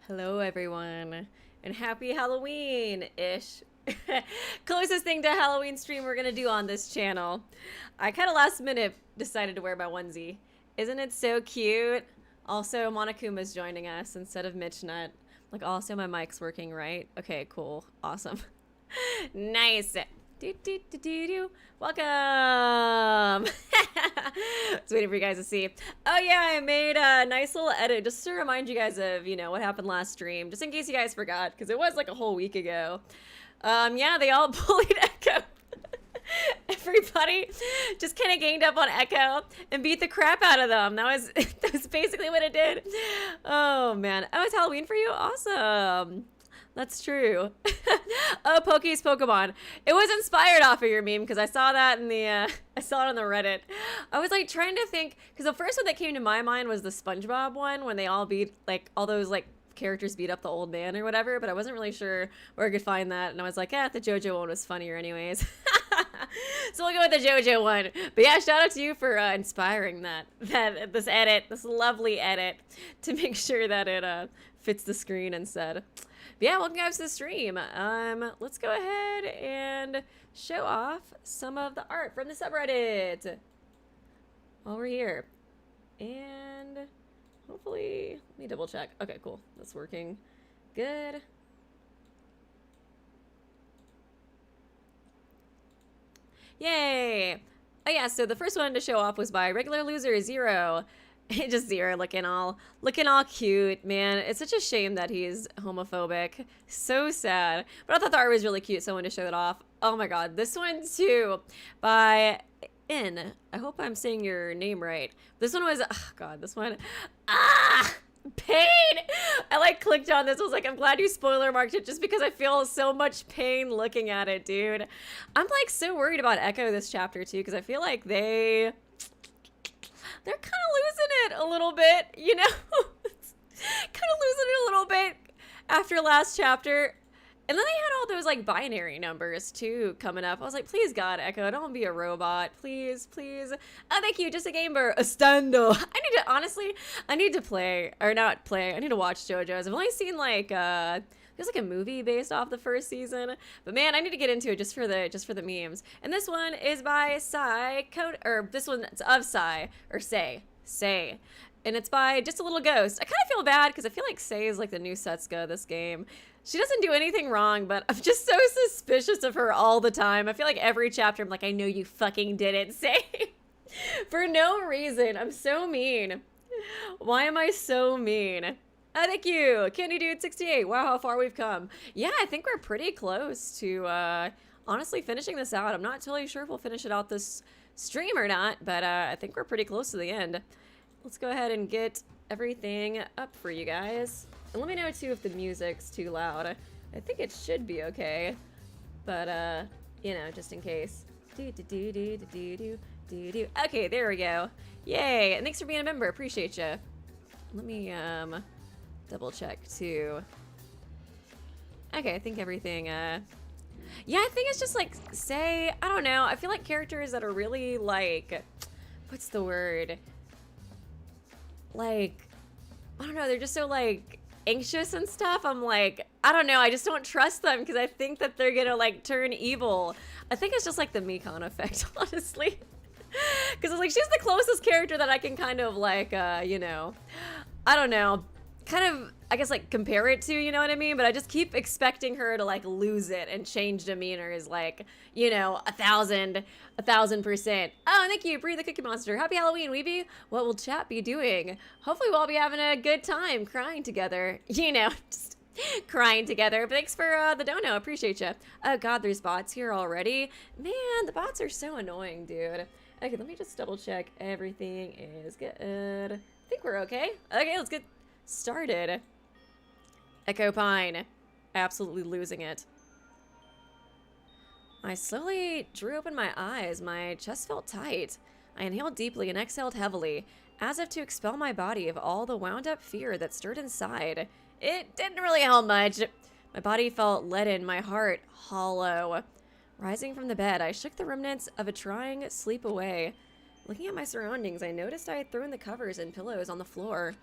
Hello, everyone, and happy Halloween-ish. Closest thing to Halloween stream we're gonna do on this channel. I kind of last minute decided to wear my onesie. Isn't it so cute? Also, Monokuma's joining us instead of Mitchnut. Like, also my mic's working, right? Okay, cool. Awesome. Nice. Welcome. I was waiting for you guys to see. Oh yeah, I made a nice little edit just to remind you guys of, what happened last stream, just in case you guys forgot, because it was like a whole week ago. Yeah, they all bullied Echo. Everybody just kind of ganged up on Echo and beat the crap out of them. That was basically what it did. Oh man. Oh, it's Halloween for you? Awesome. That's true. Oh, Poke's Pokemon. It was inspired off of your meme because I saw that in the I saw it on the Reddit. I was like trying to think because the first one that came to my mind was the SpongeBob one when they all beat all those characters beat up the old man or whatever, but I wasn't really sure where I could find that, and I was like, the JoJo one was funnier anyways. So we'll go with the JoJo one. But yeah, shout out to you for inspiring this lovely edit to make sure that it fits the screen instead. But yeah, welcome guys to the stream. Let's go ahead and show off some of the art from the subreddit while we're here. And hopefully, let me double check. Okay, cool. That's working. Good. Yay! Oh yeah, so the first one to show off was by Regular Loser Zero. Just Zero looking all cute, man. It's such a shame that he's homophobic. So sad. But I thought the art was really cute, so I wanted to show it off. Oh my god, this one too, by N. I hope I'm saying your name right. This one was, oh god, this one. Pain! I clicked on this. I was like, I'm glad you spoiler marked it just because I feel so much pain looking at it, dude. I'm so worried about Echo this chapter too, because I feel like they're kind of losing it a little bit, kind of losing it a little bit after last chapter. And then they had all those binary numbers too coming up. I was like, please God, Echo, don't be a robot. Please, please. Oh, thank you. Just a gamer. Estando. I need to play, or not play. I need to watch JoJo's. I've only seen there's a movie based off the first season, but man, I need to get into it just for the memes. And this one is by this one's of Say. And it's by Just a Little Ghost. I kind of feel bad because I feel like Say is the new Setsuka of this game. She doesn't do anything wrong, but I'm just so suspicious of her all the time. I feel like every chapter I'm like, I know you fucking didn't Say. For no reason. I'm so mean. Why am I so mean? Oh, thank you, Candy Dude 68. Wow, how far we've come. Yeah, I think we're pretty close to honestly finishing this out. I'm not totally sure if we'll finish it out this stream or not, but I think we're pretty close to the end. Let's go ahead and get everything up for you guys. And let me know too if the music's too loud. I think it should be okay, but just in case. Okay, there we go. Yay, and thanks for being a member. Appreciate you. Let me double check too. Okay, I think everything yeah, I think it's just Say, I don't know, I feel like characters that are really what's the word, I don't know, they're just so anxious and stuff. I'm I don't know, I just don't trust them because I think that they're gonna turn evil. I think it's just the Mikon effect, honestly. Because she's the closest character that I can kind of I don't know, kind of, I guess compare it to, you know what I mean? But I just keep expecting her to lose it and change demeanor is 1,000%. Oh, thank you, Breathe the Cookie Monster. Happy Halloween, Weeby. What will chat be doing? Hopefully we'll all be having a good time crying together, just crying together. But thanks for the dono, appreciate you. Oh god, there's bots here already. Man, the bots are so annoying, dude. Okay, let me just double check everything is good. I think we're okay. Okay, let's get started. Echo Pine, absolutely losing it. I slowly drew open my eyes. My chest felt tight. I inhaled deeply and exhaled heavily, as if to expel my body of all the wound-up fear that stirred inside. It didn't really help much. My body felt leaden, my heart hollow. Rising from the bed, I shook the remnants of a trying sleep away. Looking at my surroundings, I noticed I had thrown the covers and pillows on the floor.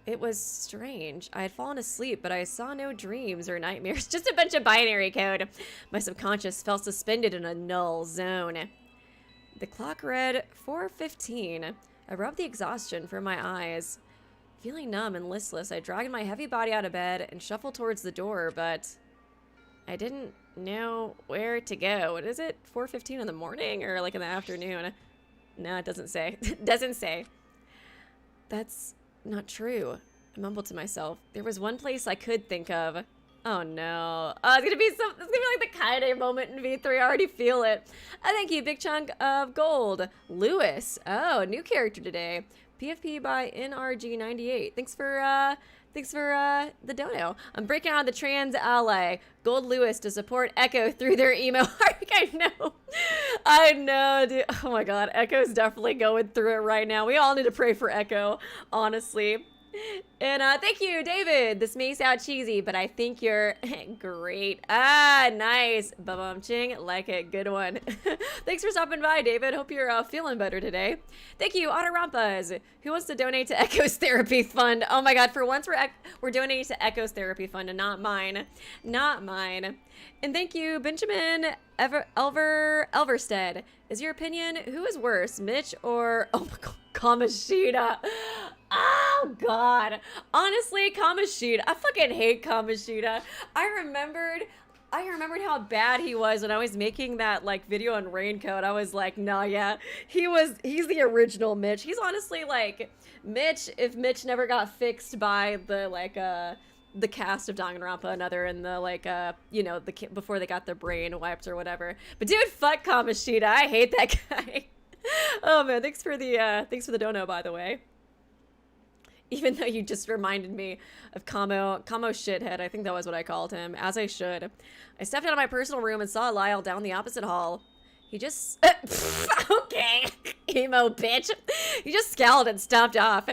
It was strange. I had fallen asleep, but I saw no dreams or nightmares. Just a bunch of binary code. My subconscious felt suspended in a null zone. The clock read 4:15. I rubbed the exhaustion from my eyes. Feeling numb and listless, I dragged my heavy body out of bed and shuffled towards the door, but I didn't know where to go. What is it? 4:15 in the morning or like in the afternoon? No, it doesn't say. It doesn't say. That's not true. I mumbled to myself. There was one place I could think of. Oh no. Oh, it's gonna be like the Kaede moment in V3. I already feel it. Thank you, big chunk of gold. Lewis. Oh, new character today. PFP by NRG98. Thanks for the dono. I'm breaking out the trans ally, Gold Lewis, to support Echo through their emo arc. I know, dude. Oh my god, Echo's definitely going through it right now. We all need to pray for Echo, honestly. And thank you, David. This may sound cheesy, but I think you're great. Ah, nice. Ba-bum-ching. Like it. Good one. Thanks for stopping by, David. Hope you're feeling better today. Thank you, Autorampas. Who wants to donate to Echo's Therapy Fund? Oh my god, for once we're donating to Echo's Therapy Fund and not mine. Not mine. And thank you, Benjamin Elverstead. Is your opinion, who is worse, Mitch or, oh my god, Kamoshida? Oh god. Honestly, Kamoshida. I fucking hate Kamoshida. I remembered how bad he was when I was making that like video on Raincoat. I was like, nah, yeah, he's the original Mitch. He's honestly like Mitch if Mitch never got fixed by the like the cast of Danganronpa, another in the like you know, before they got their brain wiped or whatever. But dude, fuck Kamoshida. I hate that guy. Oh man, thanks for the dono, by the way. Even though you just reminded me of Kamo shithead, I think that was what I called him, as I should. I stepped out of my personal room and saw Lyle down the opposite hall. He just, okay, emo bitch. He just scowled and stomped off.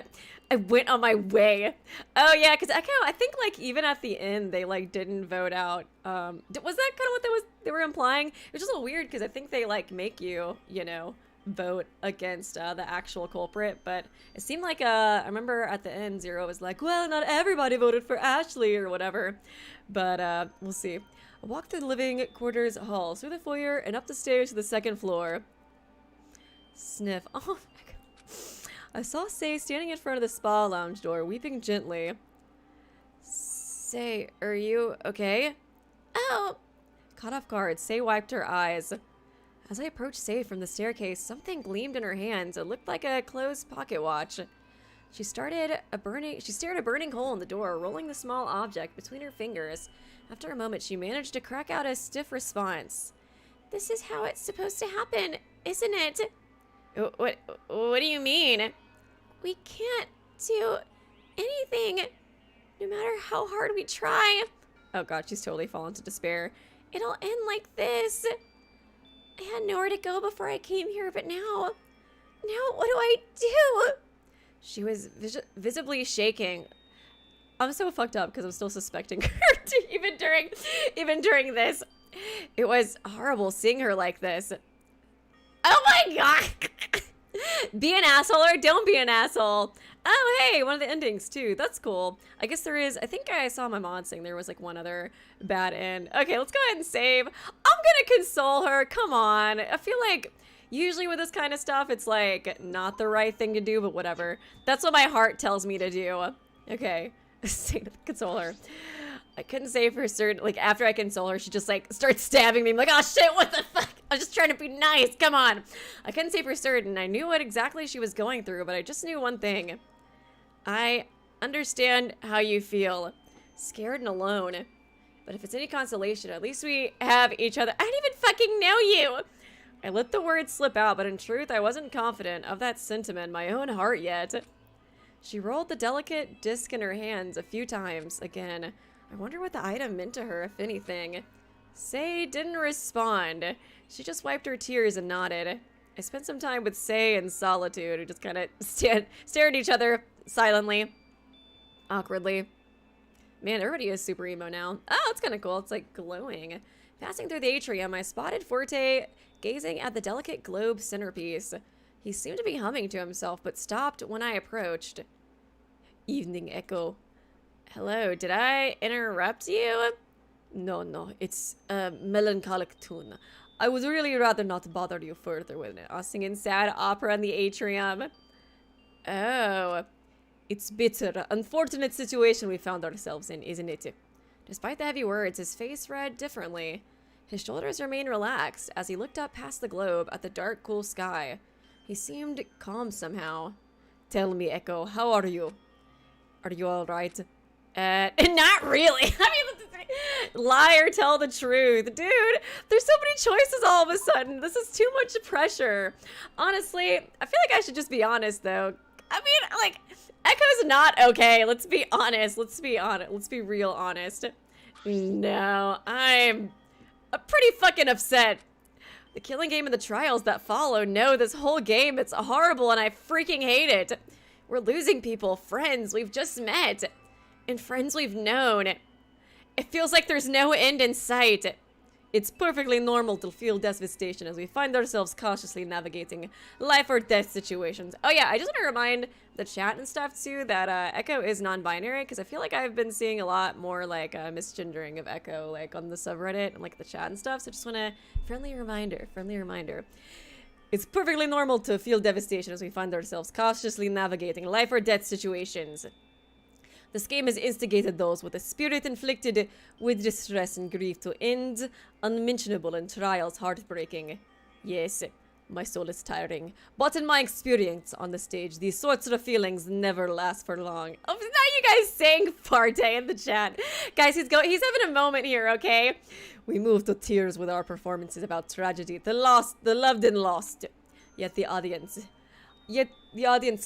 I went on my way. Oh yeah, because Echo, I think like even at the end, they like didn't vote out. Was that kind of what they were implying? It was just a little weird because I think they like make you, you know, vote against the actual culprit, but it seemed like I remember at the end Zero was like, well, not everybody voted for Ashley or whatever, but we'll see. I walked through the living quarters hall, through the foyer, and up the stairs to the second floor. Sniff. Oh my god. I saw Say standing in front of the spa lounge door, weeping gently. Say, are you okay? Oh! Caught off guard, Say wiped her eyes. As I approached Say from the staircase, something gleamed in her hands. It looked like a closed pocket watch. She stared a burning hole in the door, rolling the small object between her fingers. After a moment, she managed to crack out a stiff response. This is how it's supposed to happen, isn't it? What do you mean? We can't do anything, no matter how hard we try. Oh god, she's totally fallen to despair. It'll end like this. I had nowhere to go before I came here, but now what do I do? She was visibly shaking. I'm so fucked up because I'm still suspecting her even during this. It was horrible seeing her like this. Oh my god! Be an asshole or don't be an asshole. Oh hey, one of the endings too. That's cool. I guess there is, I think I saw my mod saying there was like one other bad end. Okay, let's go ahead and save. I'm gonna console her. Come on. I feel like usually with this kind of stuff, it's like not the right thing to do, but whatever. That's what my heart tells me to do. Okay, console her. I couldn't say for certain, like after I console her, she just like starts stabbing me. I'm like, oh shit, what the fuck? I was just trying to be nice, come on. I couldn't say for certain. I knew what exactly she was going through, but I just knew one thing. I understand how you feel. Scared and alone. But if it's any consolation, at least we have each other. I didn't even fucking know you. I let the words slip out, but in truth, I wasn't confident of that sentiment in my own heart yet. She rolled the delicate disc in her hands a few times. Again, I wonder what the item meant to her, if anything. Say didn't respond. She just wiped her tears and nodded. I spent some time with Say in solitude, who just kind of stared at each other silently, awkwardly. Man, everybody is super emo now. Oh, it's kind of cool. It's like glowing. Passing through the atrium, I spotted Forte gazing at the delicate globe centerpiece. He seemed to be humming to himself, but stopped when I approached. Evening, Echo. Hello, did I interrupt you? No, it's a melancholic tune. I would really rather not bother you further with it. I'll sing in sad opera in the atrium. Oh. It's bitter, unfortunate situation we found ourselves in, isn't it? Despite the heavy words, his face read differently. His shoulders remained relaxed as he looked up past the globe at the dark, cool sky. He seemed calm somehow. Tell me, Echo, how are you? Are you alright? Not really. I mean, lie or tell the truth. Dude, there's so many choices all of a sudden. This is too much pressure. Honestly, I feel like I should just be honest, though. I mean, like, Echo's not okay. Let's be honest. Let's be honest. Let's be real honest. No, I'm pretty fucking upset. The killing game and the trials that follow. No, this whole game, it's horrible and I freaking hate it. We're losing people, friends we've just met, and friends we've known. It feels like there's no end in sight. It's perfectly normal to feel devastation as we find ourselves cautiously navigating life or death situations. Oh yeah, I just want to remind the chat and stuff too that Echo is non-binary, because I feel like I've been seeing a lot more like misgendering of Echo like on the subreddit and like the chat and stuff, so just want to friendly reminder. It's perfectly normal to feel devastation as we find ourselves cautiously navigating life or death situations. This game has instigated those with a spirit inflicted with distress and grief to end unmentionable and trials heartbreaking. Yes, my soul is tiring, but in my experience on the stage, these sorts of feelings never last for long. Oh, now you guys saying Forte in the chat. Guys, he's having a moment here, okay? We move to tears with our performances about tragedy, the lost, the loved and lost. Yet the audience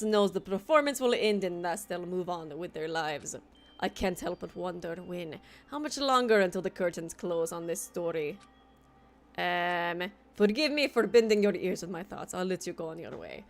knows the performance will end and thus they'll move on with their lives. I can't help but wonder how much longer until the curtains close on this story? Forgive me for bending your ears with my thoughts. I'll let you go on your way.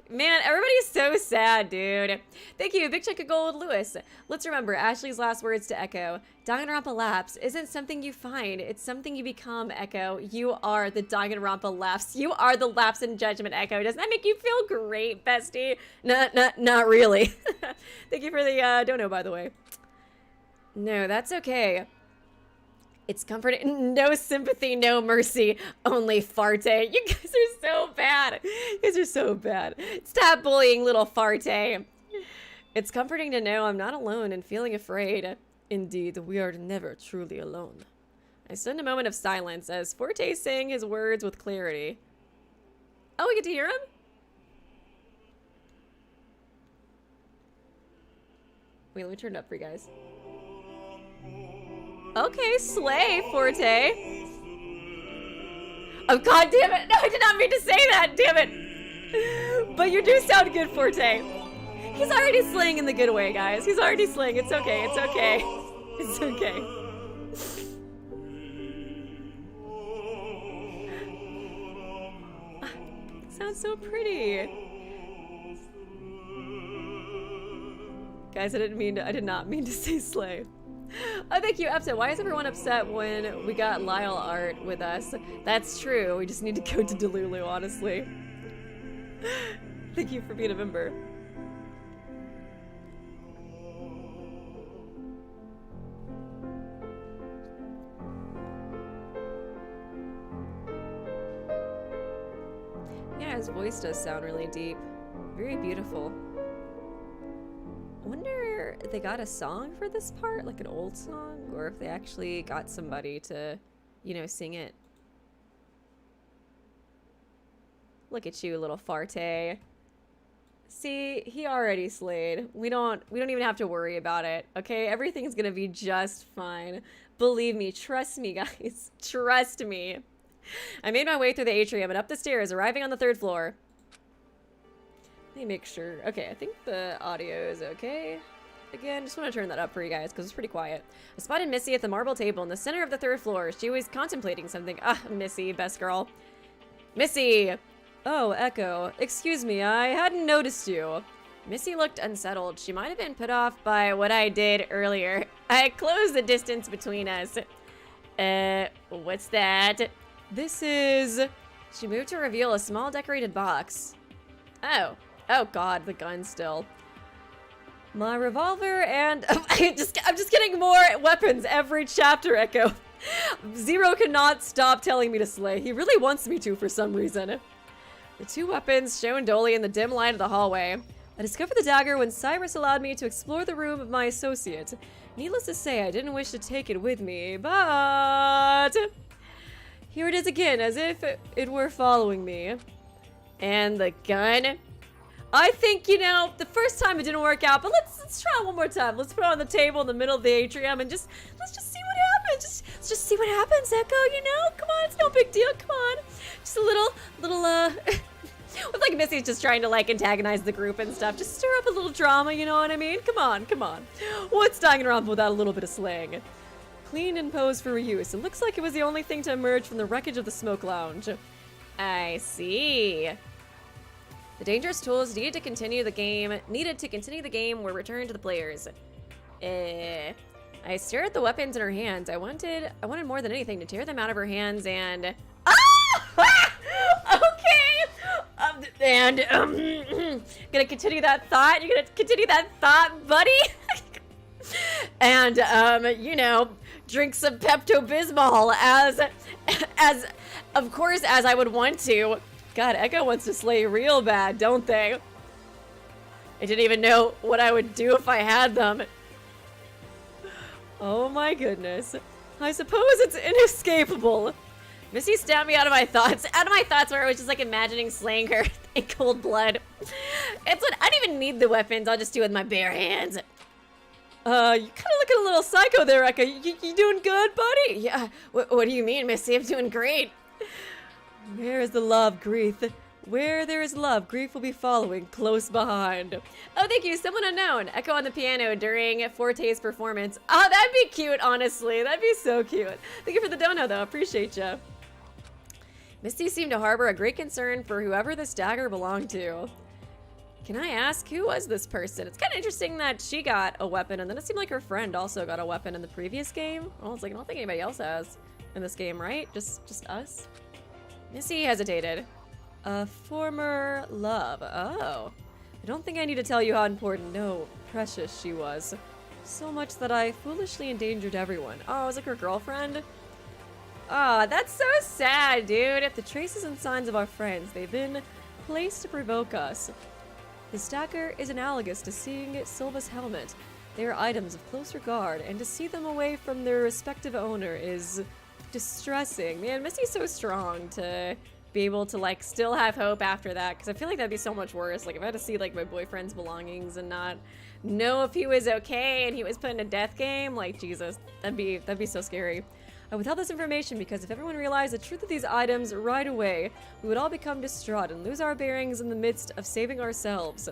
Man, everybody's so sad, dude. Thank you, big check of gold, Lewis. Let's remember Ashley's last words to Echo. Danganronpa Lapse isn't something you find. It's something you become, Echo. You are the Danganronpa Lapse. You are the lapse in judgment, Echo. Doesn't that make you feel great, bestie? Not really. Thank you for the dono, by the way. No, that's okay. It's comforting. No sympathy, no mercy, only Forte. You guys are so bad. You guys are so bad. Stop bullying little Forte. It's comforting to know I'm not alone and feeling afraid. Indeed, we are never truly alone. I stood in a moment of silence as Forte sang his words with clarity. Oh, we get to hear him? Wait, let me turn it up for you guys. Okay, slay, Forte. Oh, god damn it. No, I did not mean to say that, damn it. But you do sound good, Forte. He's already slaying in the good way, guys. He's already slaying. It's okay, it's okay. It's okay. Sounds so pretty. Guys, I did not mean to say slay. Oh, thank you, upset. Why is everyone upset when we got Lyle art with us? That's true. We just need to go to Delulu, honestly. Thank you for being a member. Yeah, his voice does sound really deep. Very beautiful. I wonder if they got a song for this part, like an old song, or if they actually got somebody to, you know, sing it. Look at you, little Forte. See, he already slayed. We don't even have to worry about it, okay? Everything's gonna be just fine. Believe me, trust me, guys. Trust me. I made my way through the atrium and up the stairs, arriving on the 3rd floor. Let me make sure. Okay, I think the audio is okay. Again, just want to turn that up for you guys because it's pretty quiet. I spotted Missy at the marble table in the center of the 3rd floor. She was contemplating something. Ah, Missy, best girl. Missy! Oh, Echo. Excuse me, I hadn't noticed you. Missy looked unsettled. She might have been put off by what I did earlier. I closed the distance between us. What's that? This is... She moved to reveal a small decorated box. Oh. Oh god, the gun still. my revolver, and I'm just getting more weapons every chapter, Echo. Zero cannot stop telling me to slay. He really wants me to for some reason. The two weapons shown dully in the dim light of the hallway. I discovered the dagger when Cyrus allowed me to explore the room of my associate. Needless to say, I didn't wish to take it with me, but here it is again, as if it were following me. And the gun. I think, you know, the first time it didn't work out, but let's try it one more time. Let's put it on the table in the middle of the atrium and let's just see what happens. Let's just see what happens, Echo, you know? Come on, it's no big deal, come on. Just a little, with like Missy's just trying to like antagonize the group and stuff. Just stir up a little drama, you know what I mean? Come on, come on. What's Danganronpa without a little bit of slang? Clean and posed for reuse. It looks like it was the only thing to emerge from the wreckage of the smoke lounge. I see. The dangerous tools needed to continue the game were returned to the players. I stared at the weapons in her hands. I wanted more than anything to tear them out of her hands and okay. Gonna continue that thought. You're gonna continue that thought, buddy. And you know, drink some Pepto-Bismol as of course as I would want to. God, Echo wants to slay real bad, don't they? I didn't even know what I would do if I had them. Oh my goodness. I suppose it's inescapable. Missy stabbed me out of my thoughts where I was just like imagining slaying her in cold blood. It's what I don't even need the weapons, I'll just do it with my bare hands. You kind of looking a little psycho there, Echo. You doing good, buddy? Yeah, what do you mean, Missy? I'm doing great. Where is the love, grief? Where there is love, grief will be following close behind. Oh, thank you, someone unknown. Echo on the piano during Forte's performance. Oh, that'd be cute, honestly. That'd be so cute. Thank you for the dono, though. Appreciate you. Misty seemed to harbor a great concern for whoever this dagger belonged to. Can I ask, who was this person? It's kind of interesting that she got a weapon, and then it seemed like her friend also got a weapon in the previous game. Oh, it's like, I don't think anybody else has in this game, right? Just us? Missy hesitated. A former love. Oh. I don't think I need to tell you how important, no, precious she was. So much that I foolishly endangered everyone. Oh, it was like her girlfriend? Oh, that's so sad, dude. If the traces and signs of our friends, they've been placed to provoke us. This dagger is analogous to seeing Silva's helmet. They are items of close regard, and to see them away from their respective owner is distressing. Man, Missy's so strong to be able to like still have hope after that, because I feel like that'd be so much worse. Like if I had to see like my boyfriend's belongings and not know if he was okay and he was put in a death game, like Jesus, that'd be so scary. I withheld this information because if everyone realized the truth of these items right away, we would all become distraught and lose our bearings in the midst of saving ourselves.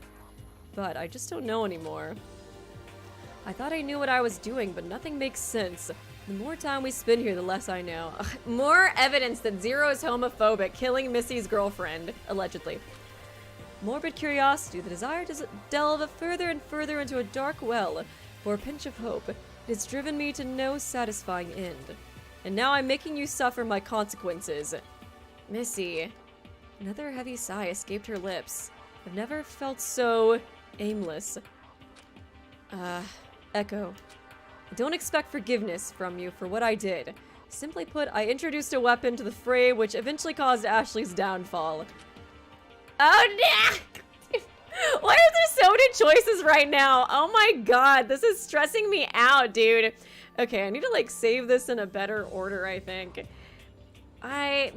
But I just don't know anymore. I thought I knew what I was doing, but nothing makes sense. The more time we spend here, the less I know. More evidence that Zero is homophobic, killing Missy's girlfriend, allegedly. Morbid curiosity, the desire to delve further and further into a dark well for a pinch of hope. It has driven me to no satisfying end. And now I'm making you suffer my consequences. Missy. Another heavy sigh escaped her lips. I've never felt so aimless. Echo. I don't expect forgiveness from you for what I did. Simply put, I introduced a weapon to the fray which eventually caused Ashley's downfall. Oh no! Why are there so many choices right now? Oh my god, this is stressing me out, dude. Okay, I need to like save this in a better order, I think. I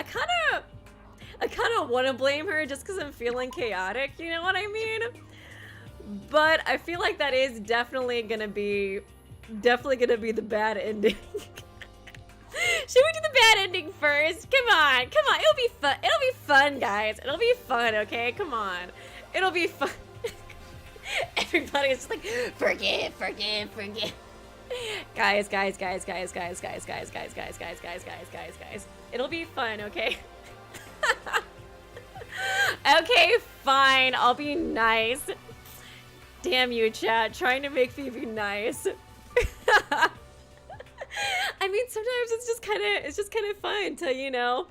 kind of want to blame her just because I'm feeling chaotic, you know what I mean? But I feel like that is definitely gonna be the bad ending. Should we do the bad ending first? Come on, it'll be fun. It'll be fun, guys. It'll be fun, okay? Come on. It'll be fun. Everybody is just like, forgive. Guys. It'll be fun, okay? Okay, fine. I'll be nice. Damn you, chat. Trying to make me be nice. I mean, sometimes it's just kind of fun to, you know,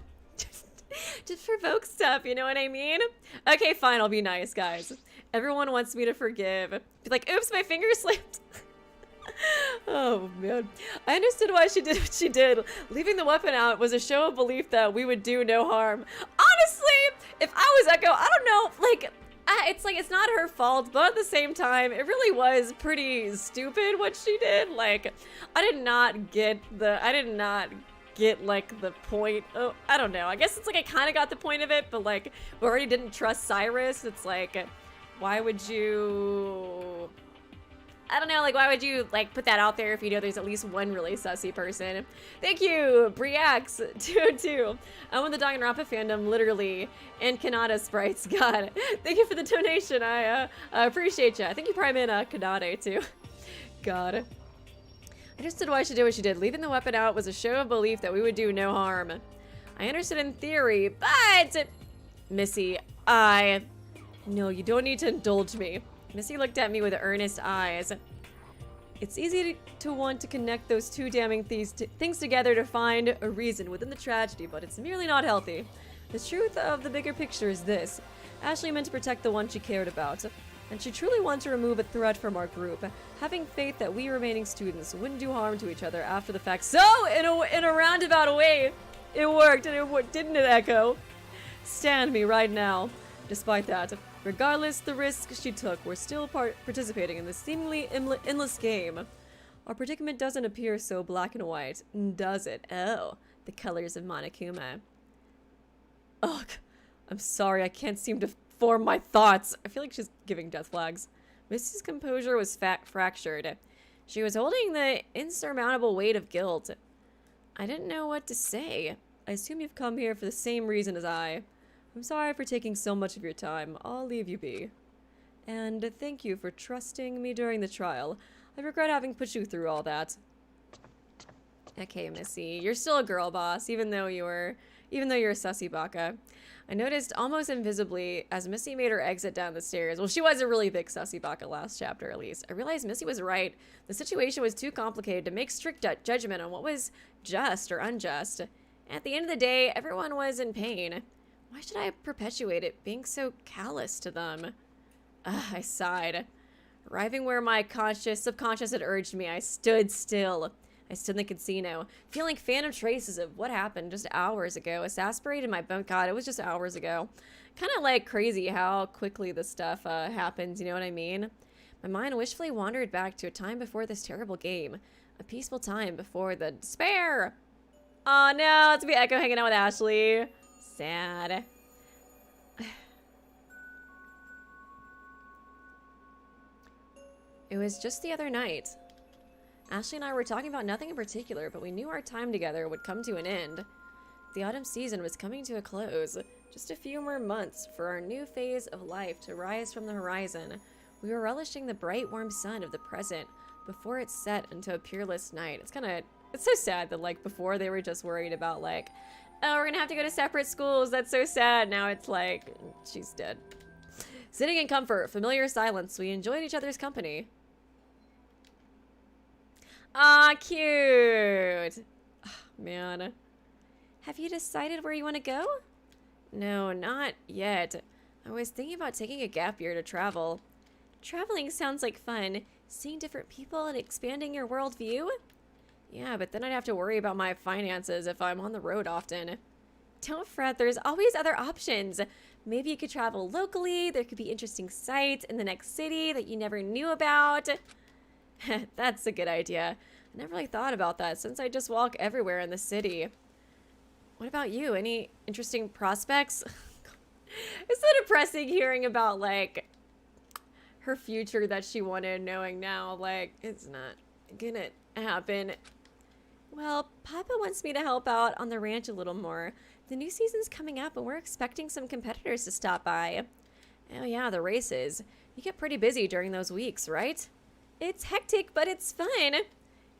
to provoke stuff, you know what I mean? Okay, fine, I'll be nice, guys. Everyone wants me to forgive. Be like, oops, my finger slipped. Oh, man. I understood why she did what she did. Leaving the weapon out was a show of belief that we would do no harm. Honestly, if I was Echo, I don't know, like, it's like, it's not her fault, but at the same time, it really was pretty stupid what she did. Like, I did not get, like, the point. Oh, I don't know. I guess it's like I kind of got the point of it, but, like, we already didn't trust Cyrus. It's like, why would you... I don't know, like, why would you, like, put that out there if you know there's at least one really sussy person? Thank you, Briax202. I'm in the Danganronpa fandom, literally, and Kanata sprites. God, thank you for the donation. I appreciate you. I think you probably meant Kanade, too. God. I understood why she did what she did. Leaving the weapon out was a show of belief that we would do no harm. I understood in theory, but... Missy, No, you don't need to indulge me. Missy looked at me with earnest eyes. It's easy to want to connect those two damning things together to find a reason within the tragedy, but it's merely not healthy. The truth of the bigger picture is this. Ashley meant to protect the one she cared about, and she truly wanted to remove a threat from our group, having faith that we remaining students wouldn't do harm to each other after the fact. So, in a roundabout way, it worked, and didn't it, Echo? Stand me right now. Despite that, regardless the risks she took, we're still participating in this seemingly endless game. Our predicament doesn't appear so black and white, does it? Oh, the colors of Monokuma. Ugh, I'm sorry, I can't seem to form my thoughts. I feel like she's giving death flags. Missy's composure was fractured. She was holding the insurmountable weight of guilt. I didn't know what to say. I assume you've come here for the same reason as I. I'm sorry for taking so much of your time. I'll leave you be. And thank you for trusting me during the trial. I regret having put you through all that. Okay, Missy, you're still a girl boss, even though you're a sussy baka. I noticed almost invisibly as Missy made her exit down the stairs. Well, she was a really big sussy baka last chapter, at least. I realized Missy was right. The situation was too complicated to make strict judgment on what was just or unjust. At the end of the day, everyone was in pain. Why should I perpetuate it, being so callous to them? I sighed. Arriving where my subconscious had urged me, I stood still. I stood in the casino, feeling phantom traces of what happened just hours ago. Exasperated my bone. God, it was just hours ago. Kind of like crazy how quickly this stuff happens, you know what I mean? My mind wishfully wandered back to a time before this terrible game. A peaceful time before the despair. Oh no, it's me Echo hanging out with Ashley. Sad. It was just the other night. Ashley and I were talking about nothing in particular, but we knew our time together would come to an end. The autumn season was coming to a close. Just a few more months for our new phase of life to rise from the horizon. We were relishing the bright, warm sun of the present before it set into a peerless night. It's so sad that, like, before they were just worried about, like, oh, we're gonna have to go to separate schools. That's so sad. Now it's like, she's dead. Sitting in comfort, familiar silence, we enjoyed each other's company. Aw, cute. Oh, man. Have you decided where you want to go? No, not yet. I was thinking about taking a gap year to travel. Traveling sounds like fun. Seeing different people and expanding your worldview? Yeah, but then I'd have to worry about my finances if I'm on the road often. Don't fret, there's always other options. Maybe you could travel locally, there could be interesting sights in the next city that you never knew about. That's a good idea. I never really thought about that since I just walk everywhere in the city. What about you? Any interesting prospects? It's so depressing hearing about, like, her future that she wanted, knowing now, like, it's not gonna happen. Well, Papa wants me to help out on the ranch a little more. The new season's coming up and we're expecting some competitors to stop by. Oh yeah, the races. You get pretty busy during those weeks, right? It's hectic, but it's fun.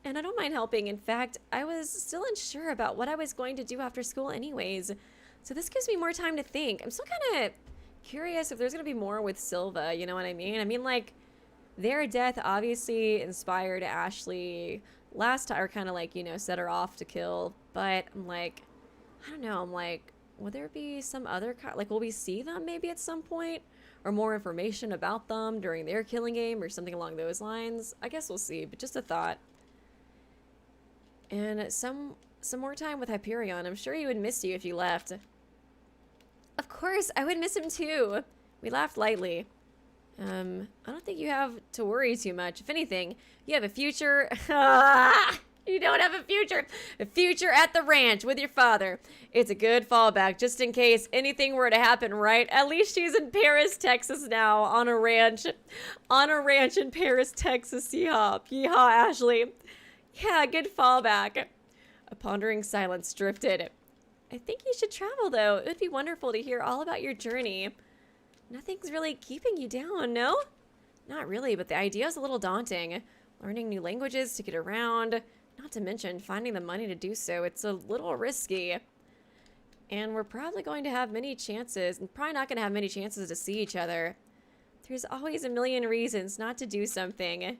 And I don't mind helping. In fact, I was still unsure about what I was going to do after school anyways. So this gives me more time to think. I'm still kind of curious if there's going to be more with Silva, you know what I mean? I mean, like, their death obviously inspired Ashley last time, or kind of like, you know, set her off to kill. But I'm like, I don't know, I'm like, Would there be some other like, will we see them maybe at some point? Or more information about them during their killing game or something along those lines? I guess we'll see, but just a thought. And some more time with Hyperion. I'm sure he would miss you if you left. Of course, I would miss him too. We laughed lightly. I don't think you have to worry too much. If anything, you have a future. You don't have a future. A future at the ranch with your father. It's a good fallback just in case anything were to happen, right? At least she's in Paris, Texas now on a ranch. On a ranch in Paris, Texas. Yeehaw. Yeehaw, Ashley. Yeah, good fallback. A pondering silence drifted. I think you should travel, though. It would be wonderful to hear all about your journey. Nothing's really keeping you down, no? Not really, but the idea is a little daunting. Learning new languages to get around, not to mention finding the money to do so. It's a little risky. And we're probably going to have many chances, and probably not going to have many chances to see each other. There's always a million reasons not to do something.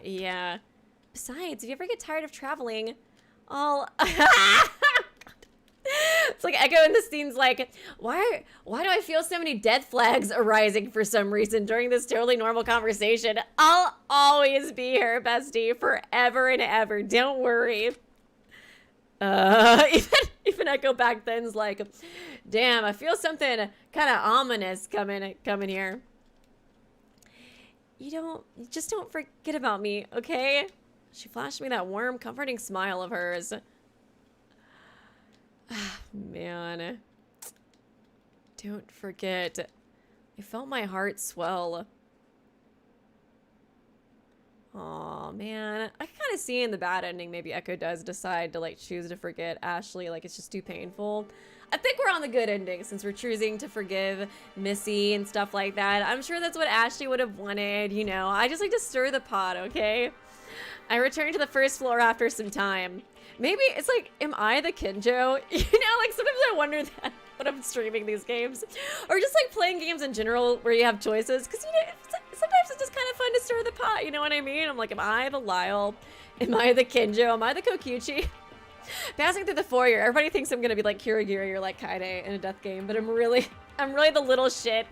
Yeah. Besides, if you ever get tired of traveling, I'll... It's like Echo in the scene's like, why do I feel so many death flags arising for some reason during this totally normal conversation? I'll always be here, bestie, forever and ever. Don't worry. Even Echo back then's like, damn, I feel something kind of ominous coming here. You just don't forget about me, okay? She flashed me that warm, comforting smile of hers. Man, don't forget. I felt my heart swell. Aw, man. I can kind of see in the bad ending maybe Echo does decide to like choose to forget Ashley. Like it's just too painful. I think we're on the good ending since we're choosing to forgive Missy and stuff like that. I'm sure that's what Ashley would have wanted, you know. I just like to stir the pot, okay? I returned to the first floor after some time. Maybe it's like, am I the Kinjo? You know, like sometimes I wonder that when I'm streaming these games. Or just like playing games in general where you have choices. Because, you know, sometimes it's just kind of fun to stir the pot, you know what I mean? I'm like, am I the Lyle? Am I the Kinjo? Am I the Kokichi? Passing through the foyer, everybody thinks I'm going to be like Kirigiri or like Kaide in a death game. But I'm really the little shit.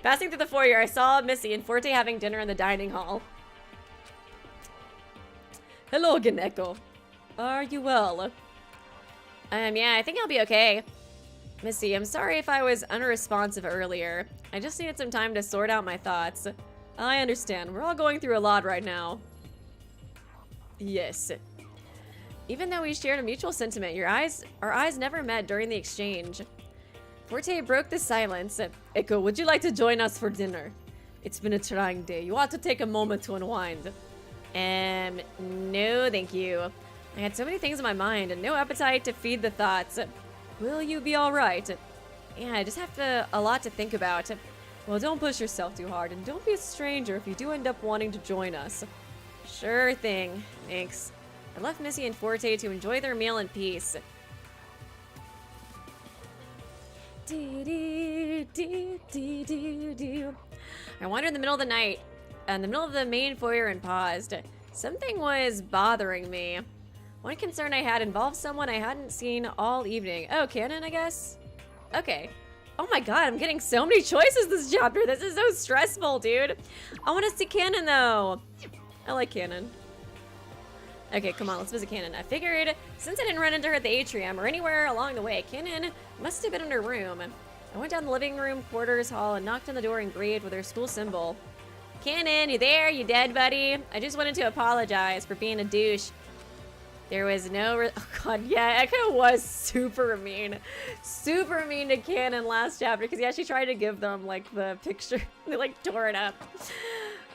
Passing through the foyer, I saw Missy and Forte having dinner in the dining hall. Hello again, Echo. Are you well? Yeah, I think I'll be okay. Missy, I'm sorry if I was unresponsive earlier. I just needed some time to sort out my thoughts. I understand. We're all going through a lot right now. Yes. Even though we shared a mutual sentiment, our eyes never met during the exchange. Forte broke the silence. Echo, would you like to join us for dinner? It's been a trying day. You ought to take a moment to unwind. No, thank you. I had so many things in my mind and no appetite to feed the thoughts. Will you be all right? Yeah, I just have a lot to think about. Well, don't push yourself too hard and don't be a stranger if you do end up wanting to join us. Sure thing. Thanks. I left Missy and Forte to enjoy their meal in peace. I wandered in the middle of the night, in the middle of the main foyer and paused. Something was bothering me. One concern I had involved someone I hadn't seen all evening. Oh, Kanon, I guess? Okay. Oh my god, I'm getting so many choices this chapter. This is so stressful, dude. I want to see Kanon, though. I like Kanon. Okay, come on, let's visit Kanon. I figured, since I didn't run into her at the atrium or anywhere along the way, Kanon must have been in her room. I went down the living room quarters hall and knocked on the door engraved with her school symbol. Kanon, you there? You dead, buddy? I just wanted to apologize for being a douche. There was no oh god, yeah, Echo was super mean. Super mean to Kanon last chapter, because yeah, she tried to give them, like, the picture. They, like, tore it up.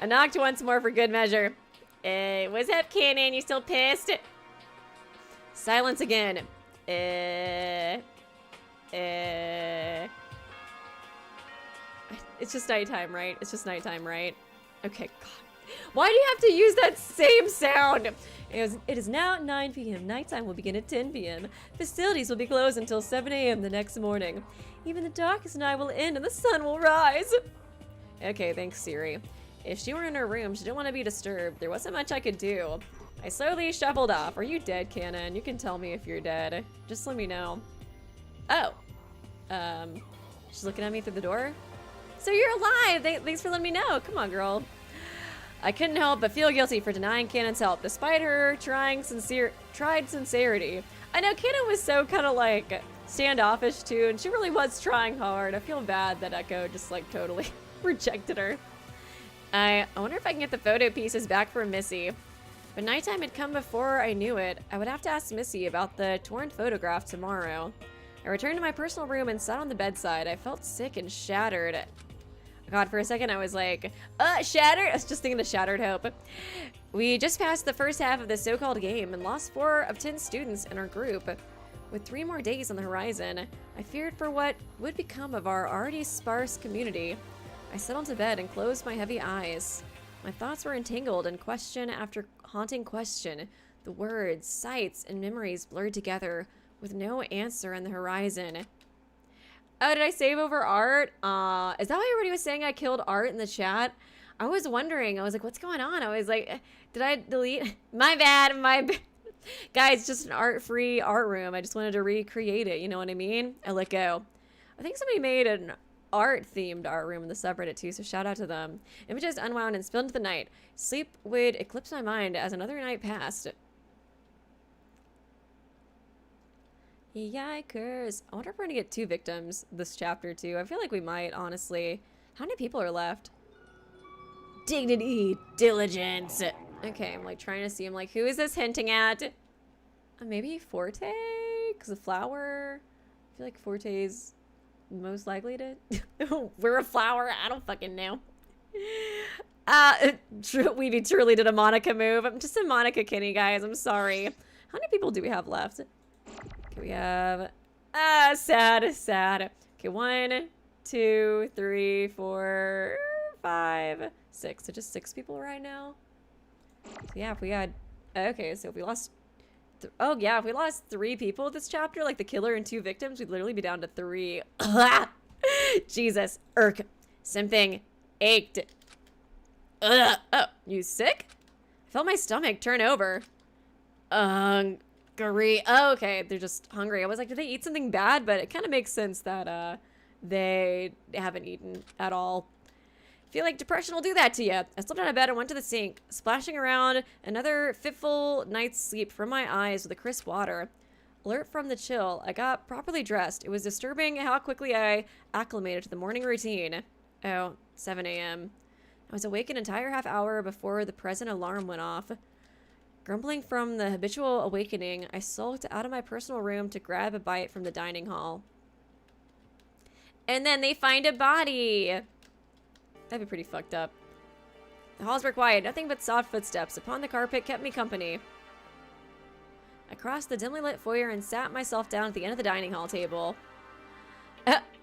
I knocked once more for good measure. What's up, Kanon? You still pissed? Silence again. It's just nighttime, right? It's just nighttime, right? Okay, god. Why do you have to use that same sound? It is now 9 p.m. Nighttime will begin at 10 p.m. Facilities will be closed until 7 a.m. the next morning. Even the darkest night will end and the sun will rise. Okay, thanks, Siri. If she were in her room, she didn't want to be disturbed. There wasn't much I could do. I slowly shuffled off. Are you dead, Kanon? You can tell me if you're dead. Just let me know. Oh. She's looking at me through the door. So you're alive! Thanks for letting me know. Come on, girl. I couldn't help but feel guilty for denying Kanon's help, despite her tried sincerity. I know Kanon was so kind of like standoffish too, and she really was trying hard. I feel bad that Echo just like totally rejected her. I wonder if I can get the photo pieces back from Missy. But nighttime had come before I knew it. I would have to ask Missy about the torn photograph tomorrow. I returned to my personal room and sat on the bedside. I felt sick and shattered. God, for a second I was like, shattered? I was just thinking of Shattered Hope. We just passed the first half of the so-called game and lost 4 of 10 students in our group. With 3 more days on the horizon, I feared for what would become of our already sparse community. I settled to bed and closed my heavy eyes. My thoughts were entangled in question after haunting question. The words, sights, and memories blurred together with no answer on the horizon. Oh, did I save over Art? Is that why everybody was saying I killed Art in the chat? I was wondering. I was like, what's going on? I was like, did I delete? My bad. Guys, just an art-free art room. I just wanted to recreate it. You know what I mean? I let go. I think somebody made an art-themed art room in the subreddit too, so shout out to them. Images unwound and spilled into the night. Sleep would eclipse my mind as another night passed. Yikers. I wonder if we're gonna get 2 victims this chapter too. I feel like we might, honestly. How many people are left? Dignity, diligence. Okay, I'm like trying to see. I'm like, who is this hinting at? Maybe Forte? Because the flower. I feel like Forte's most likely to. We're a flower. I don't fucking know. Weeby truly did a Monica move. I'm just a Monica Kinney, guys. I'm sorry. How many people do we have left? Okay, we have. Sad. Okay, 1, 2, 3, 4, 5, 6. So just 6 people right now. So yeah, if we had. Okay, so if we lost. If we lost 3 people this chapter, like the killer and 2 victims, we'd literally be down to 3. Jesus. Irk. Simping. Ached. Oh, you sick? I felt my stomach turn over. Hungry. Oh, okay, they're just hungry. I was like, did they eat something bad? But it kind of makes sense that they haven't eaten at all. Feel like depression will do that to you. I slipped out of bed and went to the sink, splashing around another fitful night's sleep from my eyes with the crisp water. Alert from the chill, I got properly dressed. It was disturbing how quickly I acclimated to the morning routine. Oh, 7 a.m. I was awake an entire half hour before the present alarm went off. Grumbling from the habitual awakening, I sulked out of my personal room to grab a bite from the dining hall. And then they find a body! That'd be pretty fucked up. The halls were quiet, nothing but soft footsteps upon the carpet kept me company. I crossed the dimly lit foyer and sat myself down at the end of the dining hall table.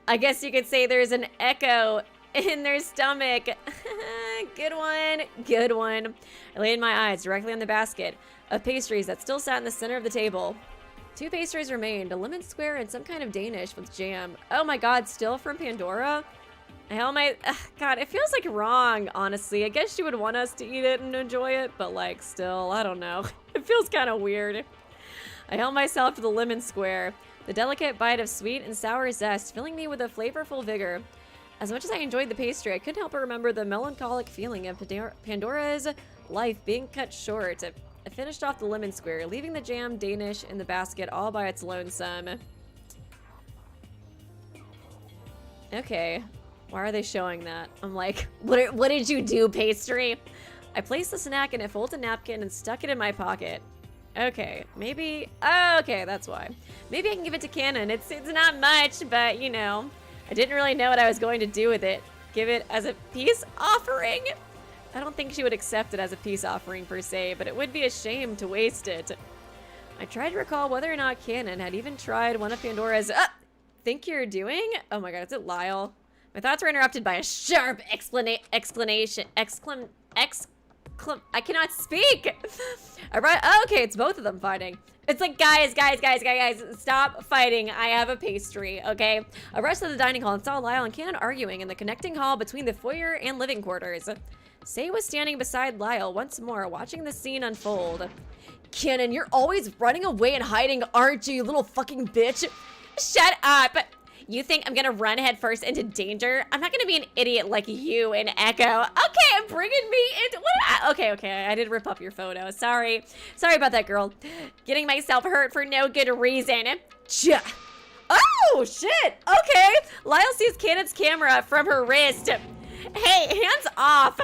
I guess you could say there's an echo in their stomach. Good one. I laid my eyes directly on the basket of pastries that still sat in the center of the table. 2 pastries remained, a lemon square and some kind of Danish with jam. Oh my god, still from Pandora? God, it feels like wrong, honestly. I guess she would want us to eat it and enjoy it, but like, still, I don't know. It feels kind of weird. I held myself to the lemon square, the delicate bite of sweet and sour zest filling me with a flavorful vigor. As much as I enjoyed the pastry, I couldn't help but remember the melancholic feeling of Pandora's life being cut short. I finished off the lemon square, leaving the jam Danish in the basket all by its lonesome. Okay. Why are they showing that? I'm like, what did you do, pastry? I placed the snack in a folded napkin and stuck it in my pocket. Okay, maybe. Oh, okay, that's why. Maybe I can give it to Kanon. It's not much, but you know, I didn't really know what I was going to do with it. Give it as a peace offering? I don't think she would accept it as a peace offering per se, but it would be a shame to waste it. I tried to recall whether or not Kanon had even tried one of Pandora's. Think you're doing? Oh my god, is it Lyle? My thoughts were interrupted by a sharp exclamation. I cannot speak. Okay, it's both of them fighting. It's like, guys, stop fighting. I have a pastry, okay? I rushed to the dining hall and saw Lyle and Kanon arguing in the connecting hall between the foyer and living quarters. Say was standing beside Lyle once more, watching the scene unfold. Kanon, you're always running away and hiding, aren't you, you little fucking bitch? Shut up. You think I'm gonna run headfirst into danger? I'm not gonna be an idiot like you and Echo. Okay, bringing me into okay, I did rip up your photo. Sorry about that, girl. Getting myself hurt for no good reason. Oh shit. Okay, Lyle sees Kanon's camera from her wrist. Hey, hands off.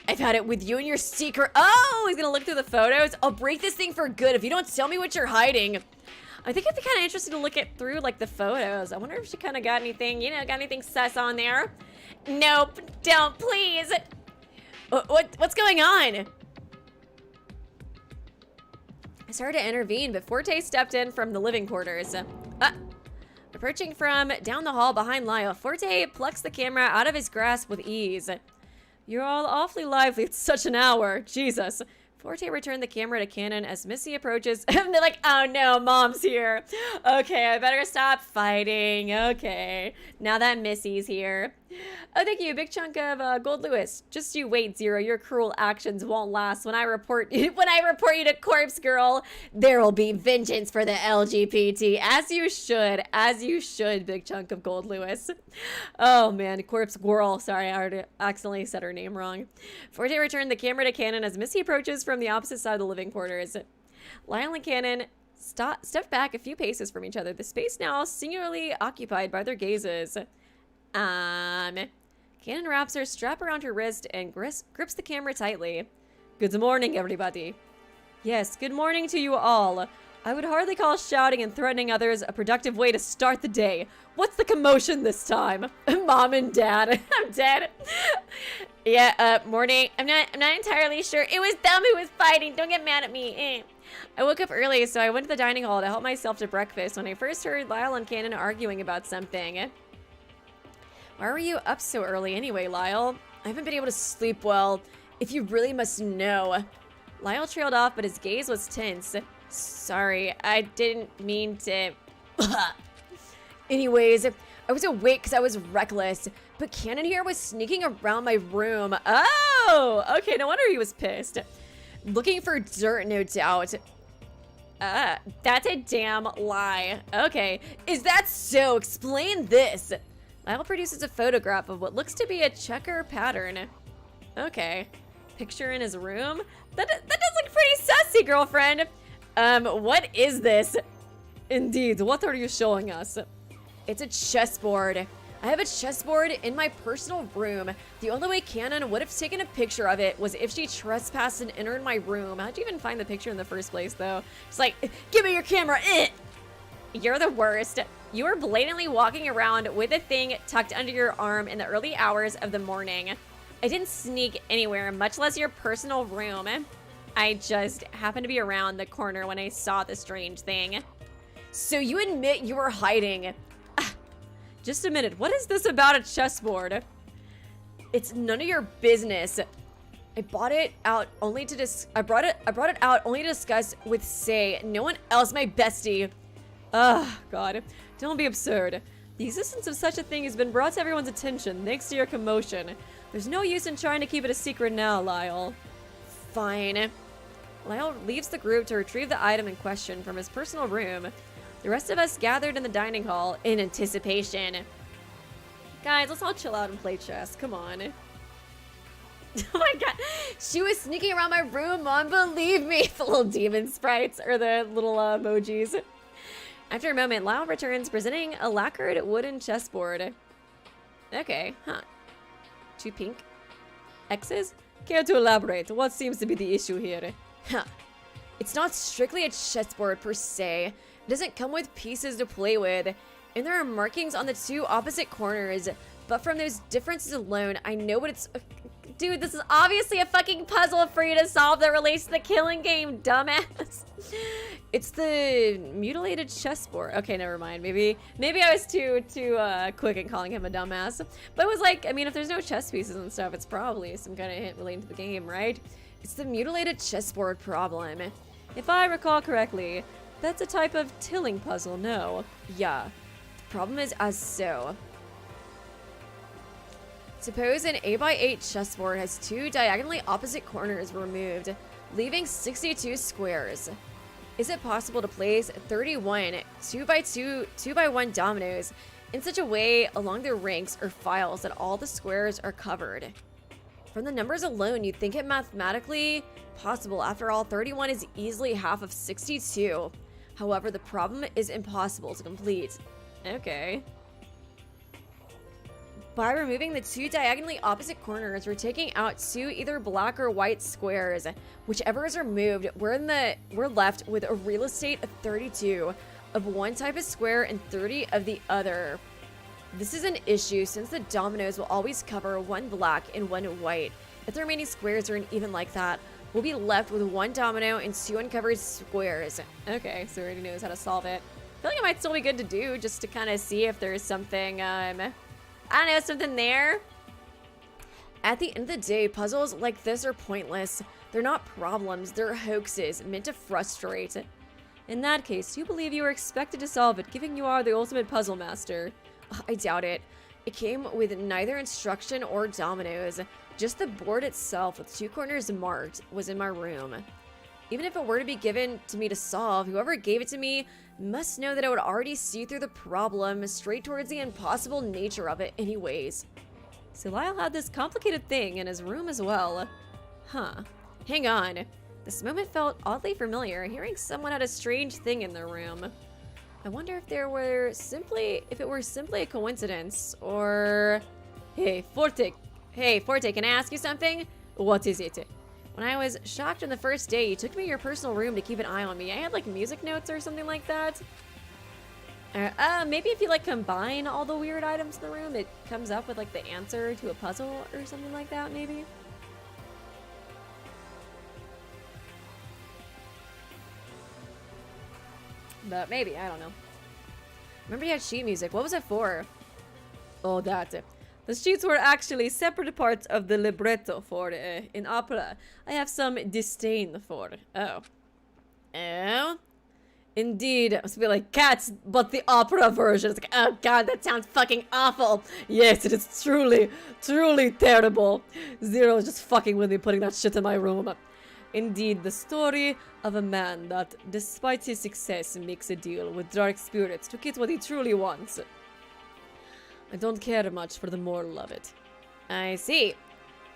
I've had it with you and your secret. Oh, he's gonna look through the photos. I'll break this thing for good if you don't tell me what you're hiding. I think it'd be kind of interesting to look at through like the photos. I wonder if she kind of got anything, got anything sus on there. Nope, don't, please. What's going on? I started to intervene, but Forte stepped in from the living quarters. Approaching from down the hall behind Lyle, Forte plucks the camera out of his grasp with ease. You're all awfully lively. It's such an hour. Jesus. Forte returned the camera to Kanon as Missy approaches. And they're like, oh no, Mom's here. Okay, I better stop fighting. Okay, now that Missy's here. Oh, thank you. Big chunk of gold Lewis. Just you wait, Zero. Your cruel actions won't last. When I report you to Corpse Girl, there will be vengeance for the LGBT. As you should. Big chunk of gold Lewis. Oh man, Corpse Girl. Sorry, I already accidentally said her name wrong. Forte returned the camera to Kanon as Missy approaches from the opposite side of the living quarters. Lyle and Kanon stepped back a few paces from each other. The space now singularly occupied by their gazes. Kanon wraps her strap around her wrist and grips the camera tightly. Good morning, everybody. Yes, good morning to you all. I would hardly call shouting and threatening others a productive way to start the day. What's the commotion this time? Mom and Dad. I'm dead. Yeah, morning. I'm not entirely sure. It was them who was fighting. Don't get mad at me. I woke up early, so I went to the dining hall to help myself to breakfast when I first heard Lyle and Kanon arguing about something. Why were you up so early anyway, Lyle? I haven't been able to sleep well, if you really must know. Lyle trailed off, but his gaze was tense. Sorry, I didn't mean to... Anyways, I was awake because I was reckless, but Kanon here was sneaking around my room. Oh, okay, no wonder he was pissed. Looking for dirt, no doubt. That's a damn lie. Okay, is that so? Explain this. Lyle produces a photograph of what looks to be a checker pattern. Okay. Picture in his room? That does look pretty sussy, girlfriend. What is this? Indeed, what are you showing us? It's a chessboard. I have a chessboard in my personal room. The only way Kanon would have taken a picture of it was if she trespassed and entered my room. How'd you even find the picture in the first place, though? It's like, give me your camera. You're the worst. You were blatantly walking around with a thing tucked under your arm in the early hours of the morning. I didn't sneak anywhere, much less your personal room. I just happened to be around the corner when I saw the strange thing. So you admit you were hiding. Just a minute, what is this about a chessboard? It's none of your business. I brought it out only to discuss with Say. No one else, my bestie. Oh, God. Don't be absurd. The existence of such a thing has been brought to everyone's attention thanks to your commotion. There's no use in trying to keep it a secret now, Lyle. Fine. Lyle leaves the group to retrieve the item in question from his personal room. The rest of us gathered in the dining hall in anticipation. Guys, let's all chill out and play chess. Come on. Oh my god. She was sneaking around my room, Mom. Believe me. The little demon sprites or the little emojis. After a moment, Lyle returns presenting a lacquered wooden chessboard. Okay, huh. 2 pink X's? Care to elaborate? What seems to be the issue here? Huh. It's not strictly a chessboard per se. It doesn't come with pieces to play with. And there are markings on the 2 opposite corners. But from those differences alone, I know what it's... Dude, this is obviously a fucking puzzle for you to solve that relates to the killing game, dumbass. It's the mutilated chessboard. Okay, never mind. Maybe I was too quick in calling him a dumbass. But it was like, I mean, if there's no chess pieces and stuff, it's probably some kind of hint relating to the game, right? It's the mutilated chessboard problem. If I recall correctly, that's a type of tilling puzzle, no? Yeah. The problem is as so. Suppose an 8x8 chessboard has 2 diagonally opposite corners removed, leaving 62 squares. Is it possible to place 31 2x2, 2x1 dominoes in such a way along their ranks or files that all the squares are covered. From the numbers alone, you'd think it mathematically possible. After all, 31 is easily half of 62. However, the problem is impossible to complete. Okay. By removing the 2 diagonally opposite corners, we're taking out 2 either black or white squares. Whichever is removed, we're left with a real estate of 32 of one type of square and 30 of the other. This is an issue since the dominoes will always cover 1 black and 1 white. If the remaining squares aren't even like that, we'll be left with 1 domino and 2 uncovered squares. Okay, so already knows how to solve it. I feel like it might still be good to do just to kind of see if there's something, I don't know, something there. At the end of the day, puzzles like this are pointless. They're not problems, they're hoaxes meant to frustrate. In that case, you believe you are expected to solve it, given you are the ultimate puzzle master. I doubt it. It came with neither instruction or dominoes. Just the board itself with 2 corners marked was in my room. Even if it were to be given to me to solve, whoever gave it to me must know that I would already see through the problem straight towards the impossible nature of it anyways. So Lyle had this complicated thing in his room as well. Huh. Hang on. This moment felt oddly familiar, hearing someone had a strange thing in their room. I wonder if it were simply a coincidence, or... Hey, Forte, can I ask you something? What is it? When I was shocked on the first day, you took me to your personal room to keep an eye on me. I had, like, music notes or something like that. Maybe if you, like, combine all the weird items in the room, it comes up with, like, the answer to a puzzle or something like that, maybe? But maybe, I don't know. Remember you had sheet music. What was it for? Oh, that's it. The sheets were actually separate parts of the libretto for in opera. I have some disdain for. Oh. Oh? Indeed. I was be like, Cats, but the opera version. It's like, oh god, that sounds fucking awful. Yes, it is truly, truly terrible. Zero is just fucking with me putting that shit in my room. Indeed, the story of a man that, despite his success, makes a deal with dark spirits to get what he truly wants. I don't care much for the moral of it. I see.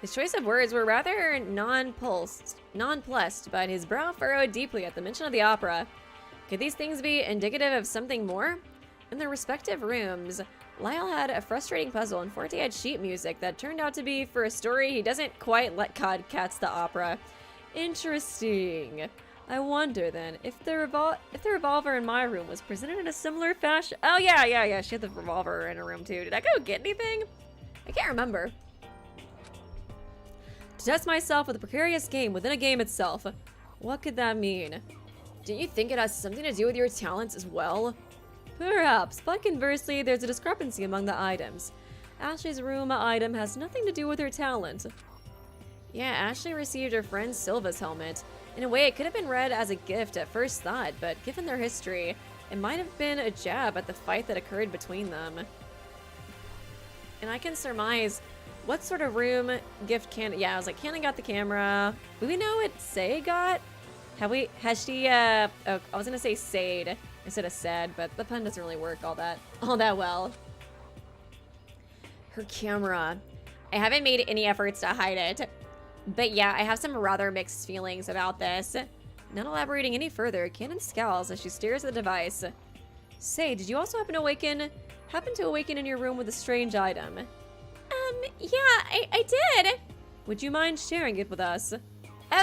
His choice of words were rather nonplussed, but his brow furrowed deeply at the mention of the opera. Could these things be indicative of something more? In their respective rooms, Lyle had a frustrating puzzle and Forte had sheet music that turned out to be for a story he doesn't quite let Cats the opera. Interesting. I wonder then if the revolver in my room was presented in a similar fashion. Oh yeah. She had the revolver in her room too. Did I go get anything? I can't remember. To test myself with a precarious game within a game itself. What could that mean? Didn't you think it has something to do with your talents as well? Perhaps, but conversely, there's a discrepancy among the items. Ashley's room item has nothing to do with her talent. Yeah, Ashley received her friend Silva's helmet. In a way, it could have been read as a gift at first thought, but given their history, it might have been a jab at the fight that occurred between them. And I can surmise what sort of room gift Kanon... Yeah, I was like, Kanon got the camera. Do we know what Say got? Has she, oh, I was gonna say Sade instead of said, but the pun doesn't really work all that well. Her camera. I haven't made any efforts to hide it. But yeah, I have some rather mixed feelings about this. Not elaborating any further, Kanon scowls as she stares at the device. Say, did you also happen to awaken in your room with a strange item? Yeah, I did. Would you mind sharing it with us?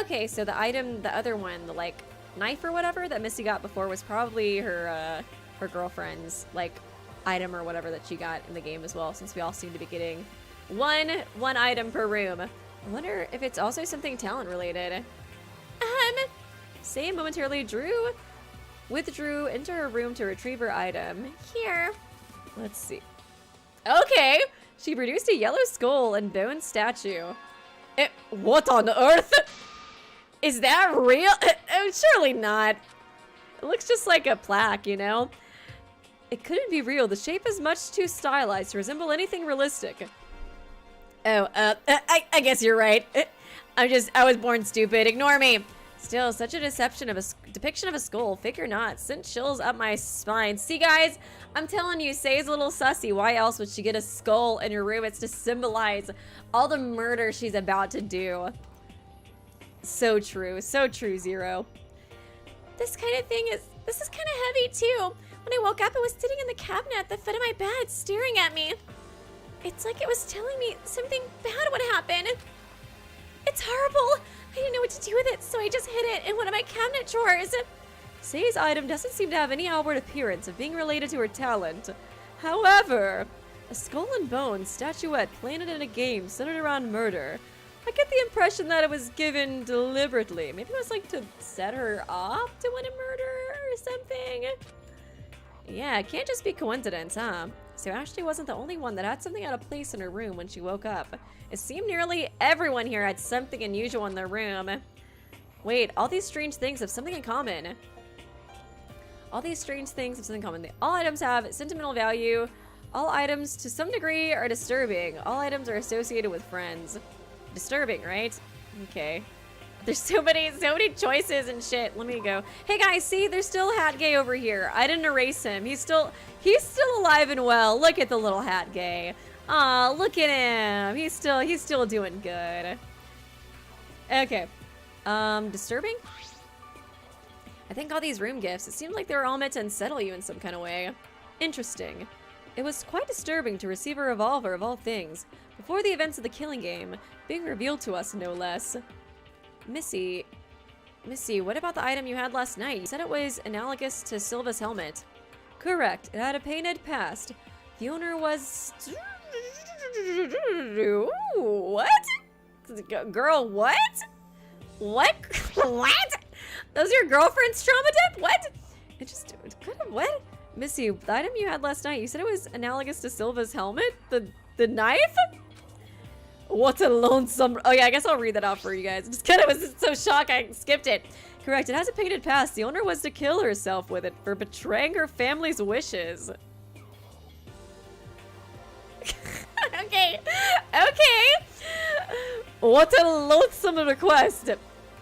Okay, so the item, the other one, the, like, knife or whatever that Missy got before was probably her girlfriend's, like, item or whatever that she got in the game as well, since we all seem to be getting one item per room. I wonder if it's also something talent related. Say momentarily withdrew into her room to retrieve her item. Here. Let's see. Okay. She produced a yellow skull and bone statue. What on earth? Is that real? Surely not. It looks just like a plaque, you know? It couldn't be real. The shape is much too stylized to resemble anything realistic. Oh, I guess you're right. I was born stupid. Ignore me. Still, such a depiction of a skull. Figure not. Sent chills up my spine. See, guys, I'm telling you, Say's a little sussy. Why else would she get a skull in her room? It's to symbolize all the murder she's about to do. So true, Zero. This is kind of heavy too. When I woke up, it was sitting in the cabinet at the foot of my bed, staring at me. It's like it was telling me something bad would happen. It's horrible. I didn't know what to do with it, so I just hid it in one of my cabinet drawers. Say's item doesn't seem to have any outward appearance of being related to her talent. However, a skull and bone statuette planted in a game centered around murder. I get the impression that it was given deliberately. Maybe it was like to set her off to win a murder or something. Yeah, it can't just be coincidence, huh? So Ashley wasn't the only one that had something out of place in her room when she woke up. It seemed nearly everyone here had something unusual in their room. Wait, all these strange things have something in common. All items have sentimental value. All items, to some degree, are disturbing. All items are associated with friends. Disturbing, right? Okay. There's so many choices and shit. Let me go. Hey guys, see, there's still Hat Gay over here. I didn't erase him. He's still alive and well. Look at the little Hat Gay. Aw, look at him. He's still doing good. Okay. Disturbing? I think all these room gifts, it seemed like they were all meant to unsettle you in some kind of way. Interesting. It was quite disturbing to receive a revolver of all things, before the events of the killing game, being revealed to us no less. Missy, what about the item you had last night? You said it was analogous to Silva's helmet. Correct. It had a painted past. The owner was... What? Girl, what? What? What? Those are your girlfriend's trauma dip? What? It just... What? Missy, the item you had last night, you said it was analogous to Silva's helmet? The knife? What a lonesome... Oh yeah, I guess I'll read that out for you guys. Just kind of was so shocked I skipped it. Correct, it has a painted past. The owner was to kill herself with it for betraying her family's wishes. Okay. What a loathsome request.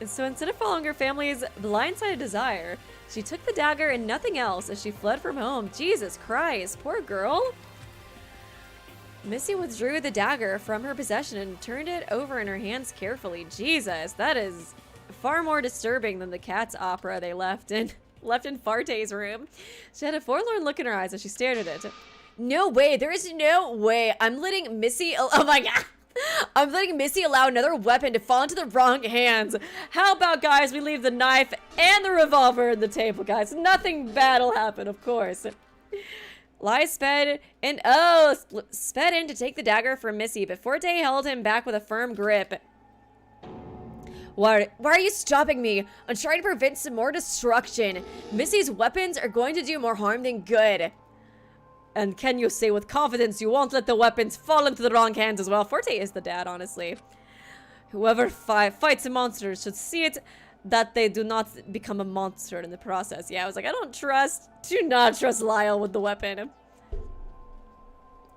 And so instead of following her family's blindsided desire, she took the dagger and nothing else as she fled from home. Jesus Christ, poor girl. Missy withdrew the dagger from her possession and turned it over in her hands carefully. Jesus, that is far more disturbing than the cat's opera they left in Forte's room. She had a forlorn look in her eyes as she stared at it. No way, there is no way. I'm letting Missy, oh my god. I'm letting Missy allow another weapon to fall into the wrong hands. How about, guys, we leave the knife and the revolver on the table, guys. Nothing bad will happen, of course. Lyle sped in to take the dagger from Missy, but Forte held him back with a firm grip. Why are you stopping me? I'm trying to prevent some more destruction. Missy's weapons are going to do more harm than good. And can you say with confidence you won't let the weapons fall into the wrong hands as well? Forte is the dad, honestly. Whoever fights a monster should see it that they do not become a monster in the process. Yeah, I was like, do not trust Lyle with the weapon.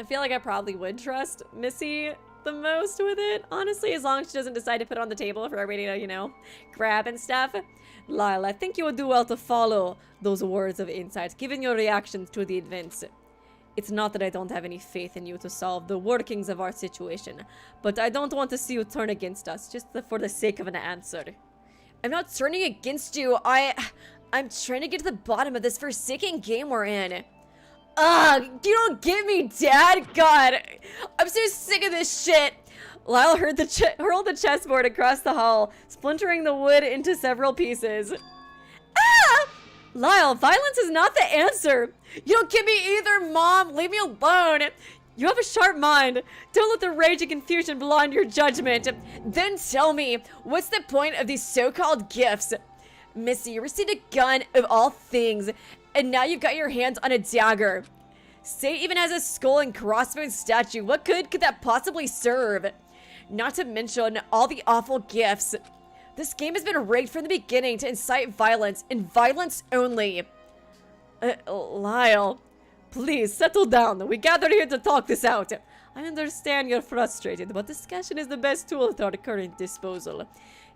I feel like I probably would trust Missy the most with it, honestly, as long as she doesn't decide to put it on the table for everybody to, you know, grab and stuff. Lyle, I think you would do well to follow those words of insight, given your reactions to the events. It's not that I don't have any faith in you to solve the workings of our situation, but I don't want to see you turn against us, just for the sake of an answer. I'm not turning against you. I'm trying to get to the bottom of this forsaken game we're in. Ugh, you don't get me, Dad. God, I'm so sick of this shit. Lyle hurled the chessboard across the hall, splintering the wood into several pieces. Ah! Lyle, violence is not the answer. You don't get me either, Mom. Leave me alone. You have a sharp mind. Don't let the rage and confusion blind your judgment. Then tell me, what's the point of these so-called gifts? Missy, you received a gun of all things, and now you've got your hands on a dagger. Say even has a skull and crossbones statue. What good could that possibly serve? Not to mention all the awful gifts. This game has been rigged from the beginning to incite violence, and violence only. Lyle, please settle down. We gathered here to talk this out. I understand you're frustrated, but discussion is the best tool at our current disposal.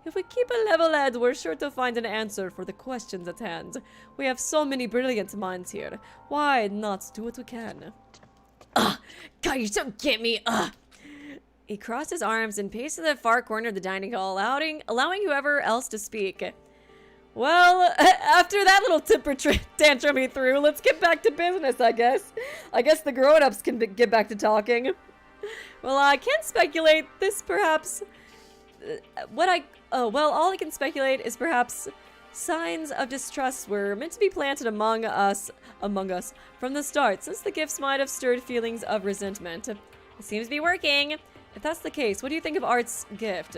If we keep a level head, we're sure to find an answer for the questions at hand. We have so many brilliant minds here. Why not do what we can? Ugh! God, you don't get me! Ugh! He crossed his arms and paced to the far corner of the dining hall, allowing whoever else to speak. Well, after that little temper tantrum he threw, let's get back to business, I guess. I guess the grown-ups can get back to talking. Well, I can't speculate. This perhaps... all I can speculate is perhaps signs of distrust were meant to be planted among us from the start, since the gifts might have stirred feelings of resentment. It seems to be working. If that's the case, what do you think of Art's gift?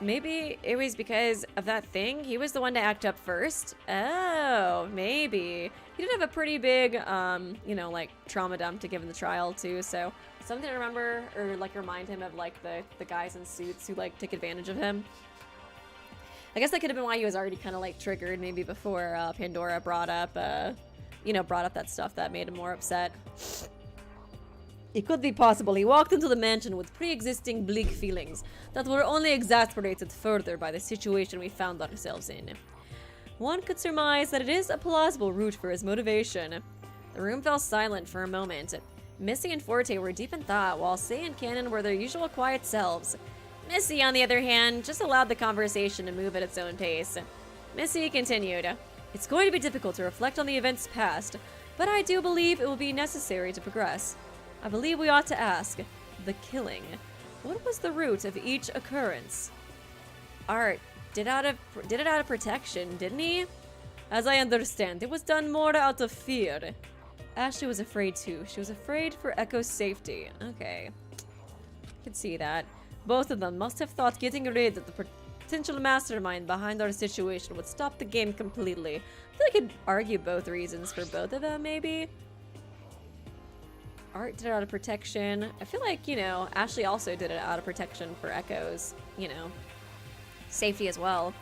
Maybe it was because of that thing. He was the one to act up first. Oh, maybe. He did have a pretty big, like, trauma dump to give in the trial, too, so something to remember, or, like, remind him of, like, the guys in suits who, like, take advantage of him. I guess that could have been why he was already kind of, like, triggered, maybe before Pandora brought up that stuff that made him more upset. It could be possible. He walked into the mansion with pre-existing bleak feelings that were only exasperated further by the situation we found ourselves in. One could surmise that it is a plausible route for his motivation. The room fell silent for a moment. Missy and Forte were deep in thought, while Say and Kanon were their usual quiet selves. Missy, on the other hand, just allowed the conversation to move at its own pace. Missy continued. It's going to be difficult to reflect on the events past, but I do believe it will be necessary to progress. I believe we ought to ask, the killing, what was the root of each occurrence? Art did it out of protection, didn't he? As I understand, it was done more out of fear. Ashley was afraid too. She was afraid for Echo's safety. Okay. I can see that. Both of them must have thought getting rid of the potential mastermind behind our situation would stop the game completely. I feel like I could argue both reasons for both of them, maybe. Art did it out of protection. I feel like, Ashley also did it out of protection for Echo's, safety as well.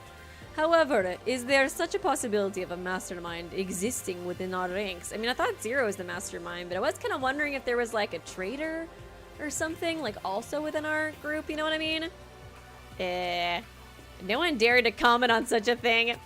However, is there such a possibility of a mastermind existing within our ranks? I mean, I thought Zero was the mastermind, but I was kind of wondering if there was, like, a traitor or something, like, also within our group, you know what I mean? No one dared to comment on such a thing.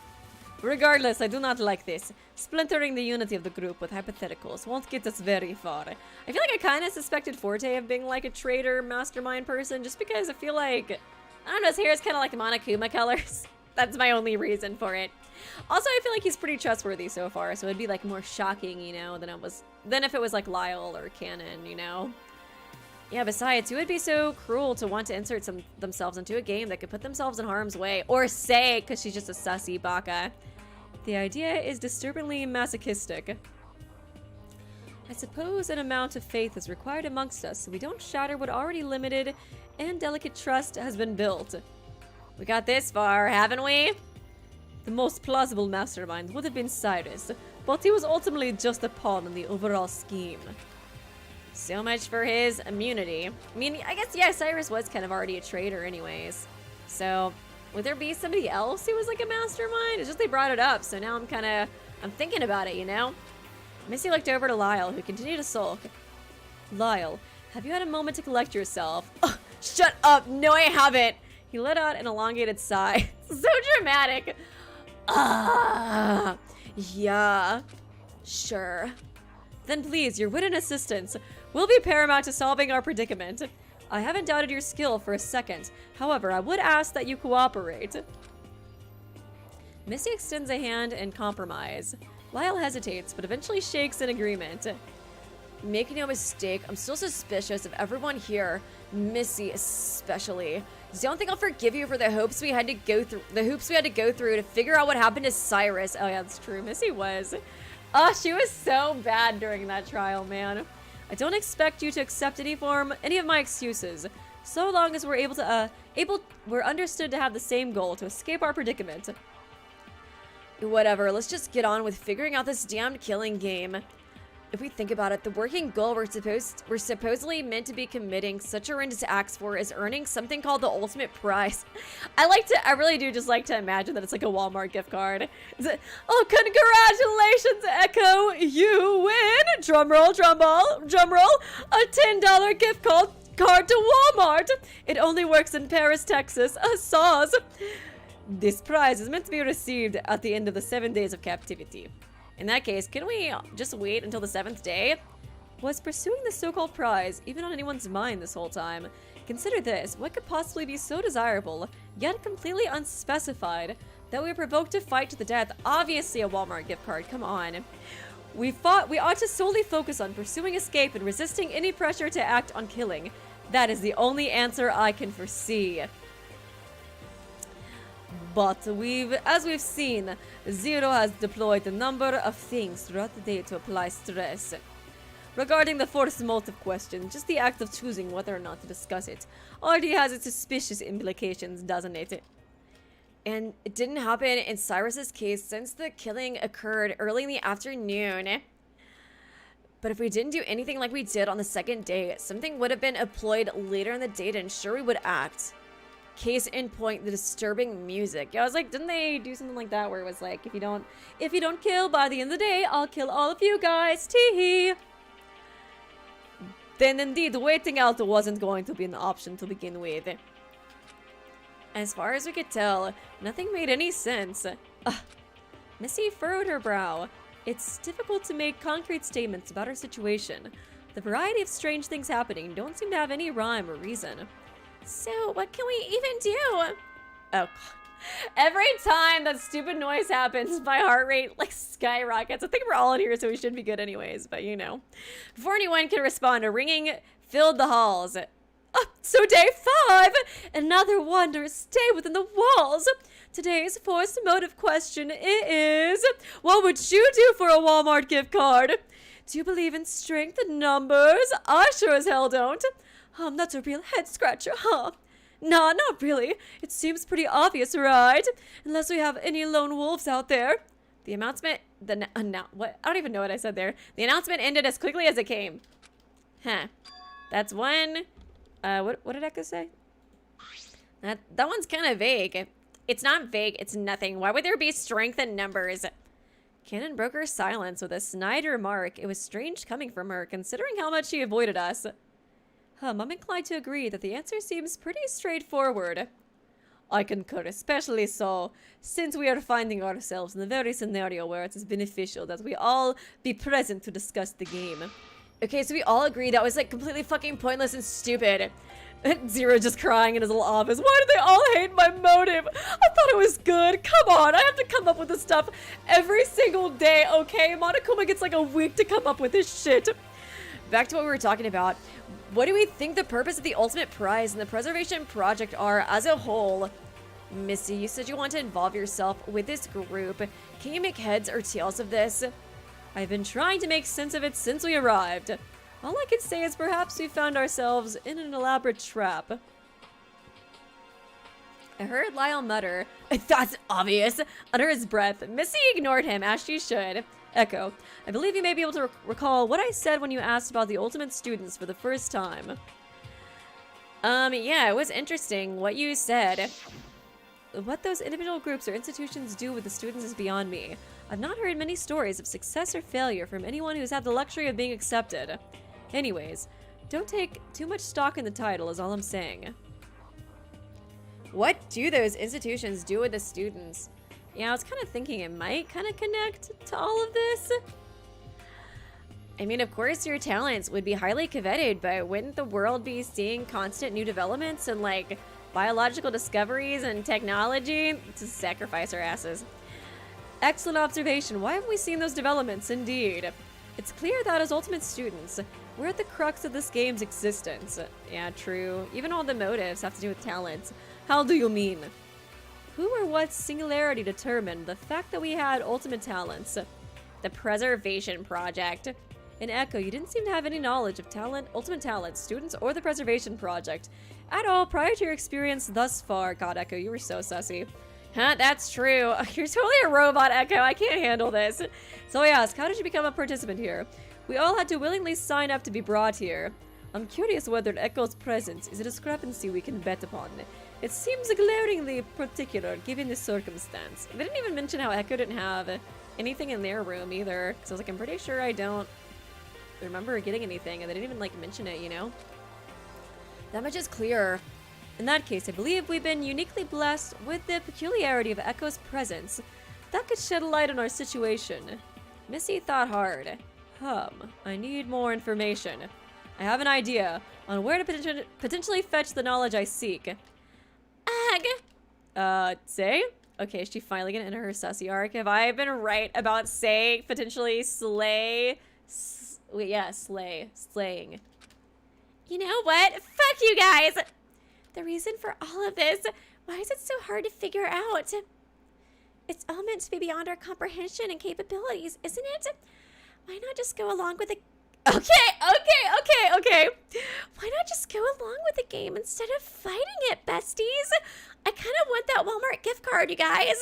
Regardless, I do not like this. Splintering the unity of the group with hypotheticals won't get us very far. I feel like I kind of suspected Forte of being, like, a traitor mastermind person, just because I feel like, I don't know, his hair is kind of like Monokuma colors. That's my only reason for it. Also, I feel like he's pretty trustworthy so far, so it'd be, like, more shocking, than if it was, like, Lyle or Kanon, Yeah, besides, who would be so cruel to want to insert themselves into a game that could put themselves in harm's way? Or Say, because she's just a sussy baka. The idea is disturbingly masochistic. I suppose an amount of faith is required amongst us so we don't shatter what already limited and delicate trust has been built. We got this far, haven't we? The most plausible mastermind would have been Cyrus, but he was ultimately just a pawn in the overall scheme. So much for his immunity. I mean, I guess, yeah, Cyrus was kind of already a traitor anyways. So, would there be somebody else who was like a mastermind? It's just they brought it up, so now I'm thinking about it, Missy looked over to Lyle, who continued to sulk. Lyle, have you had a moment to collect yourself? Oh, shut up! No, I haven't! He let out an elongated sigh. So dramatic. Yeah. Sure. Then please, your wit and assistance will be paramount to solving our predicament. I haven't doubted your skill for a second. However, I would ask that you cooperate. Missy extends a hand in compromise. Lyle hesitates, but eventually shakes in agreement. Make no mistake, I'm still suspicious of everyone here, Missy especially. Don't think I'll forgive you for the hoops we had to go through to figure out what happened to Cyrus. Oh yeah, that's true. Missy was. She was so bad during that trial, man. I don't expect you to accept any of my excuses, so long as we're understood to have the same goal, to escape our predicament. Whatever, let's just get on with figuring out this damned killing game. If we think about it, the working goal we're supposedly meant to be committing such horrendous acts for is earning something called the ultimate prize. I really do just like to imagine that it's like a Walmart gift card. Oh, congratulations, Echo! You win! Drumroll, drumroll, drumroll! A $10 gift card to Walmart. It only works in Paris, Texas. Sauce. This prize is meant to be received at the end of the 7 days of captivity. In that case, can we just wait until the 7th day? Was pursuing the so-called prize even on anyone's mind this whole time? Consider this. What could possibly be so desirable, yet completely unspecified, that we were provoked to fight to the death? Obviously a Walmart gift card. Come on. We ought to solely focus on pursuing escape and resisting any pressure to act on killing. That is the only answer I can foresee. But as we've seen, Zero has deployed a number of things throughout the day to apply stress. Regarding the force motive question, just the act of choosing whether or not to discuss it already has its suspicious implications, doesn't it? And it didn't happen in Cyrus's case since the killing occurred early in the afternoon. But if we didn't do anything like we did on the 2nd day, something would have been employed later in the day to ensure we would act. Case in point, the disturbing music. Yeah, I was like, didn't they do something like that where it was like, if you don't kill by the end of the day, I'll kill all of you guys. Tee-hee. Then indeed, waiting out wasn't going to be an option to begin with. As far as we could tell, nothing made any sense. Missy furrowed her brow. It's difficult to make concrete statements about her situation. The variety of strange things happening don't seem to have any rhyme or reason. So, what can we even do? Oh, every time that stupid noise happens, my heart rate like skyrockets. I think we're all in here, so we should be good anyways, but you know. Before anyone can respond, a ringing filled the halls. So day 5, another wondrous stay within the walls. Today's force motive question is, what would you do for a Walmart gift card? Do you believe in strength and numbers? I sure as hell don't. That's a real head scratcher, huh? Nah, not really. It seems pretty obvious, right? Unless we have any lone wolves out there. The announcement, what? I don't even know what I said there. The announcement ended as quickly as it came. Huh. That's one. What did Echo say? That one's kind of vague. It's not vague, it's nothing. Why would there be strength in numbers? Kanon broke her silence with a snide remark. It was strange coming from her, considering how much she avoided us. I'm inclined to agree that the answer seems pretty straightforward. I concur, especially so, since we are finding ourselves in the very scenario where it is beneficial that we all be present to discuss the game. Okay, so we all agree that was like completely fucking pointless and stupid. Zero just crying in his little office. Why do they all hate my motive? I thought it was good. Come on, I have to come up with this stuff every single day, okay? Monokuma gets like a week to come up with this shit. Back to what we were talking about. What do we think the purpose of the ultimate prize and the preservation project are as a whole? Missy, you said you want to involve yourself with this group. Can you make heads or tails of this? I've been trying to make sense of it since we arrived. All I can say is perhaps we found ourselves in an elaborate trap. I heard Lyle mutter, "That's obvious," under his breath. Missy ignored him, as she should. Echo, I believe you may be able to recall what I said when you asked about the ultimate students for the first time. Yeah, it was interesting what you said. What those individual groups or institutions do with the students is beyond me. I've not heard many stories of success or failure from anyone who's had the luxury of being accepted. Anyways, don't take too much stock in the title is all I'm saying. What do those institutions do with the students? Yeah, I was kind of thinking it might kind of connect to all of this. I mean, of course your talents would be highly coveted, but wouldn't the world be seeing constant new developments and like biological discoveries and technology to sacrifice our asses? Excellent observation. Why haven't we seen those developments? Indeed. It's clear that as ultimate students, we're at the crux of this game's existence. Yeah, true. Even all the motives have to do with talents. How do you mean? Who or what singularity determined the fact that we had ultimate talents? The Preservation Project. In Echo, you didn't seem to have any knowledge of ultimate talent, students, or the Preservation Project at all prior to your experience thus far. God, Echo, you were so sussy. Huh, that's true. You're totally a robot, Echo. I can't handle this. So I ask, how did you become a participant here? We all had to willingly sign up to be brought here. I'm curious whether Echo's presence is a discrepancy we can bet upon. It seems glaringly particular given the circumstance. They didn't even mention how Echo didn't have anything in their room either. Because I was like, I'm pretty sure I don't remember getting anything, and they didn't even like mention it, you know? That much is clear. In that case, I believe we've been uniquely blessed with the peculiarity of Echo's presence. That could shed a light on our situation. Missy thought hard. I need more information. I have an idea on where to potentially fetch the knowledge I seek. Say? Okay, is she finally gonna enter her sussy arc? Have I been right about say potentially slay? Slaying. You know what? Fuck you guys! The reason for all of this, why is it so hard to figure out? It's all meant to be beyond our comprehension and capabilities, isn't it? Why not just go along with the... Okay. Why not just go along with the game instead of fighting it, besties? I kind of want that Walmart gift card, you guys.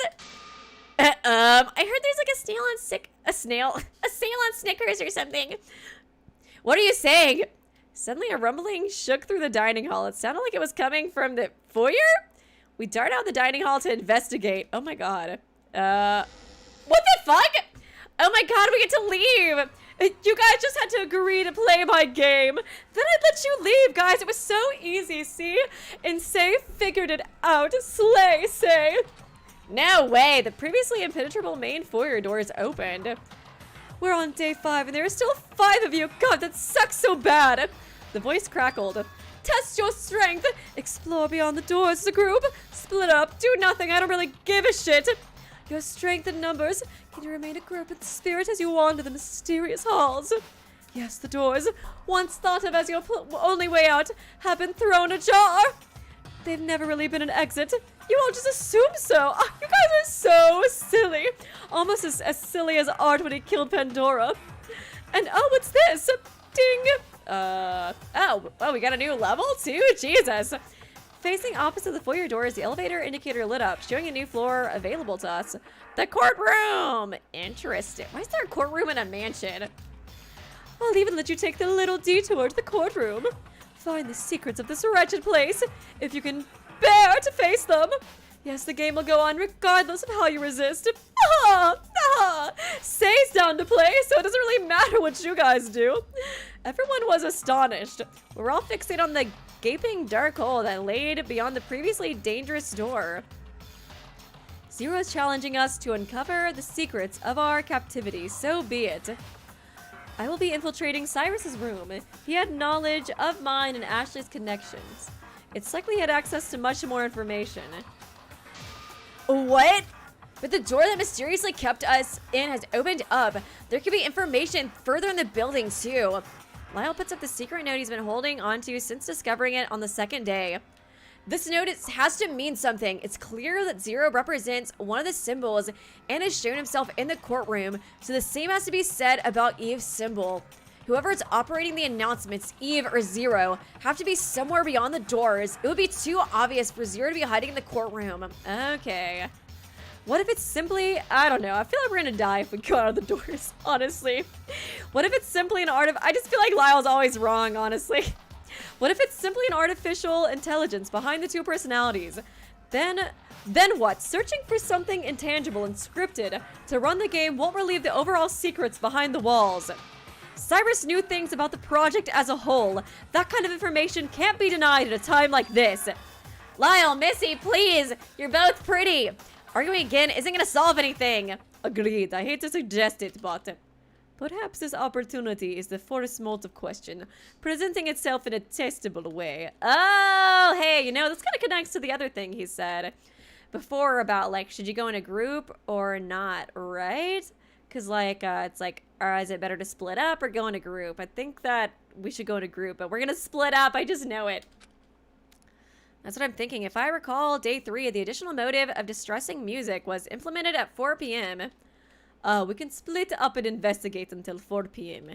I heard there's like a sale on Snickers or something. What are you saying? Suddenly a rumbling shook through the dining hall. It sounded like it was coming from the foyer? We dart out the dining hall to investigate. Oh my god. What the fuck? Oh my god, we get to leave. You guys just had to agree to play my game. Then I'd let you leave, guys. It was so easy, see? And Say figured it out. Slay, Say. No way. The previously impenetrable main foyer doors opened. We're on day 5 and there are still 5 of you. God, that sucks so bad. The voice crackled. Test your strength. Explore beyond the doors as a group. Split up. Do nothing. I don't really give a shit. Your strength in numbers. Can you remain a group in spirit as you wander the mysterious halls? Yes, the doors, once thought of as your only way out, have been thrown ajar. They've never really been an exit. You all just assume so. Oh, you guys are so silly. Almost as silly as Art when he killed Pandora. And oh, what's this? Ding. We got a new level too? Jesus. Facing opposite the foyer doors, the elevator indicator lit up, showing a new floor available to us. The courtroom! Interesting. Why is there a courtroom in a mansion? I'll even let you take the little detour to the courtroom. Find the secrets of this wretched place, if you can bear to face them. Yes, the game will go on regardless of how you resist. Say's down to play, so it doesn't really matter what you guys do. Everyone was astonished. We're all fixated on the gaping dark hole that laid beyond the previously dangerous door. Zero is challenging us to uncover the secrets of our captivity, so be it. I will be infiltrating Cyrus's room. He had knowledge of mine and Ashley's connections. It's likely he had access to much more information. What? But the door that mysteriously kept us in has opened up. There could be information further in the building too. Lyle puts up the secret note he's been holding onto since discovering it on the second day. This note has to mean something. It's clear that Zero represents one of the symbols and has shown himself in the courtroom, so the same has to be said about Eve's symbol. Whoever is operating the announcements, Eve or Zero, have to be somewhere beyond the doors. It would be too obvious for Zero to be hiding in the courtroom. Okay. What if it's simply, I don't know, I feel like we're gonna die if we go out of the doors, honestly. What if it's simply an I just feel like Lyle's always wrong, honestly. What if it's simply an artificial intelligence behind the two personalities? Then what? Searching for something intangible and scripted to run the game won't relieve the overall secrets behind the walls. Cyrus knew things about the project as a whole. That kind of information can't be denied at a time like this. Lyle, Missy, please! You're both pretty! Arguing again isn't gonna solve anything. Agreed. I hate to suggest it, but perhaps this opportunity is the first motive question, presenting itself in a testable way. Oh, hey, you know, this kind of connects to the other thing he said before about, like, should you go in a group or not, right? Because, like, it's like, is it better to split up or go in a group? I think that we should go in a group, but we're gonna split up. I just know it. That's what I'm thinking. If I recall, day 3, the additional motive of distressing music was implemented at 4 p.m. We can split up and investigate until 4 p.m.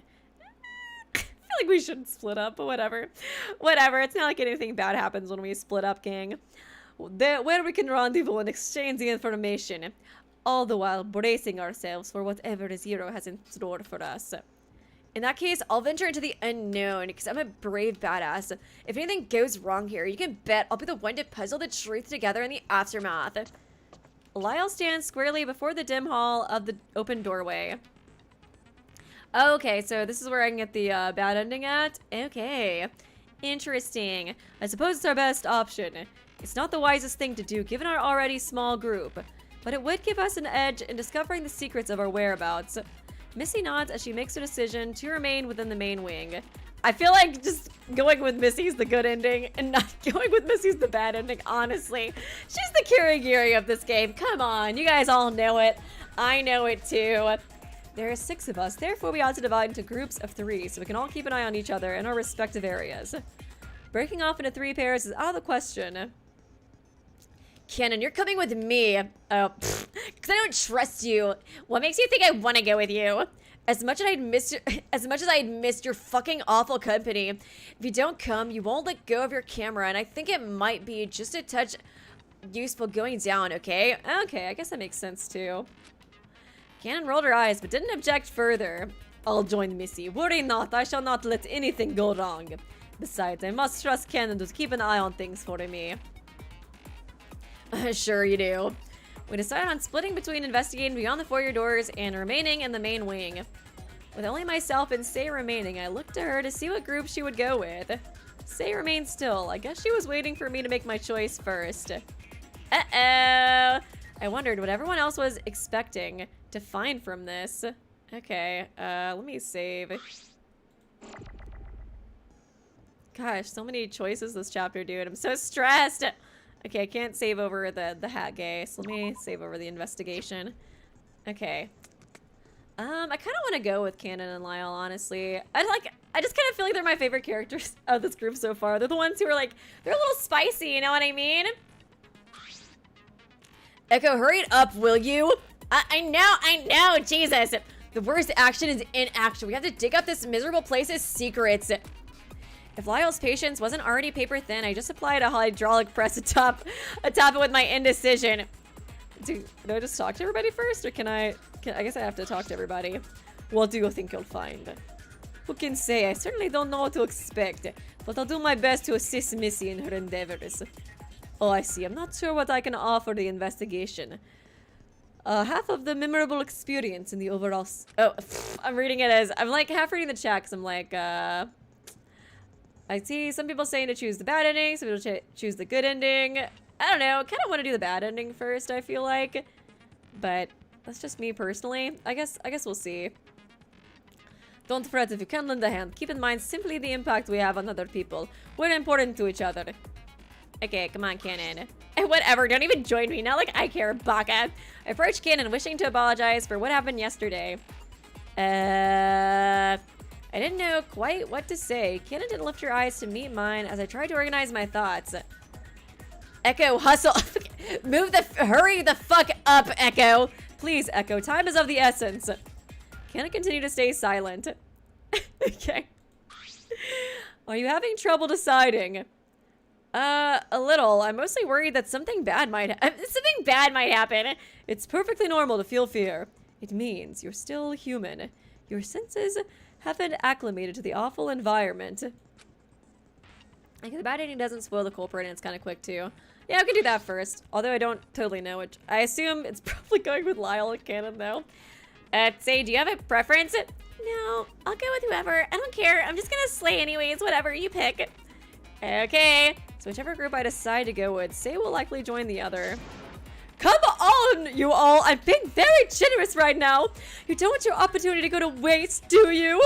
I feel like we shouldn't split up, but whatever. Whatever. It's not like anything bad happens when we split up, gang. Where we can rendezvous and exchange the information, all the while bracing ourselves for whatever Zero has in store for us. In that case, I'll venture into the unknown because I'm a brave badass. If anything goes wrong here, you can bet I'll be the one to puzzle the truth together in the aftermath. Lyle stands squarely before the dim hall of the open doorway. Okay, so this is where I can get the bad ending at? Okay. Interesting. I suppose it's our best option. It's not the wisest thing to do given our already small group, but it would give us an edge in discovering the secrets of our whereabouts. Missy nods as she makes a decision to remain within the main wing. I feel like just going with Missy's the good ending and not going with Missy's the bad ending, honestly. She's the Kirigiri of this game. Come on, you guys all know it. I know it too. There are 6 of us, therefore we ought to divide into groups of 3 so we can all keep an eye on each other in our respective areas. Breaking off into 3 pairs is out of the question. Kanon, you're coming with me. Oh, because I don't trust you. What makes you think I want to go with you? As much as I'd missed your fucking awful company, if you don't come, you won't let go of your camera, and I think it might be just a touch useful going down, okay? Okay, I guess that makes sense too. Kanon rolled her eyes, but didn't object further. I'll join Missy. Worry not, I shall not let anything go wrong. Besides, I must trust Kanon to keep an eye on things for me. Sure you do. We decided on splitting between investigating beyond the foyer doors and remaining in the main wing. With only myself and Say remaining, I looked to her to see what group she would go with. Say remained still. I guess she was waiting for me to make my choice first. Uh-oh! I wondered what everyone else was expecting to find from this. Okay, let me save. Gosh, so many choices this chapter, dude. I'm so stressed! Okay, I can't save over the hat gay, so let me save over the investigation. Okay. I kind of want to go with Kanon and Lyle, honestly. I just kind of feel like they're my favorite characters of this group so far. They're the ones who are like, they're a little spicy, you know what I mean? Echo, hurry it up, will you? I know, Jesus. The worst action is inaction. We have to dig up this miserable place's secrets. If Lyle's patience wasn't already paper thin, I just applied a hydraulic press atop it with my indecision. Do I just talk to everybody first, or I guess I have to talk to everybody. What do you think you'll find? Who can say? I certainly don't know what to expect, but I'll do my best to assist Missy in her endeavors. Oh, I see. I'm not sure what I can offer the investigation. Half of the memorable experience in the overall... I'm reading it as... I'm like half reading the chat because I'm like, I see some people saying to choose the bad ending, some people choose the good ending. I don't know, kind of want to do the bad ending first, I feel like. But that's just me personally. I guess we'll see. Don't fret if you can't lend a hand. Keep in mind simply the impact we have on other people. We're important to each other. Okay, come on, Kanon. Whatever, don't even join me. Not like I care, baka. I approached Kanon wishing to apologize for what happened yesterday. I didn't know quite what to say. Kanon didn't lift her eyes to meet mine as I tried to organize my thoughts. Echo, hustle. Hurry the fuck up, Echo. Please, Echo, time is of the essence. Kanon continued to stay silent. Okay. Are you having trouble deciding? A little. I'm mostly worried that something bad might happen. It's perfectly normal to feel fear. It means you're still human. Your senses have been acclimated to the awful environment. Like, the bad ending doesn't spoil the culprit, and it's kind of quick too. Yeah, we can do that first. Although I don't totally know which. I assume it's probably going with Lyle and Kanon though. Say, do you have a preference? No, I'll go with whoever. I don't care. I'm just gonna slay anyways. Whatever you pick. Okay. So whichever group I decide to go with, Say will likely join the other. Come on, you all! I'm being very generous right now. You don't want your opportunity to go to waste, do you?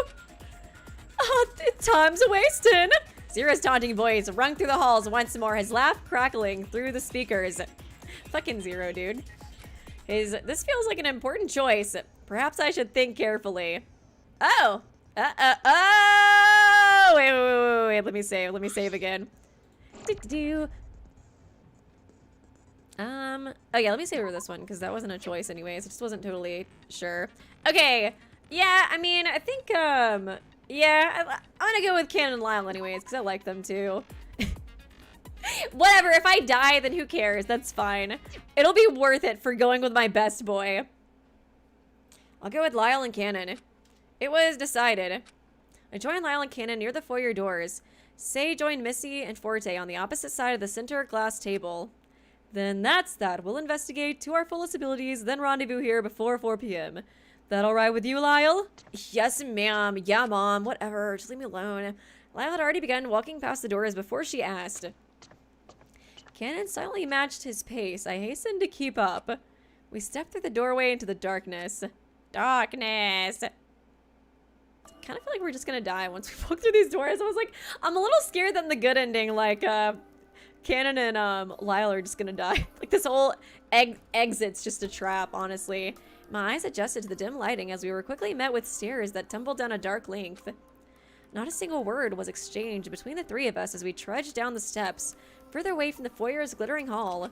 Time's wasting. Zero's taunting voice rung through the halls once more, his laugh crackling through the speakers. Fucking Zero, dude. This feels like an important choice. Perhaps I should think carefully. Oh! Oh! Wait. Let me save again. Oh yeah, let me save over this one, because that wasn't a choice anyways. I just wasn't totally sure. Okay, yeah, I mean, I think, yeah, I'm gonna go with Kanon and Lyle anyways, because I like them too. Whatever, if I die, then who cares? That's fine. It'll be worth it for going with my best boy. I'll go with Lyle and Kanon. It was decided. I joined Lyle and Kanon near the foyer doors. Say joined Missy and Forte on the opposite side of the center glass table. Then that's that. We'll investigate to our fullest abilities, then rendezvous here before 4 p.m. That all right with you, Lyle? Yes, ma'am. Yeah, mom. Whatever. Just leave me alone. Lyle had already begun walking past the doors before she asked. Kanon silently matched his pace. I hastened to keep up. We stepped through the doorway into the darkness. Darkness! Kind of feel like we're just gonna die once we walk through these doors. I was like, I'm a little scared that in the good ending, like, Kanon and Lyle are just gonna die. Like, this whole exit's just a trap, honestly. My eyes adjusted to the dim lighting as we were quickly met with stairs that tumbled down a dark length. Not a single word was exchanged between the three of us as we trudged down the steps, further away from the foyer's glittering hall.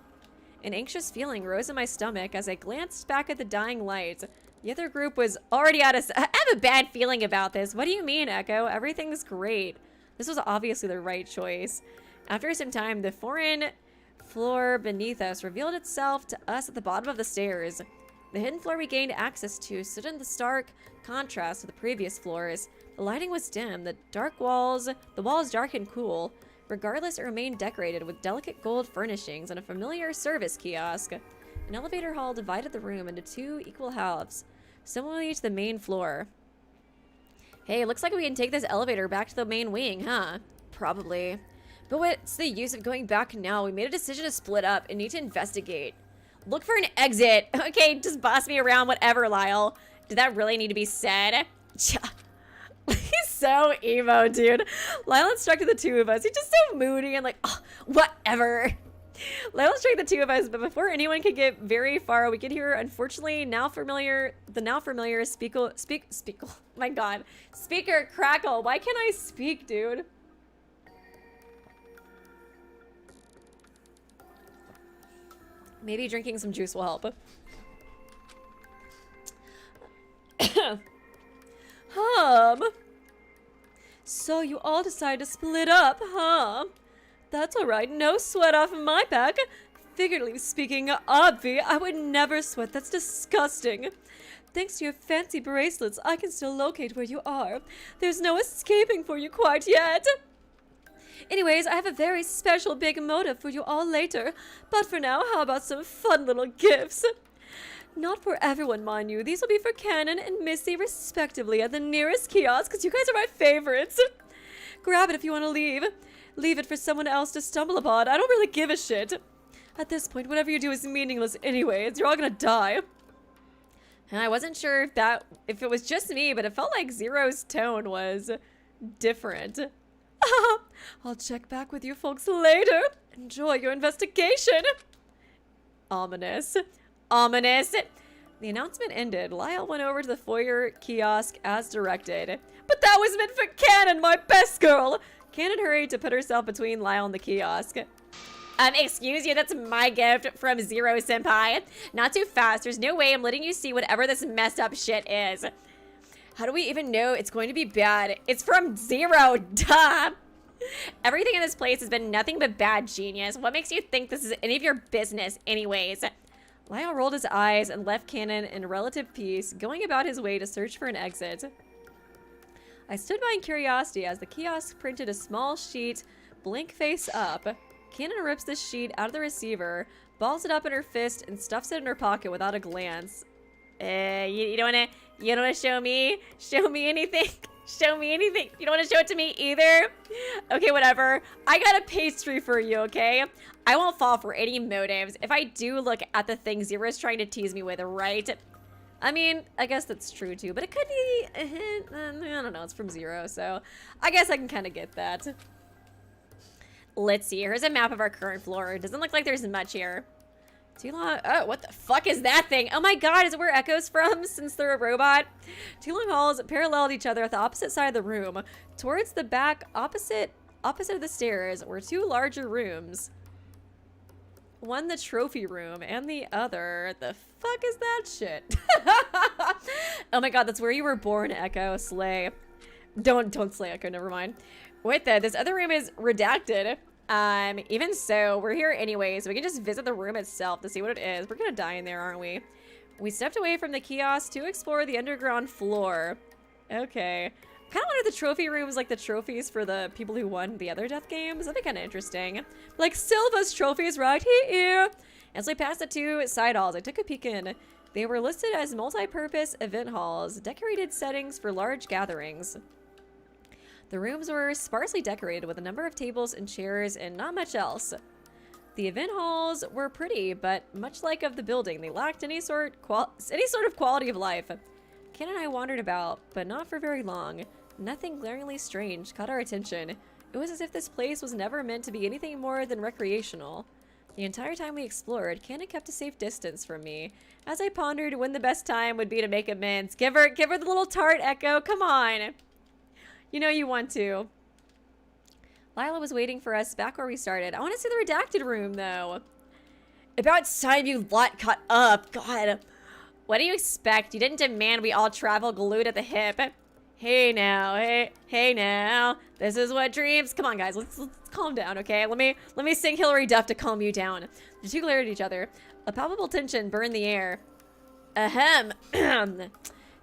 An anxious feeling rose in my stomach as I glanced back at the dying light. The other group was already out of... I have a bad feeling about this. What do you mean, Echo? Everything's great. This was obviously the right choice. After some time, the foreign floor beneath us revealed itself to us at the bottom of the stairs. The hidden floor we gained access to stood in the stark contrast to the previous floors. The lighting was dim, the walls dark and cool. Regardless, it remained decorated with delicate gold furnishings and a familiar service kiosk. An elevator hall divided the room into two equal halves, similarly to the main floor. Hey, looks like we can take this elevator back to the main wing, huh? Probably. But what's the use of going back now? We made a decision to split up and need to investigate. Look for an exit. Okay, just boss me around, whatever, Lyle. Did that really need to be said? He's so emo, dude. Lyle instructed the two of us. He's just so moody and like, oh, whatever. Lyle instructed the two of us, but before anyone could get very far, we could hear, unfortunately, the now familiar speaker crackle. Why can't I speak, dude? Maybe drinking some juice will help. So you all decided to split up, huh? That's alright, no sweat off my back. Figuratively speaking, obvi, I would never sweat, that's disgusting. Thanks to your fancy bracelets, I can still locate where you are. There's no escaping for you quite yet. Anyways, I have a very special big motive for you all later. But for now, how about some fun little gifts? Not for everyone, mind you. These will be for Kanon and Missy, respectively, at the nearest kiosk, because you guys are my favorites. Grab it if you want to leave. Leave it for someone else to stumble upon. I don't really give a shit. At this point, whatever you do is meaningless anyways. You're all gonna die. And I wasn't sure if it was just me, but it felt like Zero's tone was different. I'll check back with you folks later. Enjoy your investigation. Ominous. Ominous. The announcement ended. Lyle went over to the foyer kiosk as directed. But that was meant for Kanon, my best girl. Kanon hurried to put herself between Lyle and the kiosk. Excuse you, that's my gift from Zero Senpai. Not too fast. There's no way I'm letting you see whatever this messed up shit is. How do we even know it's going to be bad? It's from Zero, duh. Everything in this place has been nothing but bad, genius. What makes you think this is any of your business anyways? Lyle rolled his eyes and left Kanon in relative peace, going about his way to search for an exit. I stood by in curiosity as the kiosk printed a small sheet, blank face up. Kanon rips the sheet out of the receiver, balls it up in her fist, and stuffs it in her pocket without a glance. You don't wanna show me anything? Show me anything? You don't wanna show it to me either? Okay, whatever. I got a pastry for you, okay? I won't fall for any motives if I do look at the thing Zero's trying to tease me with, right? I mean, I guess that's true too, but it could be a hint. I don't know, it's from Zero, so I guess I can kind of get that. Let's see, here's a map of our current floor. It doesn't look like there's much here. Too long. Oh, what the fuck is that thing? Oh my god, is it where Echo's from since they're a robot? Two long halls paralleled each other at the opposite side of the room. Towards the back, opposite of the stairs, were two larger rooms. One the trophy room, and the other, the fuck is that shit? Oh my god, that's where you were born, Echo. Slay. Don't slay Echo, never mind. Wait, this other room is redacted. Even so, we're here anyway, so we can just visit the room itself to see what it is. We're gonna die in there, aren't we? We stepped away from the kiosk to explore the underground floor. Okay. Kind of wonder if the trophy room is like the trophies for the people who won the other death games. That'd be kind of interesting. Like Silva's trophies right here. As we passed the two side halls, I took a peek in. They were listed as multi-purpose event halls, decorated settings for large gatherings. The rooms were sparsely decorated with a number of tables and chairs and not much else. The event halls were pretty, but much like of the building, they lacked any sort of quality of life. Ken and I wandered about, but not for very long. Nothing glaringly strange caught our attention. It was as if this place was never meant to be anything more than recreational. The entire time we explored, Ken had kept a safe distance from me. As I pondered when the best time would be to make amends, give her the little tart, Echo. Come on. You know you want to. Lila was waiting for us back where we started. I want to see the redacted room, though. About time you lot caught up. God. What do you expect? You didn't demand we all travel glued at the hip. Hey now, hey now. This is what dreams. Come on, guys. Let's calm down, okay? Let me sing Hillary Duff to calm you down. The two glared at each other. A palpable tension burned the air. Ahem.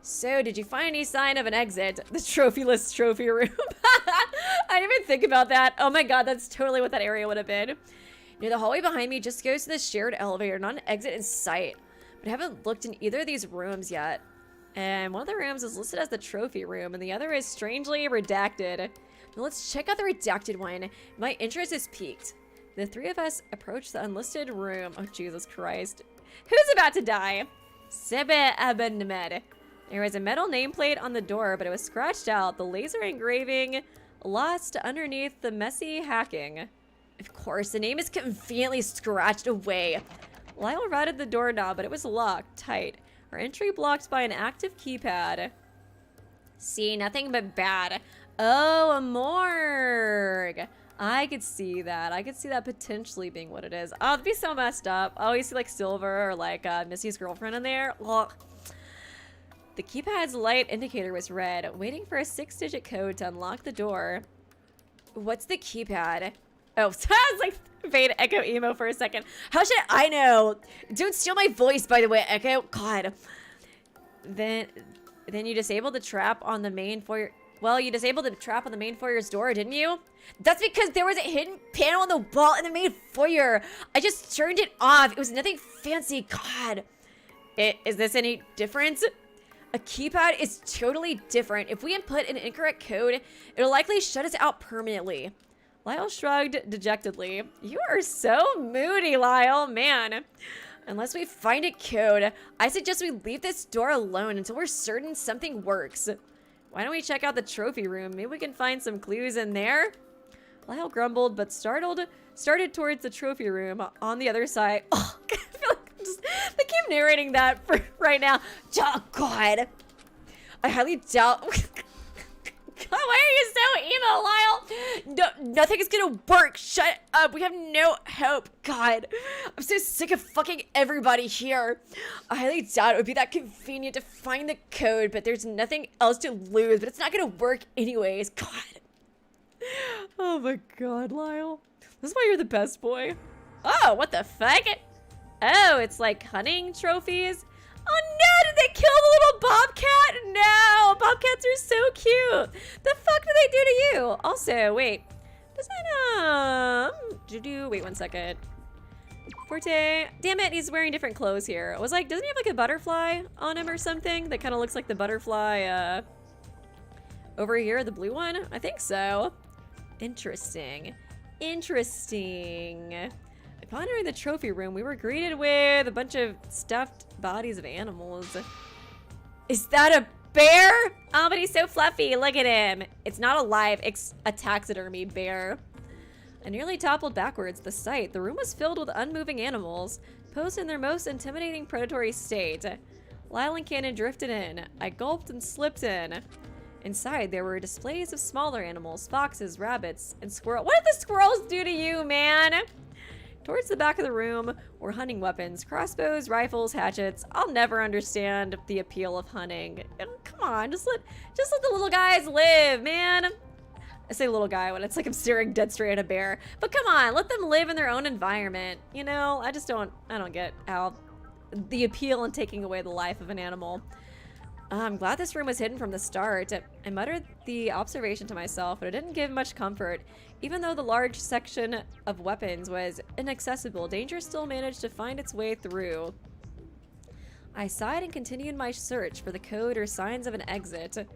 So, did you find any sign of an exit? The trophyless trophy room. I didn't even think about that. Oh my god, that's totally what that area would have been. Near the hallway behind me just goes to the shared elevator, not an exit in sight. But I haven't looked in either of these rooms yet. And one of the rooms is listed as the trophy room, and the other is strangely redacted. Now let's check out the redacted one. My interest is piqued. The three of us approach the unlisted room. Oh, Jesus Christ. Who's about to die? Sebe Abenmed. There was a metal nameplate on the door, but it was scratched out. The laser engraving lost underneath the messy hacking. Of course, the name is conveniently scratched away. Lyle routed the doorknob, but it was locked tight. Our entry blocked by an active keypad. See, nothing but bad. Oh, a morgue. I could see that. I could see that potentially being what it is. Oh, it'd be so messed up. I always see like Silver or like Missy's girlfriend in there. Ugh. The keypad's light indicator was red, waiting for a 6-digit code to unlock the door. What's the keypad? Oh, so I was like fade Echo emo for a second. How should I know? Don't steal my voice, by the way, Echo. God. Then you disabled the trap on the main foyer. Well, you disabled the trap on the main foyer's door, didn't you? That's because there was a hidden panel on the wall in the main foyer. I just turned it off. It was nothing fancy. God. Is this any different? A keypad is totally different. If we input an incorrect code, it'll likely shut us out permanently. Lyle shrugged dejectedly. You are so moody, Lyle. Man. Unless we find a code, I suggest we leave this door alone until we're certain something works. Why don't we check out the trophy room? Maybe we can find some clues in there? Lyle grumbled, but started towards the trophy room on the other side. Oh, I feel like they keep narrating that for right now. Oh, God. I highly doubt... God, why are you so emo, Lyle? No, nothing is gonna work. Shut up. We have no hope. God, I'm so sick of fucking everybody here. I highly doubt it would be that convenient to find the code, but there's nothing else to lose. But it's not gonna work anyways. God. Oh my God, Lyle. This is why you're the best boy. Oh, what the fuck? Oh, it's like hunting trophies. Oh no, did they kill the little bobcat? No, bobcats are so cute. The fuck did they do to you? Also, wait, does that, wait 1 second. Forte, damn it, he's wearing different clothes here. I was like, doesn't he have like a butterfly on him or something? That kind of looks like the butterfly, over here, the blue one? I think so. Interesting. Interesting. Upon entering the trophy room, we were greeted with a bunch of stuffed bodies of animals. Is that a bear? Oh, but he's so fluffy. Look at him. It's not alive. It's a taxidermy bear. I nearly toppled backwards the sight. The room was filled with unmoving animals, posed in their most intimidating predatory state. Lyle and Kanon drifted in. I gulped and slipped in. Inside, there were displays of smaller animals, foxes, rabbits, and squirrels. What did the squirrels do to you, man? Towards the back of the room were hunting weapons, crossbows, rifles, hatchets. I'll never understand the appeal of hunting. Come on, just let the little guys live, man. I say little guy when it's like I'm staring dead straight at a bear. But come on, let them live in their own environment. You know, I don't get how the appeal in taking away the life of an animal. I'm glad this room was hidden from the start. I muttered the observation to myself, but it didn't give much comfort. Even though the large section of weapons was inaccessible, danger still managed to find its way through. I sighed and continued my search for the code or signs of an exit.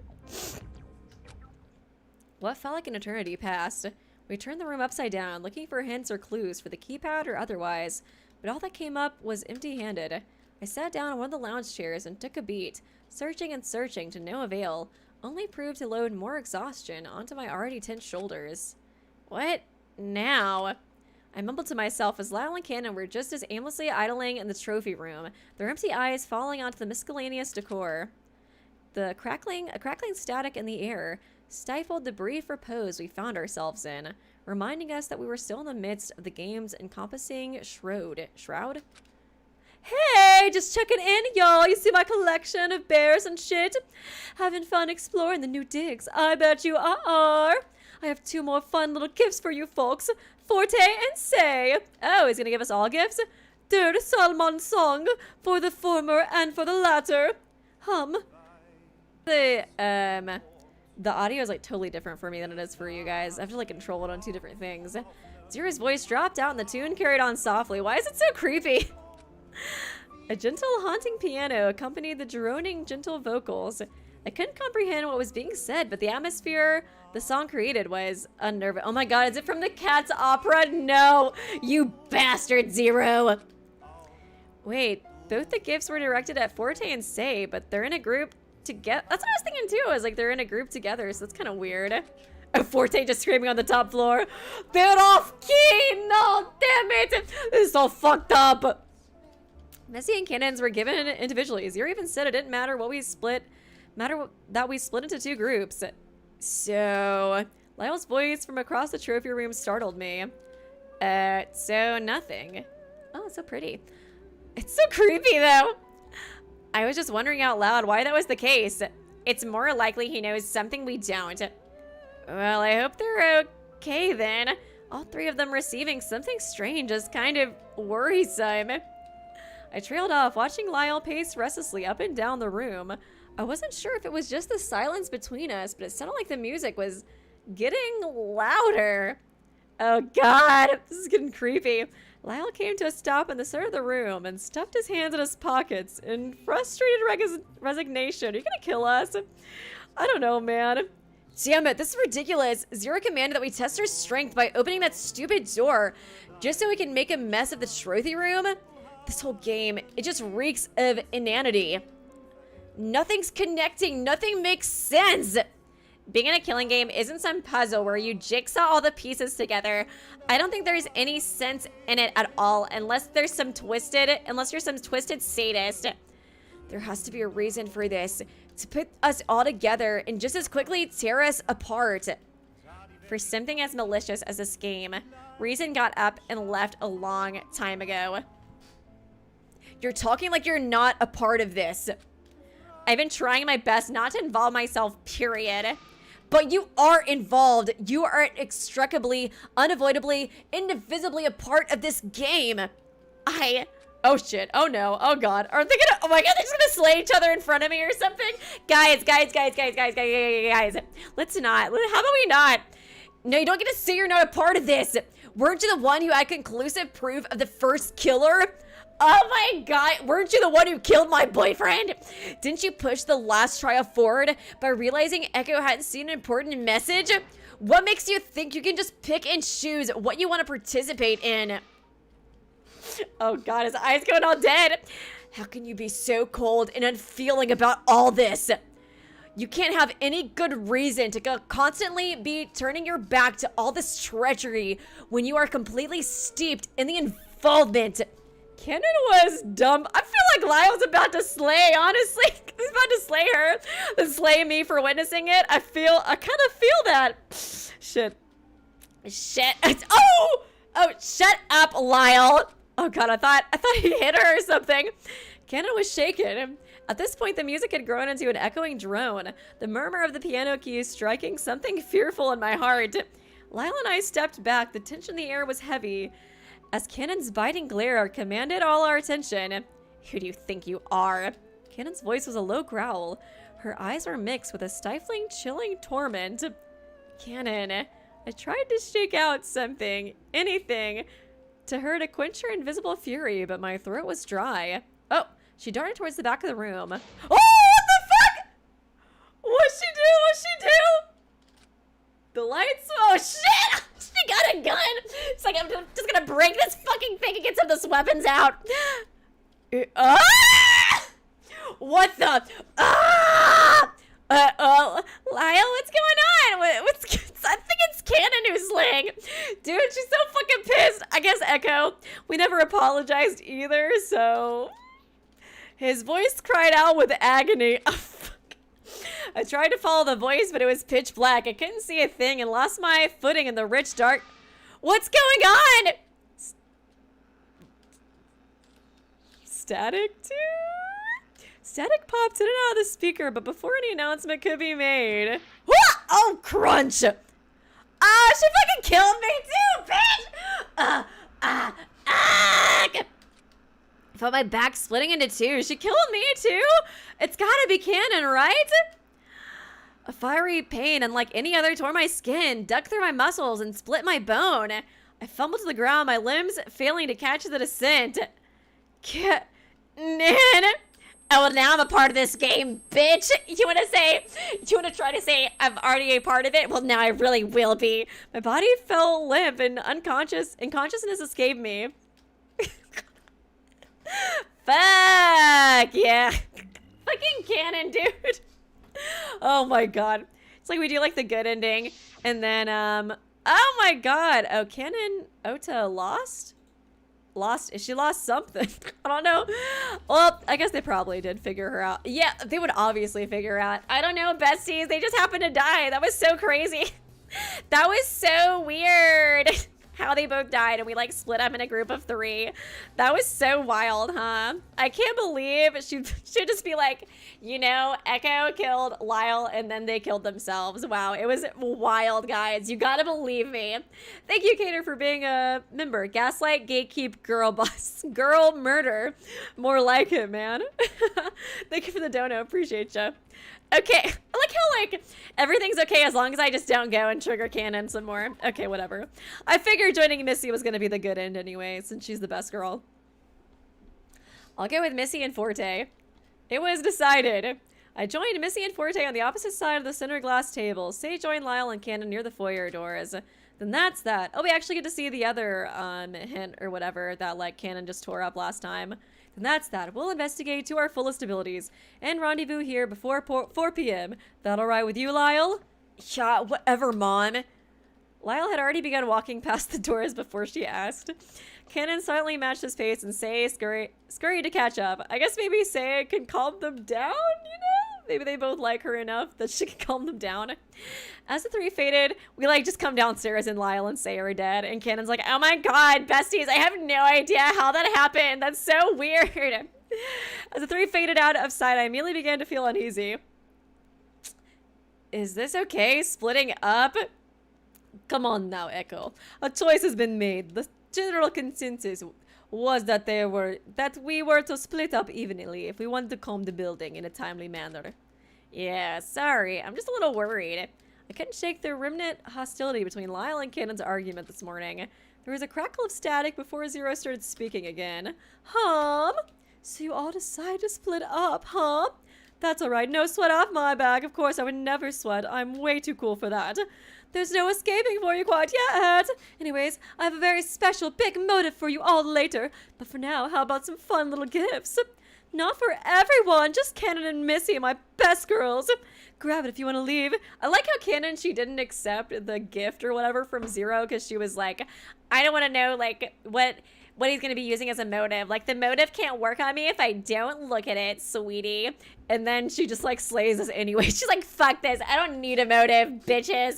What felt like an eternity passed. We turned the room upside down, looking for hints or clues for the keypad or otherwise, but all that came up was empty-handed. I sat down on one of the lounge chairs and took a beat, searching and searching to no avail, only proved to load more exhaustion onto my already tense shoulders. What now? I mumbled to myself as Lyle and Kanon were just as aimlessly idling in the trophy room, their empty eyes falling onto the miscellaneous decor. A crackling static in the air stifled the brief repose we found ourselves in, reminding us that we were still in the midst of the game's encompassing shroud? Hey, just checking in, y'all. You see my collection of bears and shit? Having fun exploring the new digs? I bet you are. I have 2 more fun little gifts for you folks. Forte and Say. Oh, he's gonna give us all gifts? Third Salmon song for the former and for the latter. The audio is like totally different for me than it is for you guys. I have to like control it on 2 different things. Zero's voice dropped out and the tune carried on softly. Why is it so creepy? A gentle haunting piano accompanied the droning gentle vocals. I couldn't comprehend what was being said, but the atmosphere the song created was unnerving. Oh my god, is it from the Cats opera? No, you bastard, Zero. Wait, both the gifts were directed at Forte and Say, but they're in a group together. That's what I was thinking too. I was like, they're in a group together, so that's kind of weird. Oh, Forte just screaming on the top floor. They're off key! No, damn it! This is so fucked up. Missy and Kanons were given individually. Zero even said it didn't matter that we split into 2 groups. So, Lyle's voice from across the trophy room startled me. So nothing. Oh, it's so pretty. It's so creepy though. I was just wondering out loud why that was the case. It's more likely he knows something we don't. Well, I hope they're okay then. All 3 of them receiving something strange is kind of worrisome. I trailed off, watching Lyle pace restlessly up and down the room. I wasn't sure if it was just the silence between us, but it sounded like the music was getting louder. Oh god, this is getting creepy. Lyle came to a stop in the center of the room and stuffed his hands in his pockets in frustrated resignation. Are you gonna kill us? I don't know, man. Damn it, this is ridiculous. Zero commanded that we test our strength by opening that stupid door just so we can make a mess of the trophy room. This whole game, it just reeks of inanity. Nothing's connecting. Nothing makes sense. Being in a killing game isn't some puzzle where you jigsaw all the pieces together. I don't think there's any sense in it at all unless you're some twisted sadist. There has to be a reason for this, to put us all together and just as quickly tear us apart. For something as malicious as this game, reason got up and left a long time ago. You're talking like you're not a part of this. I've been trying my best not to involve myself, period. But you are involved. You are inextricably, unavoidably, indivisibly a part of this game. Oh shit, oh no, oh god. Are they gonna, oh my god, they're just gonna slay each other in front of me or something? Guys. Let's not, how about we not? No, you don't get to say you're not a part of this. Weren't you the one who had conclusive proof of the first killer? Oh my god, weren't you the one who killed my boyfriend? Didn't you push the last trial forward by realizing Echo hadn't seen an important message? What makes you think you can just pick and choose what you want to participate in? Oh god, his eyes going all dead. How can you be so cold and unfeeling about all this? You can't have any good reason to constantly be turning your back to all this treachery when you are completely steeped in the involvement. Kanon was dumb. I feel like Lyle's about to slay, honestly. He's about to slay her. Then slay me for witnessing it. I kind of feel that. Shit. Oh, shut up, Lyle. Oh god, I thought he hit her or something. Kanon was shaken. At this point, the music had grown into an echoing drone, the murmur of the piano keys striking something fearful in my heart. Lyle and I stepped back. The tension in the air was heavy, as Kanon's biting glare commanded all our attention. Who do you think you are? Kanon's voice was a low growl. Her eyes were mixed with a stifling, chilling torment. Kanon, I tried to shake out something, anything, to her to quench her invisible fury, but my throat was dry. Oh, she darted towards the back of the room. Oh, what the fuck? What'd she do? I'm just gonna break this fucking thing and get some of those weapons out. What the? Lyle, what's going on? I think it's Kanon who's slaying. Dude, she's so fucking pissed. I guess Echo. We never apologized either, so... His voice cried out with agony. Oh, fuck. I tried to follow the voice, but it was pitch black. I couldn't see a thing and lost my footing in the rich dark... What's going on? Static, dude? Static popped in and out of the speaker, but before any announcement could be made... Oh, crunch! She fucking killed me too, bitch! I felt my back splitting into two. She killed me too? It's gotta be Kanon, right? A fiery pain, unlike any other, tore my skin, dug through my muscles, and split my bone. I fumbled to the ground, my limbs failing to catch the descent. Kanon! Oh, well, now I'm a part of this game, bitch. You want to try to say I'm already a part of it? Well, now I really will be. My body felt limp and unconscious, and consciousness escaped me. Fuck, yeah. Fucking Kanon, dude. Oh, my God. It's like we do, like, the good ending, and then, oh, my God. Oh, Kanon Ota lost? She lost something. I don't know. Well, I guess they probably did figure her out. Yeah, they would obviously figure her out. I don't know, besties. They just happened to die. That was so crazy. That was so weird. How they both died and we like split up in a group of 3. That was so wild, huh? I can't believe she'd just be like, you know, Echo killed Lyle and then they killed themselves. Wow, it was wild, guys. You gotta believe me. Thank you, Cater, for being a member. Gaslight, gatekeep, girl boss, girl murder. More like it, man. Thank you for the dono. Appreciate you. Okay, I like how, like, everything's okay as long as I just don't go and trigger Kanon some more. Okay, whatever. I figured joining Missy was gonna be the good end anyway, since she's the best girl. I'll go with Missy and Forte. It was decided. I joined Missy and Forte on the opposite side of the center glass table. Say join Lyle and Kanon near the foyer doors. Then that's that. Oh, we actually get to see the other hint or whatever that, like, Kanon just tore up last time. And that's that. We'll investigate to our fullest abilities and rendezvous here before 4 p.m. That all right with you, Lyle? Yeah, whatever, Mom. Lyle had already begun walking past the doors before she asked. Kanon silently matched his pace and Say scurried to catch up. I guess maybe Say can calm them down, you know? Maybe they both like her enough that she can calm them down. As the 3 faded, we like just come downstairs and Lyle and Say are dead. And Kanon's like, oh my God, besties, I have no idea how that happened. That's so weird. As the 3 faded out of sight, I immediately began to feel uneasy. Is this okay? Splitting up? Come on now, Echo. A choice has been made. The general consensus was that we were to split up evenly if we wanted to calm the building in a timely manner. Yeah, sorry. I'm just a little worried. I couldn't shake the remnant hostility between Lyle and Kanon's argument this morning. There was a crackle of static before Zero started speaking again. So you all decided to split up, huh? That's alright. No sweat off my back. Of course, I would never sweat. I'm way too cool for that. There's no escaping for you quite yet. Anyways, I have a very special big motive for you all later. But for now, how about some fun little gifts? Not for everyone, just Kanon and Missy, my best girls. Grab it if you want to leave. I like how Kanon, she didn't accept the gift or whatever from Zero because she was like, I don't want to know, like, what he's going to be using as a motive. Like, the motive can't work on me if I don't look at it, sweetie. And then she just, like, slays us anyway. She's like, fuck this. I don't need a motive, bitches.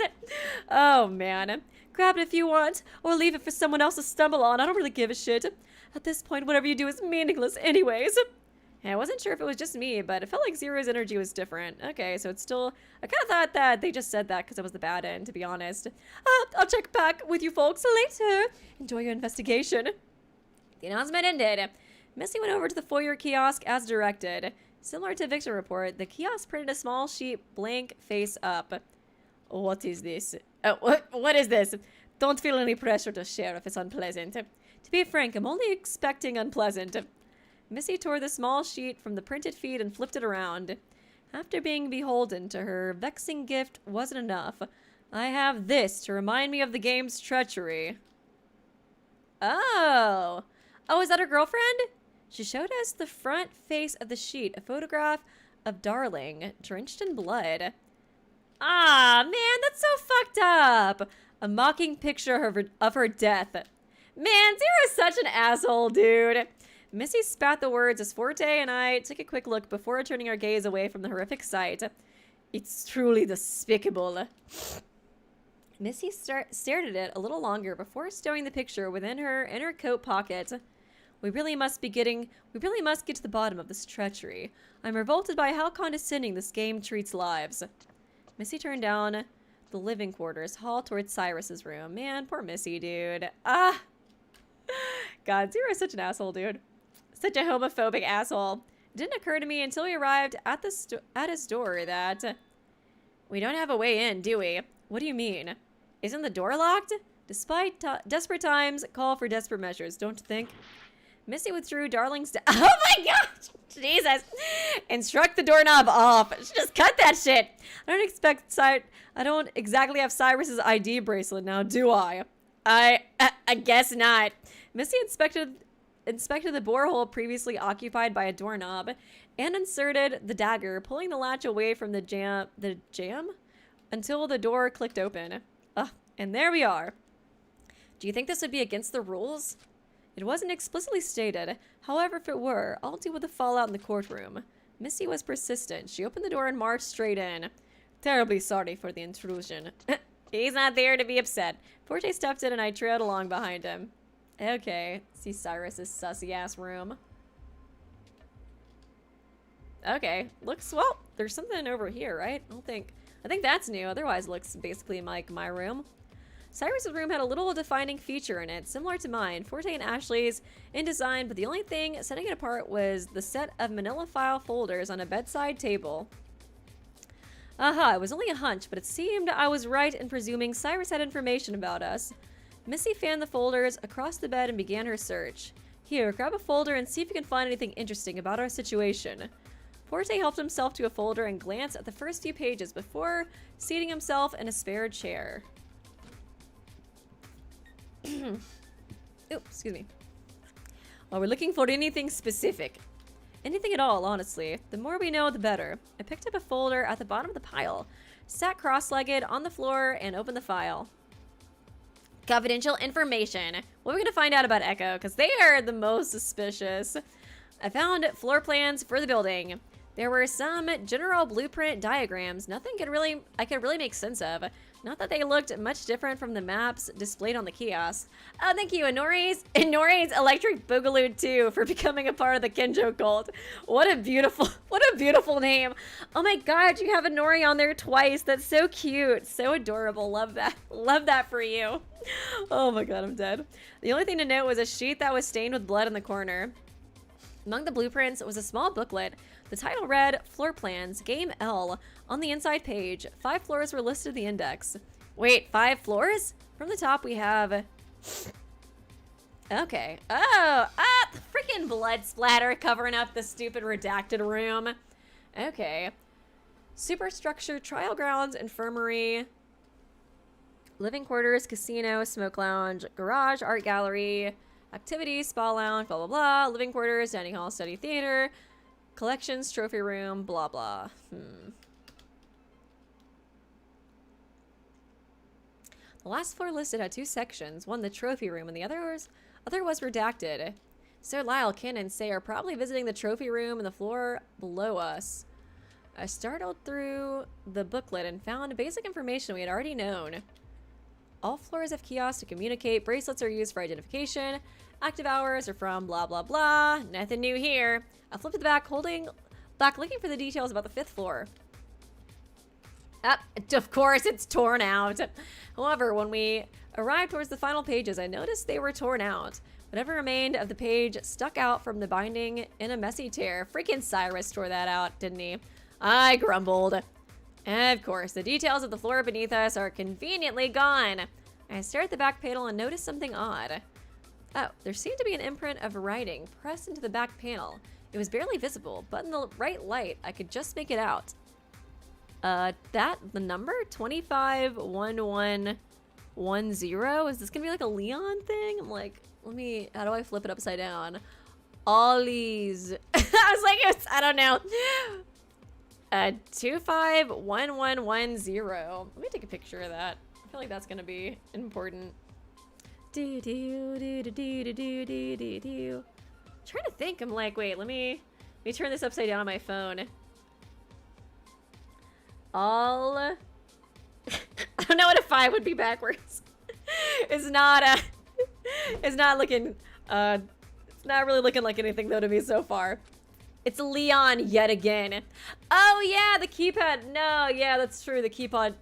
Oh, man. Grab it if you want, or leave it for someone else to stumble on. I don't really give a shit. At this point, whatever you do is meaningless anyways. And I wasn't sure if it was just me, but it felt like Zero's energy was different. Okay, so it's still... I kind of thought that they just said that because it was the bad end, to be honest. I'll check back with you folks later. Enjoy your investigation. The announcement ended. Missy went over to the Foyer kiosk as directed. Similar to Victor report, the kiosk printed a small sheet, blank, face up. What is this? Oh, what is this? Don't feel any pressure to share if it's unpleasant. To be frank, I'm only expecting unpleasant. Missy tore the small sheet from the printed feed and flipped it around. After being beholden to her vexing gift wasn't enough. I have this to remind me of the game's treachery. Oh. Oh, is that her girlfriend? She showed us the front face of the sheet, a photograph of Darling, drenched in blood. Ah, man, that's so fucked up. A mocking picture of her death. Man, Zero's such an asshole, dude. Missy spat the words as Forte and I took a quick look before turning our gaze away from the horrific sight. It's truly despicable. Missy stared at it a little longer before stowing the picture within her inner coat pocket. We really must get to the bottom of this treachery. I'm revolted by how condescending this game treats lives. Missy turned down the living quarters hall towards Cyrus's room. Man, poor Missy, dude. Ah! God, Zero is such an asshole, dude. Such a homophobic asshole. It didn't occur to me until we arrived at his door that... We don't have a way in, do we? What do you mean? Isn't the door locked? Despite desperate times, call for desperate measures, don't you think? Missy withdrew Darling's... Oh my gosh! Jesus! And struck the doorknob off. Just cut that shit! I don't exactly have Cyrus's ID bracelet now, do I? I guess not. Missy inspected the borehole previously occupied by a doorknob and inserted the dagger, pulling the latch away from the jam until the door clicked open. And there we are. Do you think this would be against the rules? It wasn't explicitly stated. However, if it were, I'll deal with the fallout in the courtroom. Missy was persistent. She opened the door and marched straight in. Terribly sorry for the intrusion. He's not there to be upset. Forte stepped in and I trailed along behind him. Okay, see Cyrus's sussy-ass room. Okay, looks, well, there's something over here, right? I think that's new, otherwise it looks basically like my room. Cyrus's room had a little defining feature in it, similar to mine, Forte and Ashley's in design, but the only thing setting it apart was the set of manila file folders on a bedside table. Aha, it was only a hunch, but it seemed I was right in presuming Cyrus had information about us. Missy fanned the folders across the bed and began her search. Here, grab a folder and see if you can find anything interesting about our situation. Forte helped himself to a folder and glanced at the first few pages before seating himself in a spare chair. Oops, excuse me. Well, we're looking for anything specific. Anything at all, honestly. The more we know, the better. I picked up a folder at the bottom of the pile, sat cross-legged on the floor, and opened the file. Confidential information. What are we going to find out about Echo? Because they are the most suspicious. I found floor plans for the building. There were some general blueprint diagrams. Nothing I could really make sense of. Not that they looked much different from the maps displayed on the kiosk. Oh, thank you, Inori's Electric Boogaloo 2 for becoming a part of the Kenjo cult. What a beautiful name. Oh my god, you have Inori on there twice. That's so cute. So adorable. Love that. Love that for you. Oh my god, I'm dead. The only thing to note was a sheet that was stained with blood in the corner. Among the blueprints was a small booklet. The title read, Floor Plans, Game L. On the inside page, 5 floors were listed in the index. Wait, 5 floors? From the top we have... Okay. Oh, the freaking blood splatter covering up the stupid redacted room. Okay. Superstructure, trial grounds, infirmary, living quarters, casino, smoke lounge, garage, art gallery, activities, spa lounge, blah, blah, blah, living quarters, dining hall, study theater, collections, trophy room, blah, blah. The last floor listed had 2 sections, one the trophy room and the other was redacted. Sir Lyle and Kanon say are probably visiting the trophy room and the floor below us. I startled through the booklet and found basic information we had already known. All floors have kiosks to communicate. Bracelets are used for identification. Active hours are from blah, blah, blah. Nothing new here. I flipped to the back, looking for the details about the 5th floor. Of course, it's torn out. However, when we arrived towards the final pages, I noticed they were torn out. Whatever remained of the page stuck out from the binding in a messy tear. Freaking Cyrus tore that out, didn't he? I grumbled. Of course, the details of the floor beneath us are conveniently gone. I stared at the back panel and noticed something odd. Oh, there seemed to be an imprint of writing pressed into the back panel. It was barely visible, but in the right light, I could just make it out. The number? 251110? Is this gonna be like a Leon thing? I'm like, Let me, how do I flip it upside down? Ollies. I was like, I don't know. 251110. Let me take a picture of that. I feel like that's gonna be important. Do do do do do do do do do. Trying to think. I'm like, wait, let me turn this upside down on my phone. All. I don't know what a 5 would be backwards. It's not looking. It's not really looking like anything though to me so far. It's Leon yet again. Oh yeah, the keypad. No, yeah, that's true. The keypad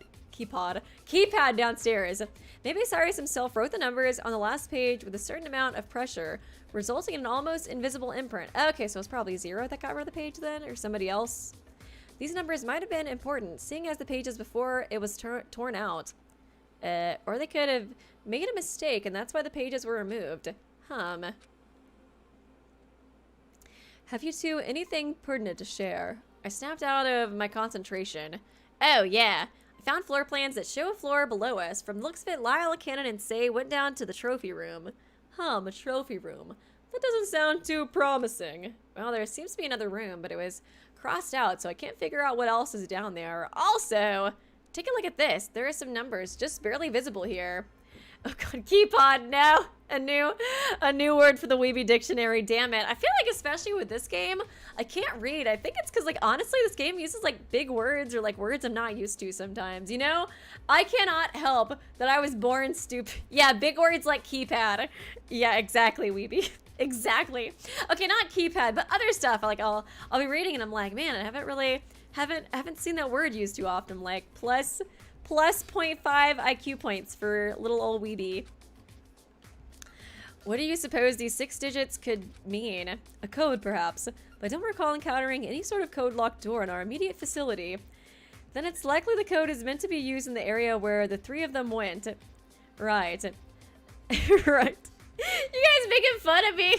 downstairs. Maybe Cyrus himself wrote the numbers on the last page with a certain amount of pressure, resulting in an almost invisible imprint. Okay, so it's probably 0 that got rid of the page then, or somebody else. These numbers might have been important, seeing as the pages before it was torn out. Or they could have made a mistake, and that's why the pages were removed. Have you two anything pertinent to share? I snapped out of my concentration. Oh, yeah. I found floor plans that show a floor below us. From the looks of it, Lyle, Kanon, and Say went down to the trophy room. A trophy room. That doesn't sound too promising. Well, there seems to be another room, but it was crossed out, so I can't figure out what else is down there. Also, take a look at this. There are some numbers just barely visible here. Oh god, keypod, no! A new word for the Weeby dictionary, damn it. I feel like especially with this game, I can't read. I think it's because, like, honestly, this game uses, like, big words or, like, words I'm not used to sometimes, you know? I cannot help that I was born stupid. Yeah, big words like keypad. Yeah, exactly, Weeby. Exactly. Okay, not keypad, but other stuff. Like, I'll be reading and I'm like, man, I haven't seen that word used too often. Like, plus 0.5 IQ points for little old Weeby. What do you suppose these 6 digits could mean? A code, perhaps, but I don't recall encountering any sort of code-locked door in our immediate facility. Then it's likely the code is meant to be used in the area where the 3 of them went. Right. Right. You guys making fun of me?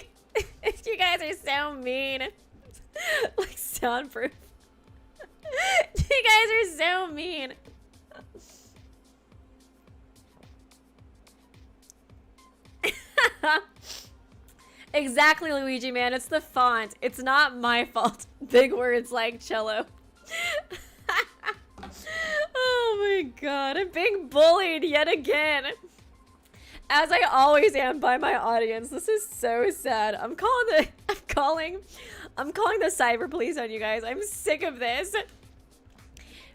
You guys are so mean. Like, soundproof. You guys are so mean. Exactly, Luigi, man. It's the font. It's not my fault. Big words like cello. Oh my god. I'm being bullied yet again. As I always am by my audience. This is so sad. I'm calling the cyber police on you guys. I'm sick of this.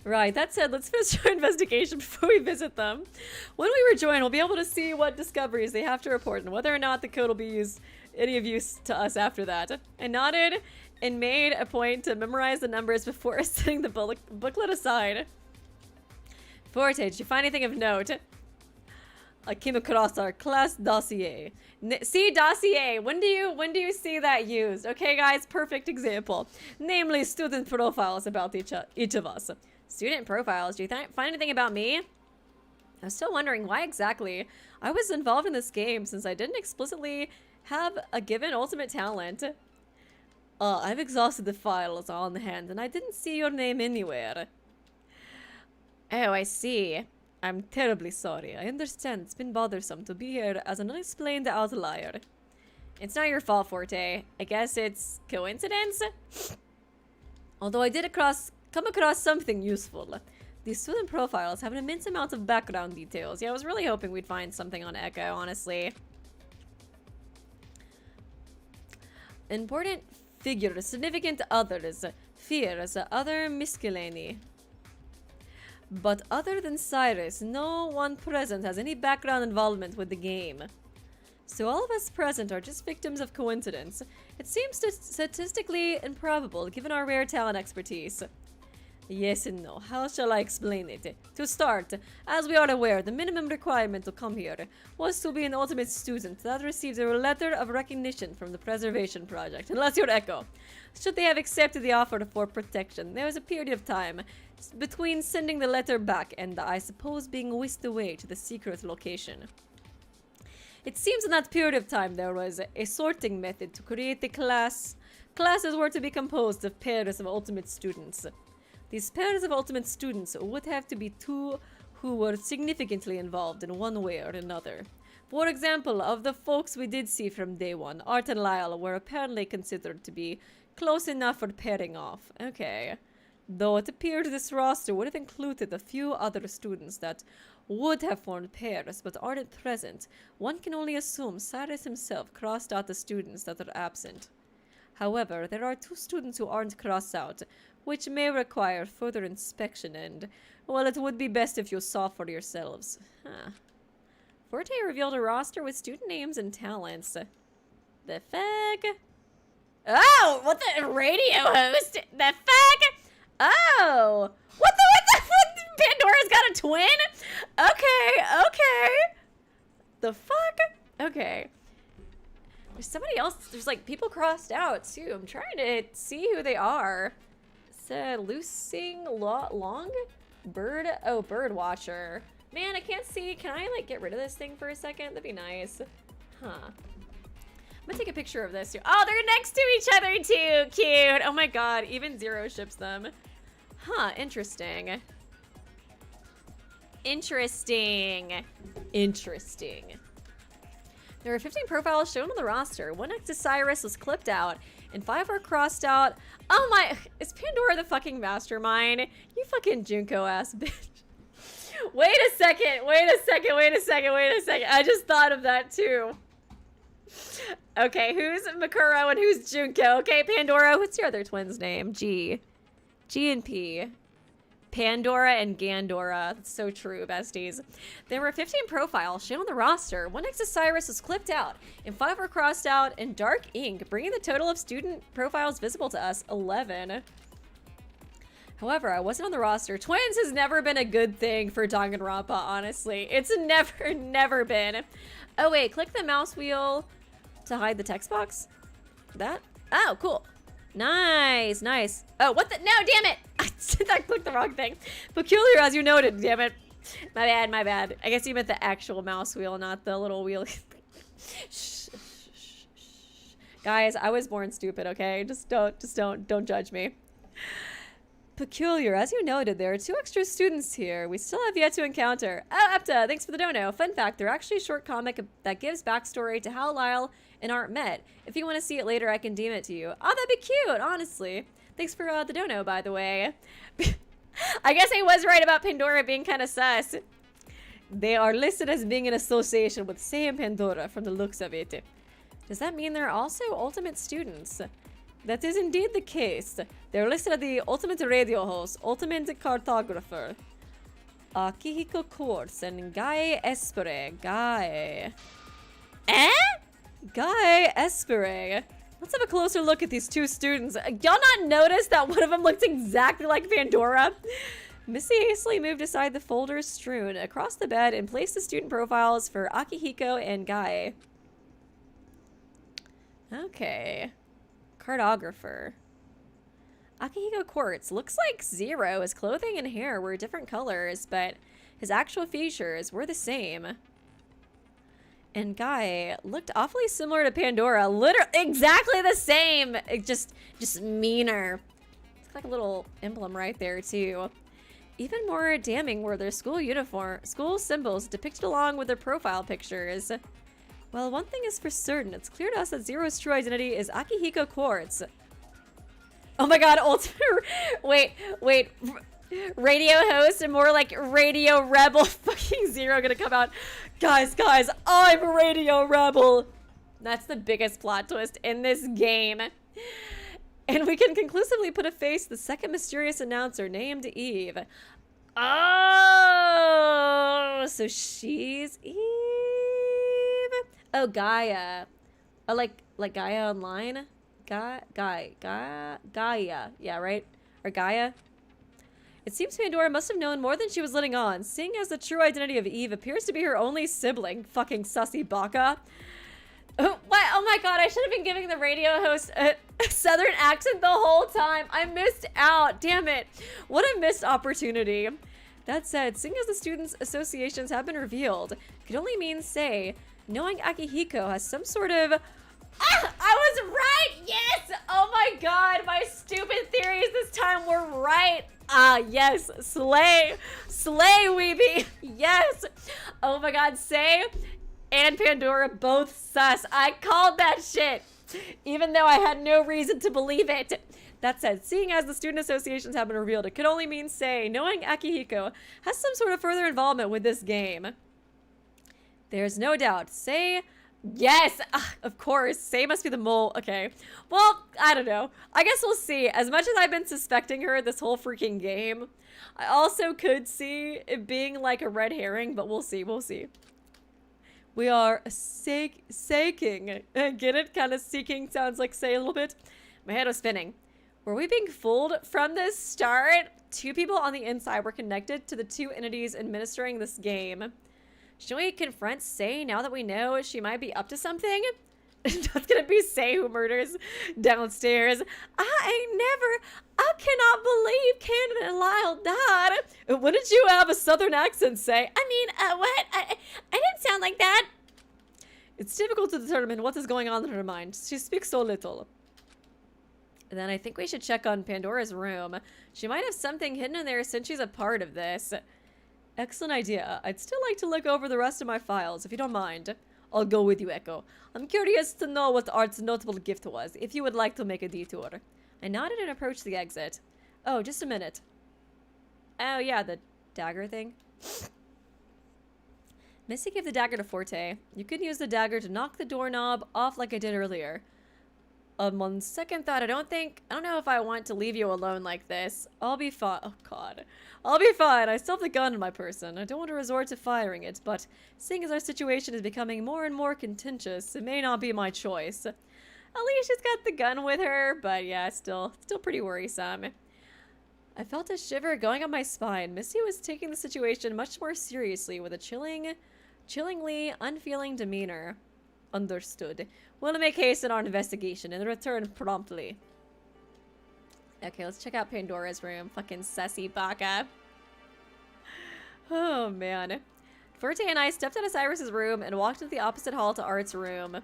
Right, that said, let's finish our investigation before we visit them. When we rejoin, we'll be able to see what discoveries they have to report and whether or not the code will be any of use to us after that. I nodded and made a point to memorize the numbers before setting the booklet aside. Forte, did you find anything of note? I came across our class dossier. See dossier. When do you see that used? Okay, guys, perfect example. Namely, student profiles about each of us. Student profiles. Do you find anything about me? I'm still wondering why exactly I was involved in this game since I didn't explicitly have a given ultimate talent. I've exhausted the files on hand and I didn't see your name anywhere. Oh, I see. I'm terribly sorry. I understand it's been bothersome to be here as an unexplained outlier. It's not your fault, Forte. I guess it's coincidence? Although I did come across something useful. These student profiles have an immense amount of background details. Yeah, I was really hoping we'd find something on Echo, honestly. Important figures, significant others, fears, other miscellany. But other than Cyrus, no one present has any background involvement with the game. So all of us present are just victims of coincidence. It seems statistically improbable given our rare talent expertise. Yes and no. How shall I explain it? To start, as we are aware, the minimum requirement to come here was to be an ultimate student that receives a letter of recognition from the Preservation Project, unless you're Echo. Should they have accepted the offer for protection, there was a period of time between sending the letter back and, I suppose, being whisked away to the secret location. It seems in that period of time there was a sorting method to create the class. Classes were to be composed of pairs of ultimate students. These pairs of ultimate students would have to be 2 who were significantly involved in one way or another. For example, of the folks we did see from day one, Art and Lyle were apparently considered to be close enough for pairing off. Okay. Though it appeared this roster would have included a few other students that would have formed pairs but aren't present, one can only assume Cyrus himself crossed out the students that are absent. However, there are 2 students who aren't crossed out, which may require further inspection and, well, it would be best if you saw for yourselves. Huh. Forte revealed a roster with student names and talents. The fuck? Oh, what the radio host? The fuck? Oh, what the Pandora's got a twin? Okay. The fuck? Okay. There's somebody else. There's like people crossed out too. I'm trying to see who they are. It's Lucing Long? Bird? Oh, Bird Watcher. Man, I can't see. Can I like get rid of this thing for a second? That'd be nice. Huh. I'm gonna take a picture of this too. Oh, they're next to each other too. Cute. Oh my god. Even Zero ships them. Huh. Interesting. There are 15 profiles shown on the roster. 1 next to Cyrus was clipped out, and 5 are crossed out. Oh my, is Pandora the fucking mastermind? You fucking Junko ass bitch. Wait a second. I just thought of that too. Okay, who's Makuro and who's Junko? Okay, Pandora, what's your other twin's name? G and P. Pandora and Gandora. That's so true, besties. There were 15 profiles shown on the roster. 1 next to Cyrus was clipped out, and 5 were crossed out in dark ink, bringing the total of student profiles visible to us 11. However, I wasn't on the roster. Twins has never been a good thing for Danganronpa, honestly. It's never been. Oh, wait, click the mouse wheel to hide the text box. That? Oh, cool. Nice. Oh, what the? No, damn it. I clicked the wrong thing. Peculiar, as you noted, damn it. My bad. I guess you meant the actual mouse wheel, not the little wheel. Shh. Guys, I was born stupid, okay? Just don't judge me. Peculiar, as you noted, there are 2 extra students here we still have yet to encounter. Oh, Epta, thanks for the dono. Fun fact, they're actually a short comic that gives backstory to how Lyle and Art met. If you want to see it later, I can DM it to you. Oh, that'd be cute, honestly. Thanks for the dono, by the way. I guess I was right about Pandora being kind of sus. They are listed as being in association with Say and Pandora from the looks of it. Does that mean they're also ultimate students? That is indeed the case. They're listed as the ultimate radio host, ultimate cartographer, Akihiko Quartz, and Gaia Espere. Gaia Espere. Let's have a closer look at these 2 students. Y'all not notice that one of them looks exactly like Pandora? Missy hastily moved aside the folders strewn across the bed and placed the student profiles for Akihiko and Gaia. Okay. Cartographer. Akihiko Quartz looks like Zero. His clothing and hair were different colors, but his actual features were the same. And Guy looked awfully similar to Pandora. Literally exactly the same. Just meaner. It's like a little emblem right there too. Even more damning were their school symbols depicted along with their profile pictures. Well, one thing is for certain. It's clear to us that Zero's true identity is Akihiko Quartz. Oh my god, ultimate... Wait. Radio host and more like radio rebel. Fucking Zero gonna come out. Guys, I'm a radio rebel. That's the biggest plot twist in this game. And we can conclusively put a face to the second mysterious announcer named Eve. Oh, so she's Eve. Oh, Gaia. Oh, like Gaia Online? Gaia. Yeah, right? Or Gaia? It seems Pandora must have known more than she was letting on, seeing as the true identity of Eve appears to be her only sibling. Fucking sussy baka. Oh, what? Oh my god, I should have been giving the radio host a southern accent the whole time. I missed out. Damn it. What a missed opportunity. That said, seeing as the students' associations have been revealed, could only mean say, knowing Akihiko has some sort of... Ah, I was right! Yes! Oh my god, my stupid theories this time were right. Ah, yes. Slay, Weeby. Yes. Oh my god, say and Pandora both sus. I called that shit, even though I had no reason to believe it. That said, seeing as the student associations have been revealed, it could only mean Sei, knowing Akihiko, has some sort of further involvement with this game. There's no doubt. Sei, yes, of course, Sei must be the mole. Okay, well, I don't know. I guess we'll see. As much as I've been suspecting her this whole freaking game, I also could see it being like a red herring, but we'll see, we'll see. We are seeking. Get it? Kind of seeking sounds like Sei a little bit. My head was spinning. Were we being fooled from the start? Two people on the inside were connected to the two entities administering this game. Should we confront Sei now that we know she might be up to something? That's gonna be Sei who murders downstairs. I cannot believe Kanon and Lyle died. Wouldn't you have a southern accent, Sei? I mean, what? I didn't sound like that. It's difficult to determine what is going on in her mind. She speaks so little. And then I think we should check on Pandora's room. She might have something hidden in there since she's a part of this. Excellent idea. I'd still like to look over the rest of my files, if you don't mind. I'll go with you, Echo. I'm curious to know what Art's notable gift was, if you would like to make a detour. I nodded and approached the exit. Oh, just a minute. Oh, yeah, the dagger thing. Missy gave the dagger to Forte. You can use the dagger to knock the doorknob off like I did earlier. On second thought, I don't know if I want to leave you alone like this. I'll be fine. Oh, God. I'll be fine. I still have the gun in my person. I don't want to resort to firing it, but seeing as our situation is becoming more and more contentious, it may not be my choice. At least she's got the gun with her, but yeah, still pretty worrisome. I felt a shiver going up my spine. Missy was taking the situation much more seriously with a chillingly unfeeling demeanor. Understood. We'll make haste in our investigation and return promptly. Okay, let's check out Pandora's room. Fucking sassy baka. Oh, man. Forte and I stepped out of Cyrus's room and walked into the opposite hall to Art's room.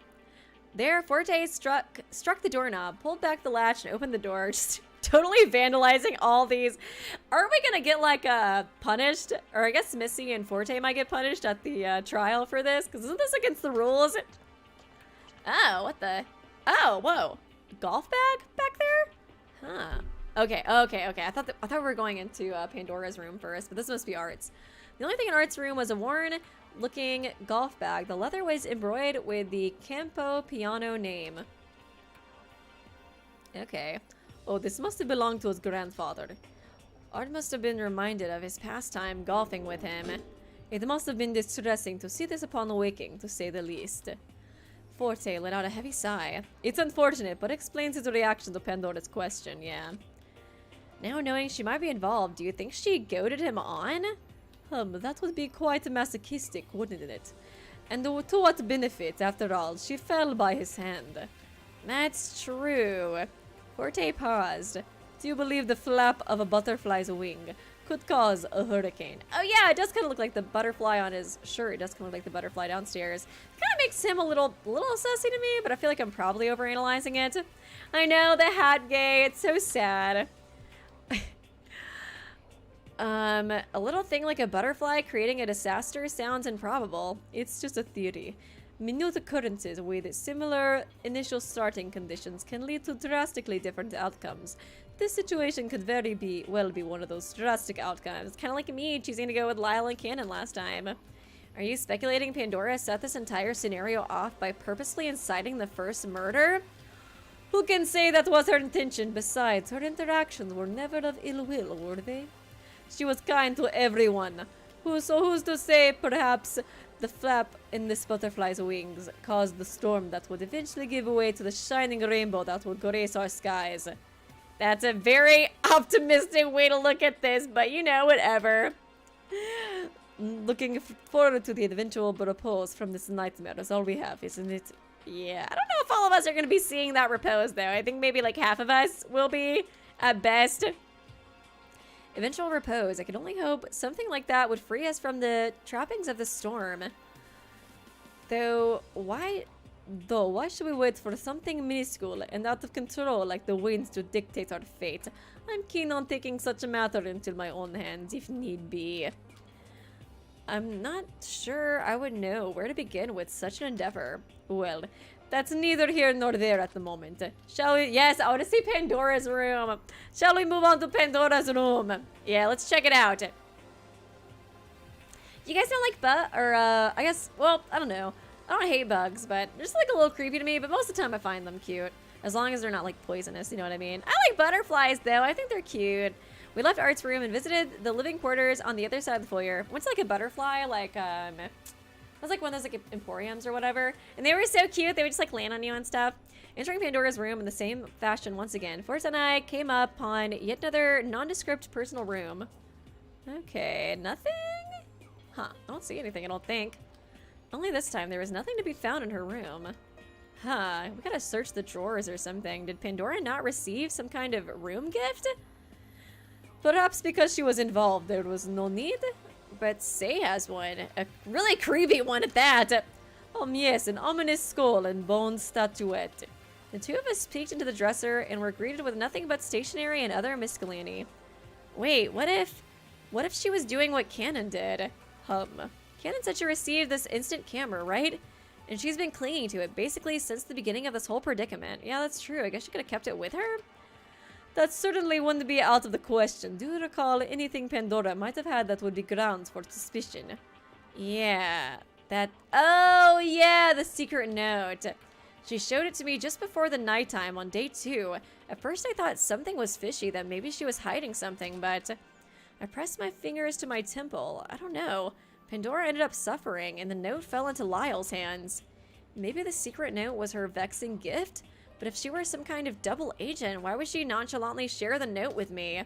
There, Forte struck the doorknob, pulled back the latch, and opened the door, just totally vandalizing all these. Aren't we gonna get, like, punished? Or I guess Missy and Forte might get punished at the trial for this? Because isn't this against the rules? Oh, what the? Oh, whoa. Golf bag back there? Huh. Okay. I thought we were going into Pandora's room first, but this must be Art's. The only thing in Art's room was a worn-looking golf bag. The leather was embroidered with the Campo Piano name. Okay. Oh, this must have belonged to his grandfather. Art must have been reminded of his pastime golfing with him. It must have been distressing to see this upon waking, to say the least. Forte let out a heavy sigh. It's unfortunate, but explains his reaction to Pandora's question, yeah. Now knowing she might be involved, do you think she goaded him on? That would be quite masochistic, wouldn't it? And to what benefit, after all? She fell by his hand. That's true. Forte paused. Do you believe the flap of a butterfly's wing could cause a hurricane? Oh yeah, it does kind of look like the butterfly on his shirt. It does kind of look like the butterfly downstairs. It kind of makes him a little sussy to me, but I feel like I'm probably overanalyzing it. I know, the hat gay. It's so sad. A little thing like a butterfly creating a disaster sounds improbable. It's just a theory. Minute occurrences with similar initial starting conditions can lead to drastically different outcomes. This situation could very well be one of those drastic outcomes. Kind of like me choosing to go with Lyle and Kanon last time. Are you speculating Pandora set this entire scenario off by purposely inciting the first murder? Who can say that was her intention? Besides, her interactions were never of ill will, were they? She was kind to everyone. Who's to say perhaps the flap in this butterfly's wings caused the storm that would eventually give way to the shining rainbow that would grace our skies? That's a very optimistic way to look at this, but you know, whatever. Looking forward to the eventual repose from this nightmare is all we have, isn't it? Yeah, I don't know if all of us are going to be seeing that repose, though. I think maybe like half of us will be, at best. Eventual repose. I can only hope something like that would free us from the trappings of the storm. Though, why should we wait for something minuscule and out of control like the winds to dictate our fate? I'm keen on taking such a matter into my own hands if need be. I'm not sure I would know where to begin with such an endeavor. Well, that's neither here nor there at the moment. Shall we? Yes, I want to see Pandora's room. Shall we move on to Pandora's room? Yeah, let's check it out. You guys don't like I guess, well, I don't know. I don't hate bugs, but they're just like a little creepy to me, but most of the time I find them cute. As long as they're not like poisonous, you know what I mean? I like butterflies though, I think they're cute. We left Art's room and visited the living quarters on the other side of the foyer. Went to like a butterfly, like, it was like one of those like emporiums or whatever. And they were so cute, they would just like land on you and stuff. Entering Pandora's room in the same fashion once again, Forte and I came upon yet another nondescript personal room. Okay, nothing? Huh, I don't see anything, I don't think. Only this time, there was nothing to be found in her room. Huh, we gotta search the drawers or something. Did Pandora not receive some kind of room gift? Perhaps because she was involved, there was no need? But Say has one. A really creepy one at that. Yes, an ominous skull and bone statuette. The two of us peeked into the dresser and were greeted with nothing but stationery and other miscellany. Wait, what if she was doing what Kanon did? Kanon said she received this instant camera, right? And she's been clinging to it basically since the beginning of this whole predicament. Yeah, that's true. I guess she could have kept it with her? That certainly wouldn't be out of the question. Do you recall anything Pandora might have had that would be grounds for suspicion? Yeah, oh yeah, the secret note. She showed it to me just before the nighttime on day 2. At first I thought something was fishy, that maybe she was hiding something, but I pressed my fingers to my temple. I don't know. Pandora ended up suffering, and the note fell into Lyle's hands. Maybe the secret note was her vexing gift? But if she were some kind of double agent, why would she nonchalantly share the note with me?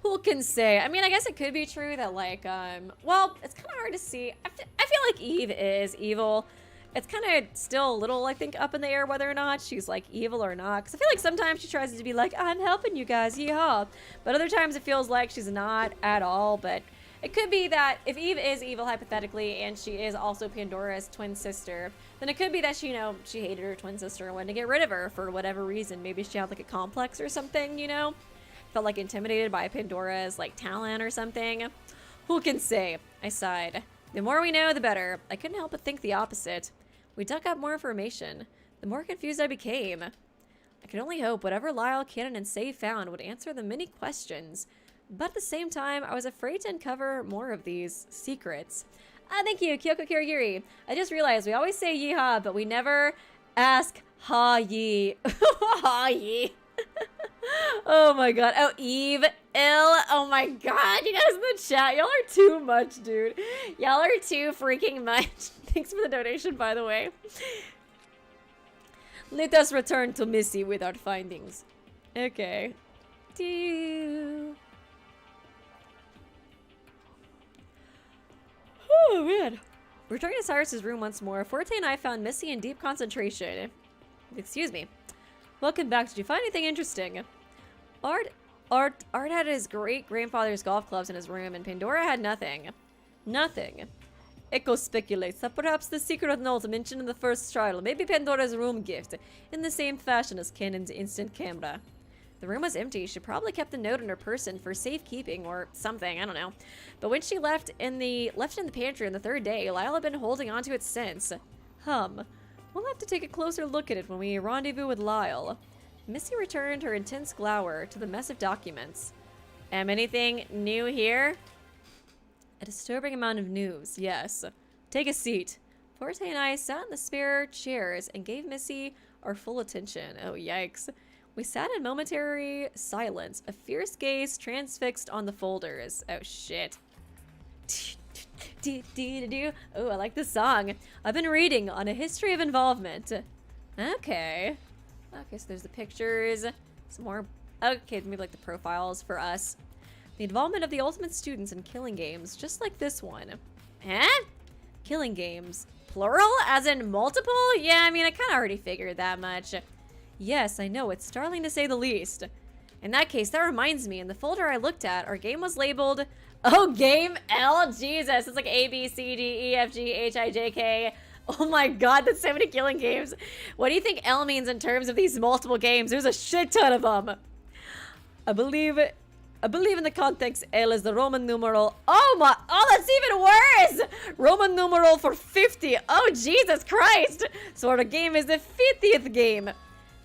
Who can say? I mean, I guess it could be true that, like, well, it's kind of hard to see. I feel like Eve is evil. It's kind of still a little, I think, up in the air whether or not she's, like, evil or not. Because I feel like sometimes she tries to be like, I'm helping you guys, yeehaw. But other times it feels like she's not at all. But it could be that if Eve is evil, hypothetically, and she is also Pandora's twin sister, then it could be that she, you know, she hated her twin sister and wanted to get rid of her for whatever reason. Maybe she had, like, a complex or something, you know? Felt, like, intimidated by Pandora's, like, talent or something. Who can say? I sighed. The more we know, the better. I couldn't help but think the opposite. We dug up more information. The more confused I became. I could only hope whatever Lyle, Kanon, and Say found would answer the many questions. But at the same time, I was afraid to uncover more of these secrets. Thank you, Kyoko Kirigiri. I just realized we always say yeehaw, but we never ask ha ye. Ha ye. Oh my god. Oh, Eve. Ill. Oh my god. You guys in the chat, y'all are too much, dude. Y'all are too freaking much. Thanks for the donation, by the way. Let us return to Missy with our findings. Okay. Oh man. Returning to Cyrus's room once more, Forte and I found Missy in deep concentration. Excuse me. Welcome back. Did you find anything interesting? Art had his great-grandfather's golf clubs in his room, and Pandora had nothing. Nothing. Echo speculates that perhaps the secret note mentioned in the first trial may be Pandora's room gift, in the same fashion as Kanon's instant camera. The room was empty. She probably kept the note in her person for safekeeping or something, I don't know. But when she left it in the pantry on the third day, Lyle had been holding onto it since. We'll have to take a closer look at it when we rendezvous with Lyle. Missy returned her intense glower to the mess of documents. Anything new here? A disturbing amount of news, yes. Take a seat. Forte and I sat in the spare chairs and gave Missy our full attention. Oh, yikes. We sat in momentary silence, a fierce gaze transfixed on the folders. Oh, shit. Oh, I like this song. I've been reading on a history of involvement. Okay. Okay, so there's the pictures. Some more. Okay, maybe like the profiles for us. The involvement of the ultimate students in killing games, just like this one. Huh? Killing games. Plural? As in multiple? Yeah, I mean, I kind of already figured that much. Yes, I know. It's startling to say the least. In that case, that reminds me. In the folder I looked at, our game was labeled... Oh, game L? Jesus. It's like A, B, C, D, E, F, G, H, I, J, K. Oh my god, that's so many killing games. What do you think L means in terms of these multiple games? There's a shit ton of them. I believe I believe in the context L is the Roman numeral. Oh, that's even worse! Roman numeral for 50. Oh, Jesus Christ! So our game is the 50th game.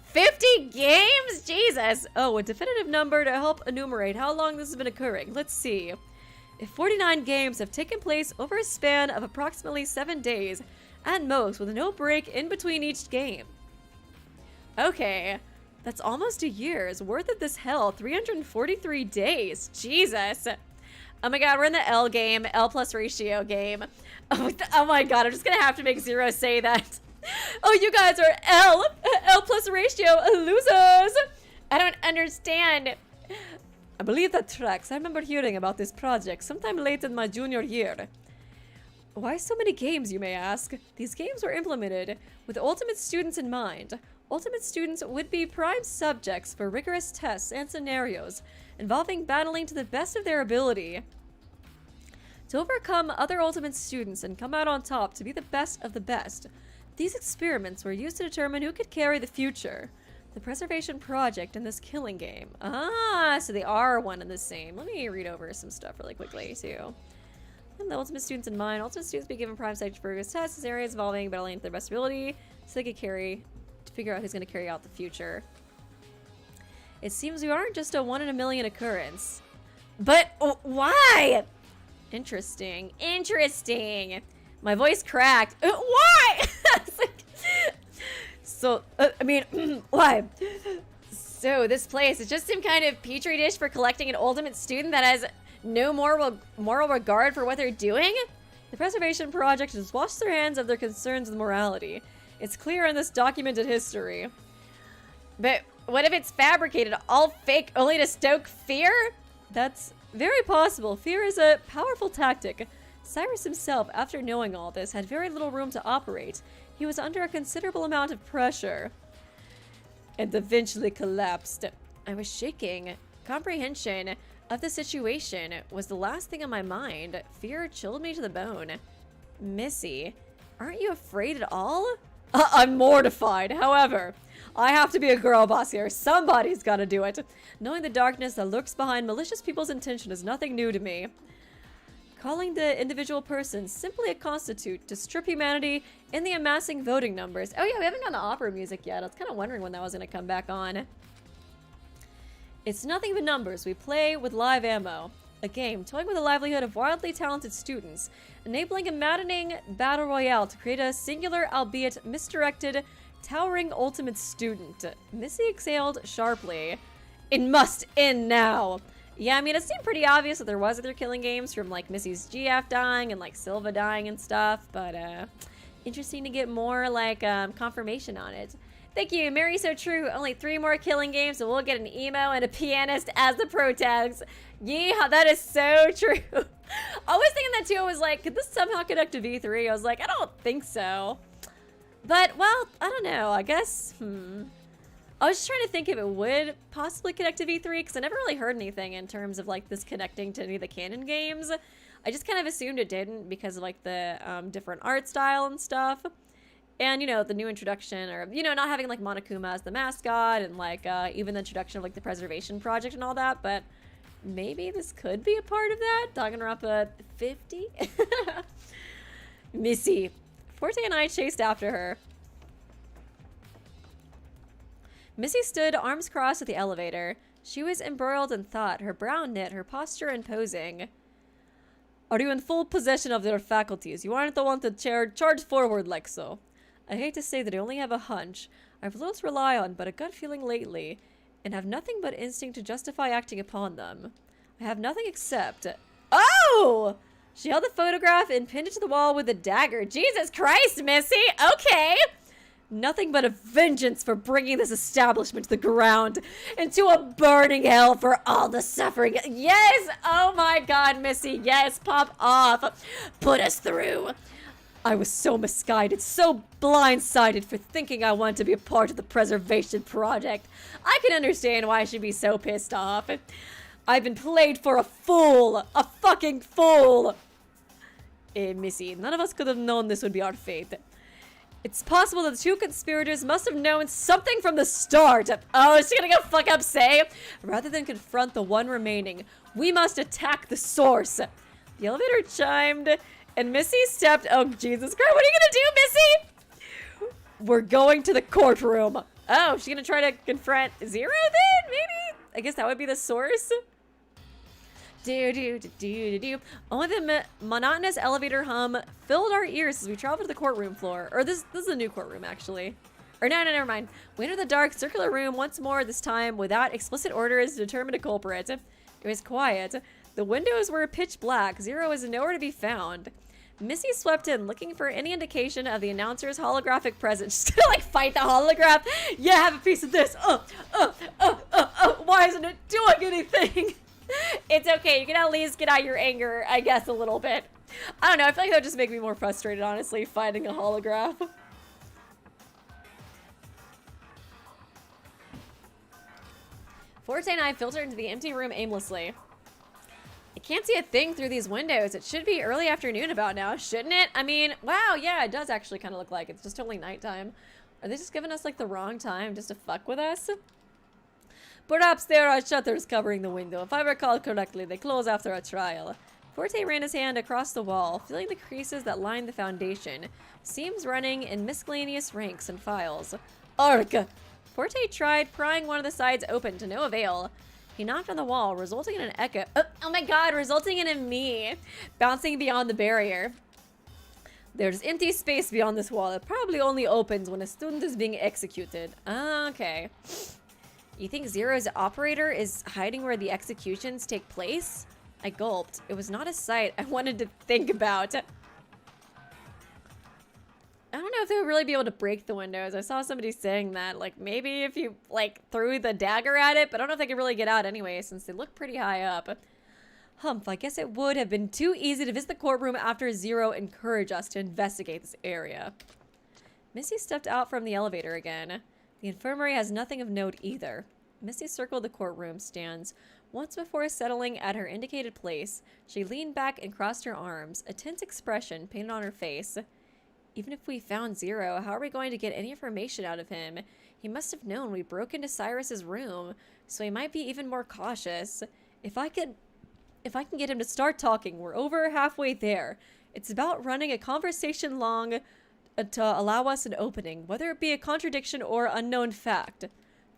50 games? Jesus! Oh, a definitive number to help enumerate how long this has been occurring. Let's see. If 49 games have taken place over a span of approximately 7 days, at most, with no break in between each game. Okay, that's almost a year's worth of this hell. 343 days. Jesus. Oh my god, we're in the L game, L plus ratio game. Oh my god, I'm just gonna have to make Zero say that. Oh, you guys are L plus ratio losers. I don't understand. I believe that tracks. I remember hearing about this project sometime late in my junior year. Why so many games, you may ask? These games were implemented with ultimate students in mind. Ultimate students would be prime subjects for rigorous tests and scenarios involving battling to the best of their ability to overcome other ultimate students and come out on top to be the best of the best. These experiments were used to determine who could carry the future. The preservation project in this killing game. Ah, so they are one and the same. Let me read over some stuff really quickly, too. And the ultimate students in mind. Ultimate students be given prime subject for rigorous tests, areas involving battling to their best ability, so they could figure out who's going to carry out the future. It seems we aren't just a 1 in a million occurrence. But why? Interesting. Interesting. My voice cracked. Why? So, I mean, why? So this place is just some kind of petri dish for collecting an ultimate student that has no moral regard for what they're doing? The preservation project has washed their hands of their concerns with morality. It's clear in this documented history. But what if it's fabricated, all fake, only to stoke fear? That's very possible. Fear is a powerful tactic. Cyrus himself, after knowing all this, had very little room to operate. He was under a considerable amount of pressure and eventually collapsed. I was shaking. Comprehension of the situation was the last thing on my mind. Fear chilled me to the bone. Missy, aren't you afraid at all? I'm mortified. However, I have to be a girl boss here. Somebody's got to do it. Knowing the darkness that lurks behind malicious people's intention is nothing new to me. Calling the individual person simply a constitute to strip humanity in the amassing voting numbers. Oh yeah, we haven't gotten the opera music yet. I was kind of wondering when that was going to come back on. It's nothing but numbers. We play with live ammo. A game toying with the livelihood of wildly talented students, enabling a maddening battle royale to create a singular, albeit misdirected, towering ultimate student. Missy exhaled sharply. It must end now. Yeah, I mean, it seemed pretty obvious that there was other killing games from, like, Missy's GF dying and, like, Silva dying and stuff, but, interesting to get more, like, confirmation on it. Thank you, Mary So True. Only 3 more killing games, and we'll get an emo and a pianist as the protags. Yeehaw, that is so true. I was thinking that, too. I was like, could this somehow connect to V3? I was like, I don't think so. But, well, I don't know. I guess, I was just trying to think if it would possibly connect to V3, because I never really heard anything in terms of, like, this connecting to any of the canon games. I just kind of assumed it didn't because of, like, the different art style and stuff. And, you know, the new introduction, or, you know, not having, like, Monokuma as the mascot, and, like, even the introduction of, like, the preservation project and all that, but maybe this could be a part of that? Danganronpa 50? Missy. Forte and I chased after her. Missy stood arms crossed at the elevator. She was embroiled in thought, her brow knit, her posture imposing. Are you in full possession of your faculties? You aren't the one to charge forward like so. I hate to say that I only have a hunch. I have little to rely on but a gut feeling lately, and have nothing but instinct to justify acting upon them. I have nothing except... Oh! She held the photograph and pinned it to the wall with a dagger. Jesus Christ, Missy! Okay! Nothing but a vengeance for bringing this establishment to the ground, into a burning hell for all the suffering. Yes! Oh my god, Missy, yes, pop off. Put us through. I was so misguided, so blindsided for thinking I wanted to be a part of the preservation project. I can understand why I should be so pissed off. I've been played for a fool. A fucking fool. Missy, none of us could have known this would be our fate. It's possible that the two conspirators must have known something from the start. Oh, is she gonna go fuck up Say? Rather than confront the one remaining, we must attack the source. The elevator chimed, and Missy stepped. Oh, Jesus Christ, what are you gonna do, Missy? We're going to the courtroom. Oh, she's gonna try to confront Zero then? Maybe? I guess that would be the source. Only the monotonous elevator hum filled our ears as we traveled to the courtroom floor. Or this is a new courtroom, actually. Or no, never mind. We entered the dark circular room once more, this time without explicit orders to determine a culprit. It was quiet. The windows were pitch black. Zero was nowhere to be found. Missy swept in, looking for any indication of the announcer's holographic presence. She's gonna, like, fight the holograph. Yeah, have a piece of this. Why isn't it doing anything? It's okay. You can at least get out your anger, I guess, a little bit. I don't know. I feel like that would just make me more frustrated, honestly, fighting a holograph. Forte and I filtered into the empty room aimlessly. I can't see a thing through these windows. It should be early afternoon about now, shouldn't it? I mean, wow, yeah, it does actually kind of look like it's just totally nighttime. Are they just giving us, like, the wrong time just to fuck with us? Perhaps there are shutters covering the window. If I recall correctly, they close after a trial. Forte ran his hand across the wall, feeling the creases that line the foundation. Seams running in miscellaneous ranks and files. Arg! Forte tried prying one of the sides open to no avail. He knocked on the wall, resulting in an echo. Oh my god, resulting in a me bouncing beyond the barrier. There's empty space beyond this wall. It probably only opens when a student is being executed. Okay. You think Zero's operator is hiding where the executions take place? I gulped. It was not a sight I wanted to think about. I don't know if they would really be able to break the windows. I saw somebody saying that. Like, maybe if you, like, threw the dagger at it, but I don't know if they could really get out anyway, since they look pretty high up. Humph, I guess it would have been too easy to visit the courtroom after Zero encouraged us to investigate this area. Missy stepped out from the elevator again. The infirmary has nothing of note either. Missy circled the courtroom stands. Once before settling at her indicated place, she leaned back and crossed her arms, a tense expression painted on her face. Even if we found Zero, how are we going to get any information out of him? He must have known we broke into Cyrus's room, so he might be even more cautious. If I can get him to start talking, we're over halfway there. It's about running a conversation long to allow us an opening, whether it be a contradiction or unknown fact.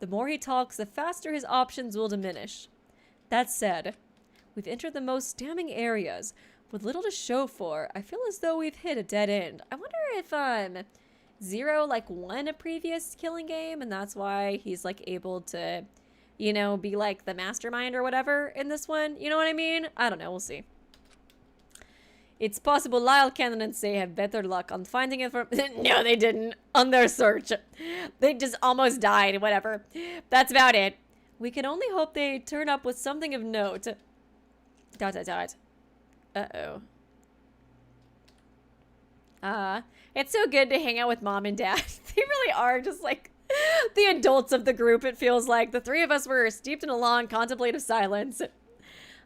The more he talks, the faster his options will diminish. That said, we've entered the most damning areas. With little to show for, I feel as though we've hit a dead end. I wonder if Zero, like, won a previous killing game, and that's why he's, like, able to, you know, be, like, the mastermind or whatever in this one. You know what I mean? I don't know. We'll see. It's possible Lyle, Kanon, and Say have better luck on finding information. No, they didn't. On their search. They just almost died. Whatever. That's about it. We can only hope they turn up with something of note. ... Uh-oh. It's so good to hang out with Mom and Dad. They really are just, like, the adults of the group, it feels like. The three of us were steeped in a long, contemplative silence.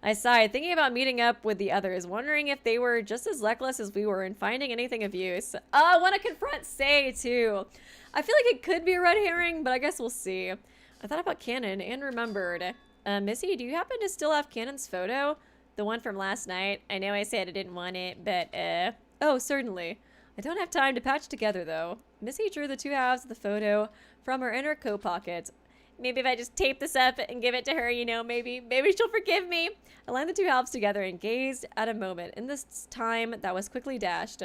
I sighed, thinking about meeting up with the others, wondering if they were just as reckless as we were in finding anything of use. I want to confront Say, too. I feel like it could be a red herring, but I guess we'll see. I thought about Kanon and remembered. Missy, do you happen to still have Kanon's photo? The one from last night? I know I said I didn't want it, but, Oh, certainly. I don't have time to patch together, though. Missy drew the two halves of the photo from her inner coat pocket. Maybe if I just tape this up and give it to her, you know, maybe she'll forgive me. I lined the two halves together and gazed at a moment in this time that was quickly dashed.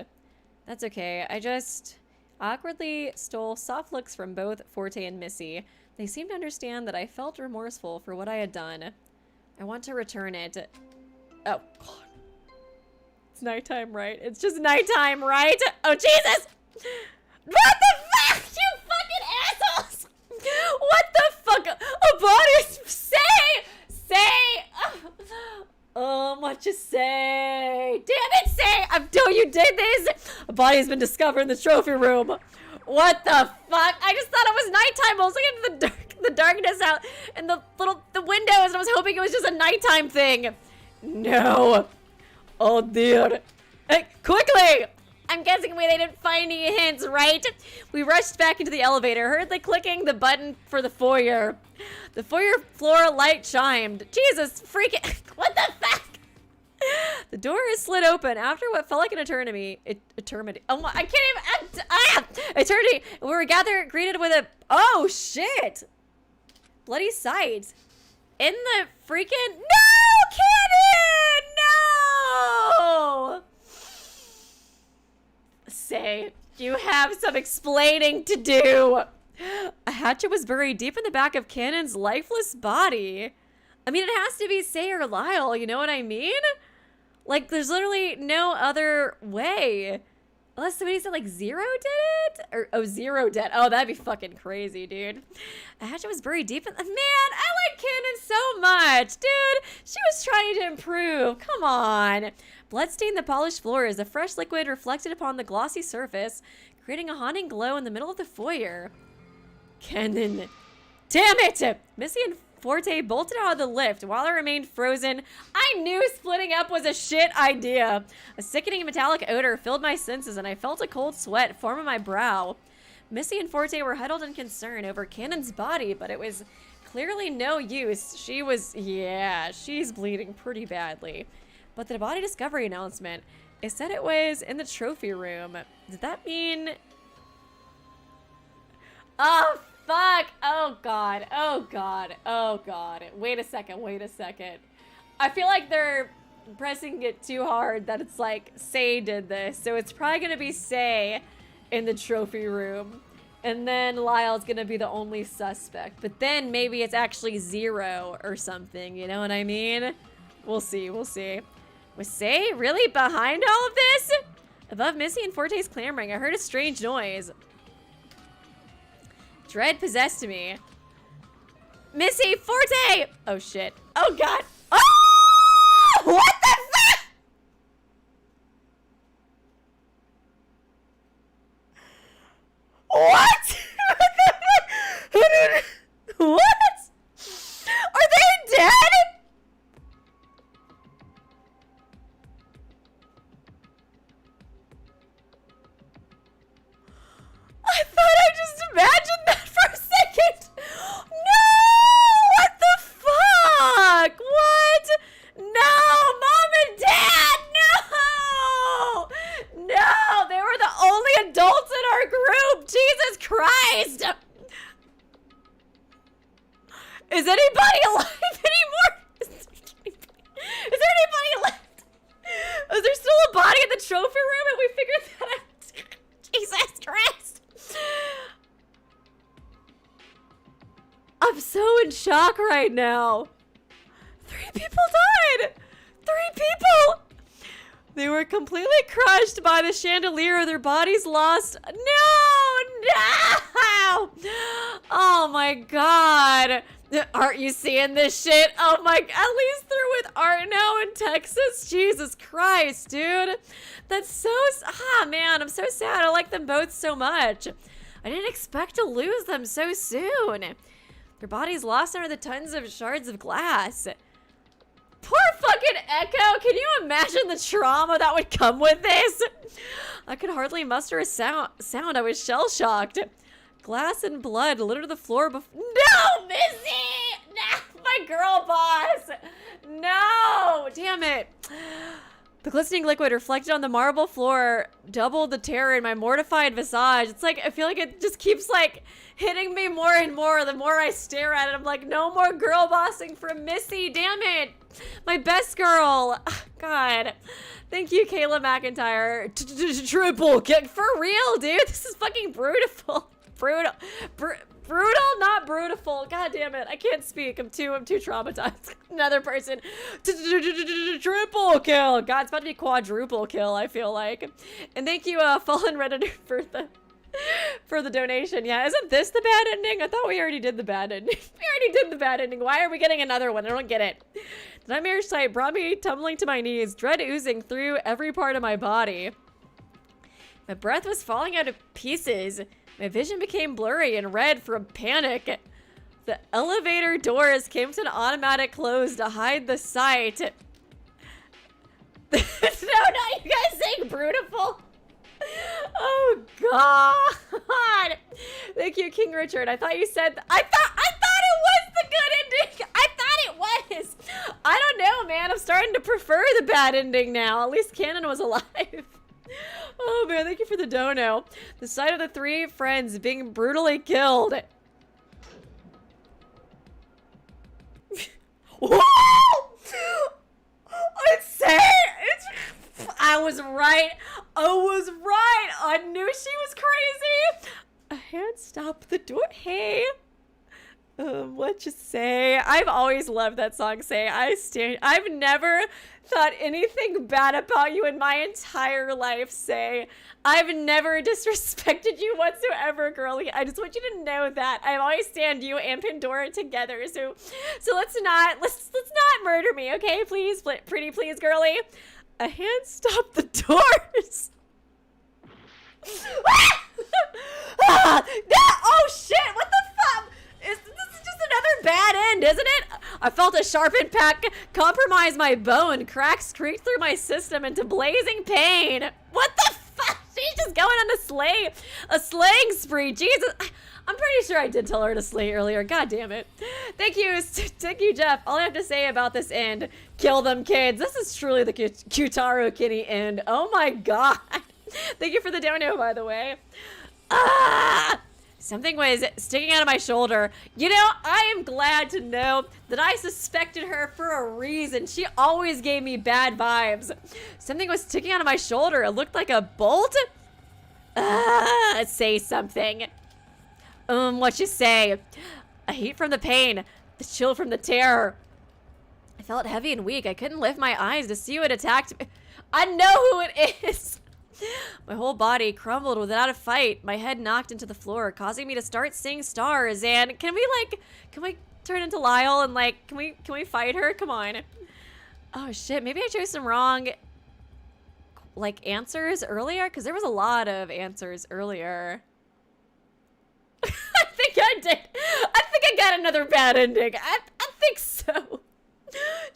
That's okay. I just awkwardly stole soft looks from both Forte and Missy. They seemed to understand that I felt remorseful for what I had done. I want to return it. Oh, God. It's nighttime, right? It's just nighttime, right? Oh, Jesus! What the fuck, you fucking assholes! What the fuck? A body? Say! What you say? Damn it, Say! I'm doing you did this! A body has been discovered in the trophy room. What the fuck? I just thought it was nighttime. I was looking at the darkness out and the windows, and I was hoping it was just a nighttime thing. No. Oh dear. Hey, quickly! I'm guessing they didn't find any hints, right? We rushed back into the elevator, hurriedly clicking the button for the foyer. The foyer floor light chimed. Jesus freaking... What the fuck? The door is slid open after what felt like an eternity. Eternity. Oh my, I can't even... Eternity. We were greeted with a... Oh, shit. Bloody sight. In the freaking... No, Kanon! No! Say, you have some explaining to do. A hatchet was buried deep in the back of Kanon's lifeless body. I mean, it has to be Say or Lyle, you know what I mean? Like, there's literally no other way. Unless somebody said, like, Zero did it? Or, oh, Zero did. Oh, that'd be fucking crazy, dude. A hatchet was buried deep in... Man, I like Kanon so much, dude. She was trying to improve. Come on. Blood stained the polished floors. A fresh liquid reflected upon the glossy surface, creating a haunting glow in the middle of the foyer. Kanon. Damn it! Missy and Forte bolted out of the lift while I remained frozen. I knew splitting up was a shit idea. A sickening metallic odor filled my senses and I felt a cold sweat form on my brow. Missy and Forte were huddled in concern over Kanon's body, but it was clearly no use. She was, yeah, she's bleeding pretty badly. But the body discovery announcement, it said it was in the trophy room. Did that mean... Oh, fuck. Oh, God. Oh, God. Oh, God. Wait a second. Wait a second. I feel like they're pressing it too hard that it's like, Say did this. So it's probably going to be Say in the trophy room. And then Lyle's going to be the only suspect. But then maybe it's actually Zero or something. You know what I mean? We'll see. We'll see. Was Say really behind all of this? Above Missy and Forte's clamoring, I heard a strange noise. Dread possessed me. Missy, Forte! Oh, shit. Oh, God. Oh! What the fuck? What? What? Are they dead? I thought I just imagined that for a second. No! What the fuck? What? No! Mom and Dad! No! No! They were the only adults in our group! Jesus Christ! Is anybody alive anymore? Is there anybody left? Is there still a body in the trophy room and we figured that out? Jesus Christ! I'm so in shock right now. 3 people died! 3 people! They were completely crushed by the chandelier. Their bodies lost. No! No! Oh my God. Aren't you seeing this shit? Oh my, at least they're with Art now in Texas. Jesus Christ, dude. That's so, man, I'm so sad. I like them both so much. I didn't expect to lose them so soon. Their bodies lost under the tons of shards of glass. Poor fucking Echo. Can you imagine the trauma that would come with this? I could hardly muster a sound. I was shell-shocked. Glass and blood littered the floor before. No, Missy! No, my girl boss! No! Damn it. The glistening liquid reflected on the marble floor doubled the terror in my mortified visage. It's like, I feel like it just keeps like hitting me more and more the more I stare at it. I'm like, no more girl bossing from Missy, damn it. My best girl. God. Thank you, Kayla McIntyre. Triple kick. For real, dude. This is fucking brutal. Brutal, not brutiful. God damn it. I can't speak. I'm too traumatized. Another person. Triple kill. God, it's about to be quadruple kill, I feel like. And thank you, Fallen Redditor, for the donation. Yeah, isn't this the bad ending? I thought we already did the bad ending. We already did the bad ending. Why are we getting another one? I don't get it. The nightmare sight brought me tumbling to my knees, dread oozing through every part of my body. My breath was falling out of pieces. My vision became blurry and red from panic. The elevator doors came to an automatic close to hide the sight. No, you guys saying brutiful? Oh God! Thank you, King Richard. I thought you said I thought it was the good ending. I thought it was. I don't know, man. I'm starting to prefer the bad ending now. At least Kanon was alive. Oh man, thank you for the dono. The sight of the three friends being brutally killed. Whoa! Insane! I was right. I was right. I knew she was crazy. A hand stopped the door. Hey. What you say? I've always loved that song. Say, I've never thought anything bad about you in my entire life. Say, I've never disrespected you whatsoever, girlie. I just want you to know that I always stand you and Pandora together. So let's not murder me, okay? Please, pretty please, girlie. A hand stopped the doors. Oh shit! What the fuck? This is just another bad end, isn't it? I felt a sharp impact compromise my bone, cracks creaked through my system into blazing pain. What the fuck? She's just going on a slaying spree. Jesus. I'm pretty sure I did tell her to slay earlier. God damn it. Thank you, Jeff. All I have to say about this end, kill them kids. This is truly the Kyutaro Kitty end. Oh my God. Thank you for the dono, by the way. Something was sticking out of my shoulder. You know, I am glad to know that I suspected her for a reason. She always gave me bad vibes. Something was sticking out of my shoulder. It looked like a bolt. Say something. What you say? A heat from the pain, the chill from the terror. I felt heavy and weak. I couldn't lift my eyes to see who had attacked me. I know who it is. My whole body crumbled without a fight. My head knocked into the floor, causing me to start seeing stars. And can we turn into Lyle and can we fight her? Come on. Oh shit, maybe I chose some wrong answers earlier, because there was a lot of answers earlier. I think I did. I think I got another bad ending. I think so.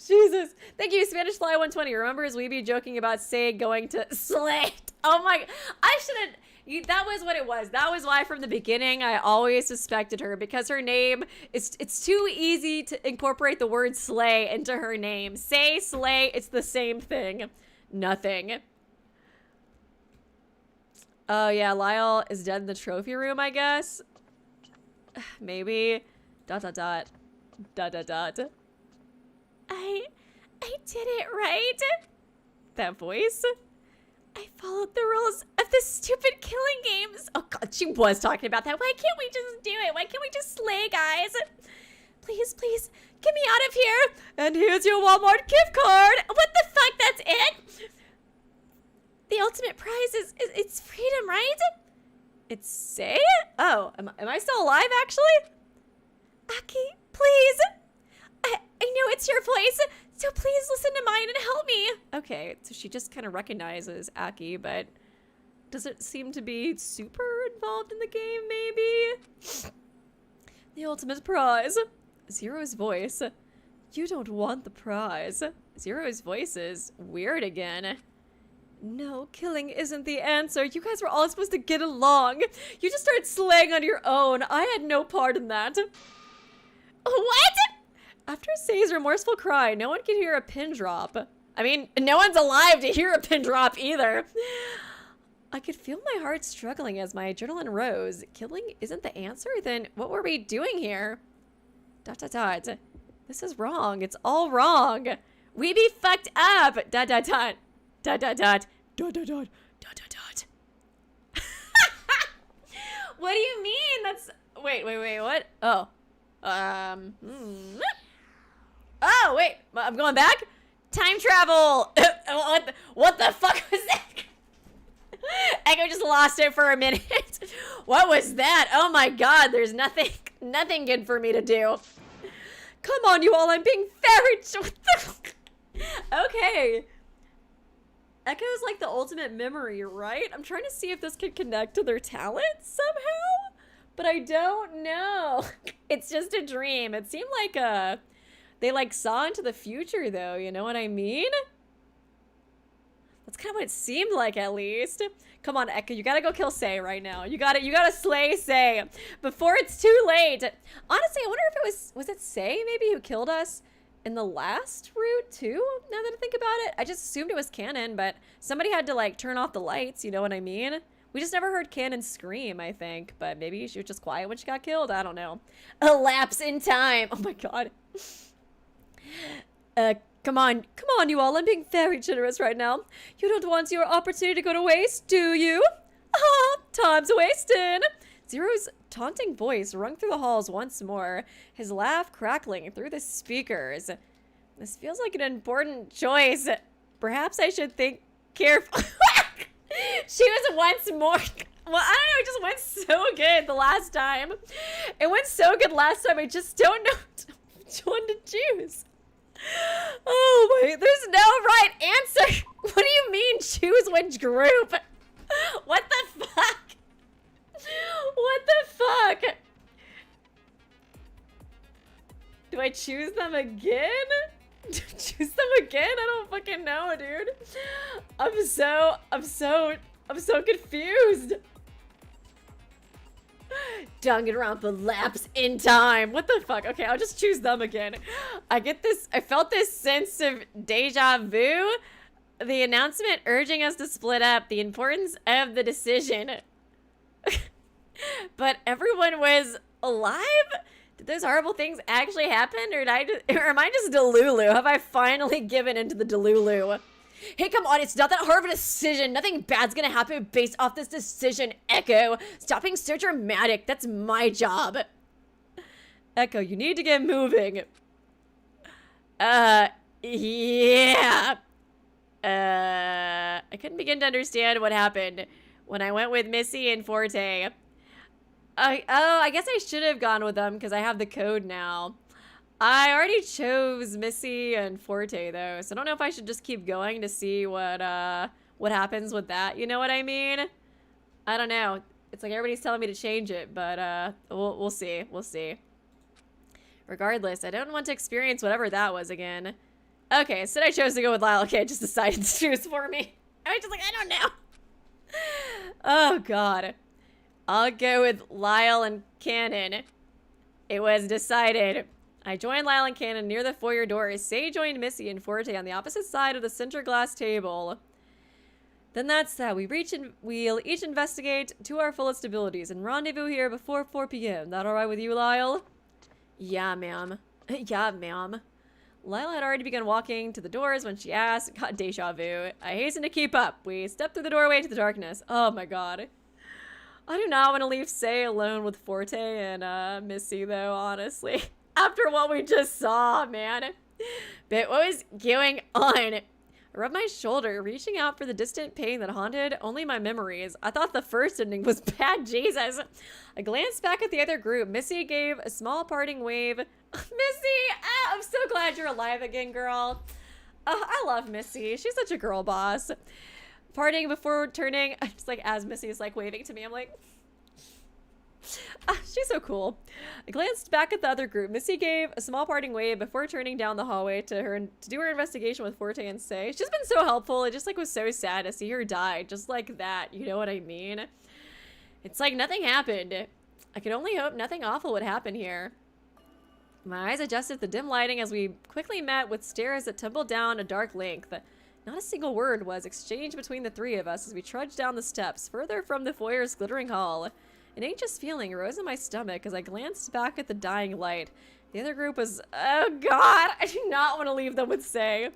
Jesus. Thank you, Spanish Fly 120. Remember his Weeby joking about Say going to slay? Oh my, I shouldn't. That was what it was. That was why from the beginning I always suspected her, because her name it's too easy to incorporate the word slay into her name. Say, slay, it's the same thing. Nothing. Oh yeah, Lyle is dead in the trophy room, I guess. Maybe. ... I did it right. That voice. I followed the rules of the stupid killing games. Oh God, she was talking about that. Why can't we just do it? Why can't we just slay, guys? Please, please, get me out of here. And here's your Walmart gift card. What the fuck? That's it? The ultimate prize is it's freedom, right? It's Say? Oh, am I still alive, actually? Aki, please. I know it's your voice, so please listen to mine and help me. Okay, so she just kind of recognizes Aki, but doesn't seem to be super involved in the game, maybe? The ultimate prize. Zero's voice. You don't want the prize. Zero's voice is weird again. No, killing isn't the answer. You guys were all supposed to get along. You just started slaying on your own. I had no part in that. What? After Say's remorseful cry, no one could hear a pin drop. I mean, no one's alive to hear a pin drop either. I could feel my heart struggling as my adrenaline rose. Killing isn't the answer? Then what were we doing here? ... This is wrong. It's all wrong. Weeby fucked up. ... What do you mean? That's... Wait, what? Oh. Oh, wait. I'm going back? Time travel. What the fuck was that? Echo just lost it for a minute. What was that? Oh my God, there's nothing good for me to do. Come on, you all, I'm being very... Okay. Echo's like the ultimate memory, right? I'm trying to see if this could connect to their talents somehow, but I don't know. It's just a dream. It seemed like they saw into the future though, you know what I mean? That's kind of what it seemed like, at least. Come on, Eka, you gotta go kill Sei right now. You gotta slay Sei before it's too late. Honestly, I wonder if it was it Sei maybe who killed us in the last route too? Now that I think about it, I just assumed it was Kanon, but somebody had to like turn off the lights. You know what I mean? We just never heard Kanon scream, I think, but maybe she was just quiet when she got killed. I don't know. A lapse in time. Oh my god. Come on, you all. I'm being very generous right now. You don't want your opportunity to go to waste, do you? Ah, time's wasting. Zero's taunting voice rung through the halls once more, his laugh crackling through the speakers. This feels like an important choice. Perhaps I should think carefully. She was once more. Well, I don't know, it just went so good the last time. It went so good last time, I just don't know which one to choose. Oh my, there's no right answer. What do you mean choose which group? What the fuck? What the fuck? Do I choose them again? Choose them again? I don't fucking know, dude. I'm so confused. Danganronpa lapse in time. What the fuck? Okay, I'll just choose them again. I felt this sense of deja vu. The announcement urging us to split up. The importance of the decision. But everyone was alive? Did those horrible things actually happen? Or am I just Delulu? Have I finally given into the Delulu? Hey, come on, it's not that hard of a decision. Nothing bad's gonna happen based off this decision, Echo. Stop being so dramatic. That's my job. Echo, you need to get moving. Yeah. I couldn't begin to understand what happened when I went with Missy and Forte. I guess I should have gone with them because I have the code now. I already chose Missy and Forte though, so I don't know if I should just keep going to see what happens with that. You know what I mean? I don't know. It's like everybody's telling me to change it, but we'll see. We'll see. Regardless, I don't want to experience whatever that was again. Okay, so I chose to go with Lyle. Okay, it just decided to choose for me. I was just like, I don't know. Oh god. I'll go with Lyle and Kanon. It was decided. I joined Lyle and Kanon near the foyer doors. Sei joined Missy and Forte on the opposite side of the center glass table. Then that's that. We'll each investigate to our fullest abilities and rendezvous here before 4 p.m. That alright with you, Lyle? Yeah, ma'am. Yeah, ma'am. Lyle had already begun walking to the doors when she asked. Got deja vu. I hastened to keep up. We stepped through the doorway to the darkness. Oh my god. I do not want to leave Sei alone with Forte and Missy though, honestly. After what we just saw, man. But what was going on? I rubbed my shoulder, reaching out for the distant pain that haunted only my memories. I thought the first ending was bad, Jesus. I glanced back at the other group. Missy gave a small parting wave. Missy! Ah, I'm so glad you're alive again, girl. I love Missy. She's such a girl boss. Parting before turning, just like as Missy is like waving to me, I'm like... she's so cool. I glanced back at the other group. Missy gave a small parting wave before turning down the hallway to do her investigation with Forte and Sei. She's been so helpful. It just like was so sad to see her die just like that. You know what I mean? It's like nothing happened. I could only hope nothing awful would happen here. My eyes adjusted to the dim lighting as we quickly met with stares that tumbled down a dark length. Not a single word was exchanged between the three of us as we trudged down the steps further from the foyer's glittering hall. An anxious feeling rose in my stomach as I glanced back at the dying light. The other group was... Oh, God! I do not want to leave them with Sei.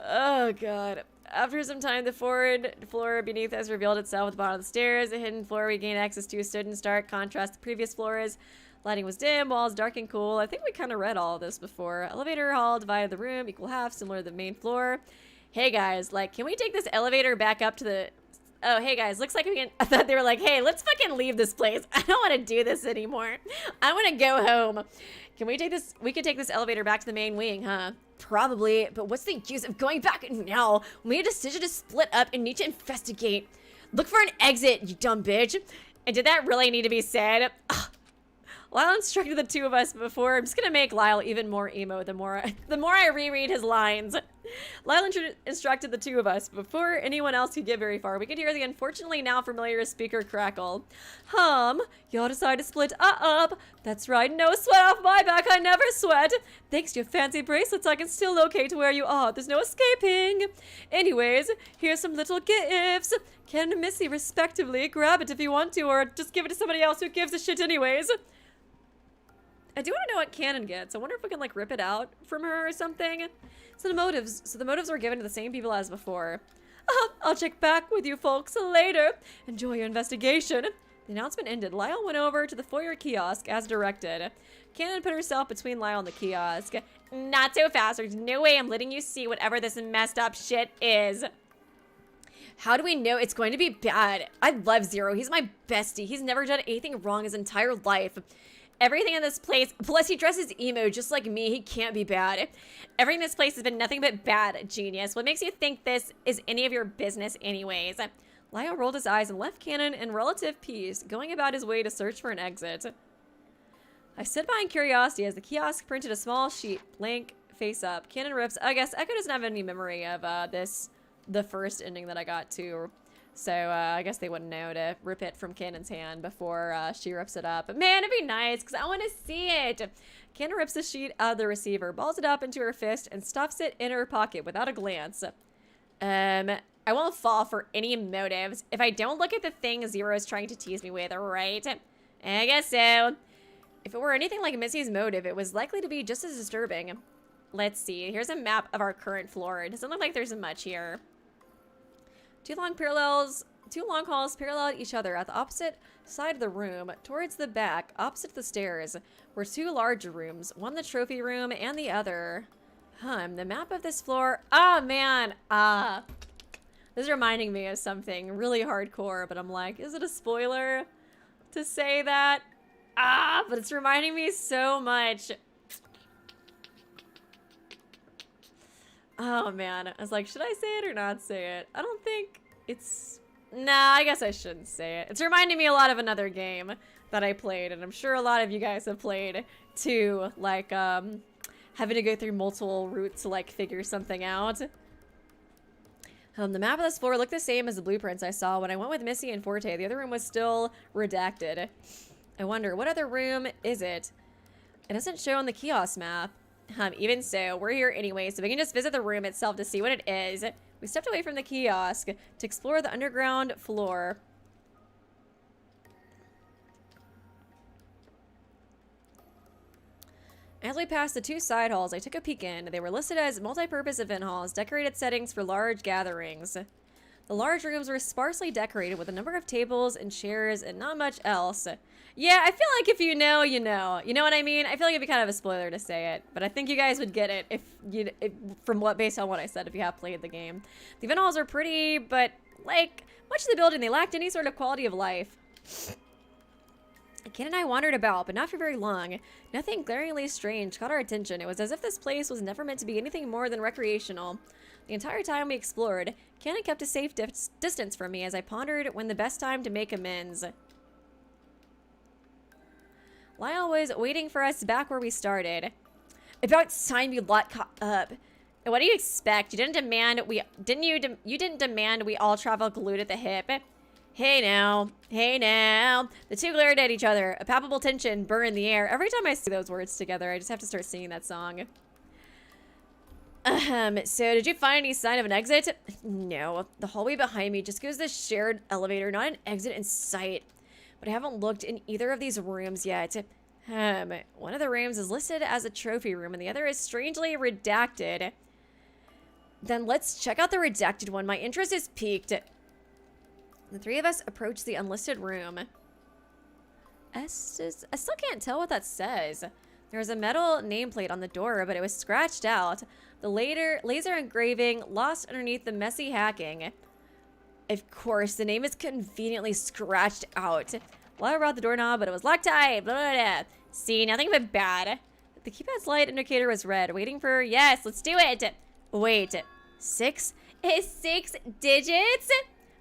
Oh, God. After some time, the forward floor beneath us revealed itself at the bottom of the stairs. A hidden floor we gained access to stood in stark contrast to previous floors. Lighting was dim, walls dark and cool. I think we kind of read all of this before. Elevator hall divided the room, equal half, similar to the main floor. Hey, guys, like, can we take this elevator back up to the... Oh, hey guys, looks like we can... I thought they were like, hey, let's fucking leave this place. I don't want to do this anymore. I want to go home. Can we take this... We could take this elevator back to the main wing, huh? Probably, but what's the use of going back now? We made a decision to split up and need to investigate. Look for an exit, you dumb bitch. And did that really need to be said? Ugh. Lyle instructed the two of us before. I'm just gonna make Lyle even more emo the more I reread his lines. Lyle instructed the two of us before anyone else could get very far. We could hear the unfortunately now familiar speaker crackle. Y'all decided to split up. That's right, no sweat off my back, I never sweat. Thanks to your fancy bracelets, I can still locate where you are. There's no escaping. Anyways, here's some little gifts. Kanon and Missy, respectively. Grab it if you want to, or just give it to somebody else who gives a shit anyways. I do want to know what Kanon gets. I wonder if we can, like, rip it out from her or something. So the motives were given to the same people as before. I'll check back with you folks later. Enjoy your investigation. The announcement ended. Lyle went over to the Foyer kiosk as directed. Kanon put herself between Lyle and the kiosk. Not so fast. There's no way I'm letting you see whatever this messed up shit is. How do we know it's going to be bad? I love Zero. He's my bestie. He's never done anything wrong his entire life. Everything in this place, plus he dresses emo just like me, he can't be bad. Everything in this place has been nothing but bad, genius. What makes you think this is any of your business anyways? Lyle rolled his eyes and left Kanon in relative peace, going about his way to search for an exit. I stood by in curiosity as the kiosk printed a small sheet, blank, face up. Kanon rips. I guess Echo doesn't have any memory of the first ending that I got to. So, I guess they wouldn't know to rip it from Kanon's hand before she rips it up. But man, it'd be nice, because I want to see it. Kanon rips the sheet out of the receiver, balls it up into her fist, and stuffs it in her pocket without a glance. I won't fall for any motives if I don't look at the thing Zero's trying to tease me with, right? I guess so. If it were anything like Missy's motive, it was likely to be just as disturbing. Let's see. Here's a map of our current floor. It doesn't look like there's much here. Two long halls paralleled each other at the opposite side of the room. Towards the back, opposite the stairs, were two larger rooms, one the trophy room and the other. The map of this floor. Oh, man. This is reminding me of something really hardcore, but I'm like, is it a spoiler to say that? But it's reminding me so much. Oh, man. I was like, should I say it or not say it? I don't think it's... Nah, I guess I shouldn't say it. It's reminding me a lot of another game that I played, and I'm sure a lot of you guys have played, too. Like, having to go through multiple routes to, like, figure something out. The map of this floor looked the same as the blueprints I saw when I went with Missy and Forte. The other room was still redacted. I wonder, what other room is it? It doesn't show on the kiosk map. Even so, we're here anyway, so we can just visit the room itself to see what it is. We stepped away from the kiosk to explore the underground floor. As we passed the two side halls, I took a peek in. They were listed as multi-purpose event halls, decorated settings for large gatherings. The large rooms were sparsely decorated with a number of tables and chairs and not much else. Yeah, I feel like if you know, you know. You know what I mean? I feel like it'd be kind of a spoiler to say it, but I think you guys would get it based on what I said if you have played the game. The event halls are pretty, but like much of the building, they lacked any sort of quality of life. Ken and I wandered about, but not for very long. Nothing glaringly strange caught our attention. It was as if this place was never meant to be anything more than recreational. The entire time we explored, Ken kept a safe distance from me as I pondered when the best time to make amends. Lyle was waiting for us back where we started. About time you lot caught up. What do you expect? You didn't demand you didn't demand we all travel glued at the hip. Hey now. Hey now. The two glared at each other. A palpable tension burned in the air. Every time I see those words together, I just have to start singing that song. So did you find any sign of an exit? No. The hallway behind me just goes to the shared elevator, not an exit in sight. But I haven't looked in either of these rooms yet. One of the rooms is listed as a trophy room and the other is strangely redacted. Then let's check out the redacted one. My interest is piqued. The three of us approach the unlisted room. I still can't tell what that says. There was a metal nameplate on the door, but it was scratched out. The laser engraving lost underneath the messy hacking. Of course, the name is conveniently scratched out. Well, I brought the doorknob, but it was Loctite. Blah, blah, blah. See, nothing but bad. The keypad's light indicator was red, waiting for, yes, let's do it. Wait, 6? Is 6 digits?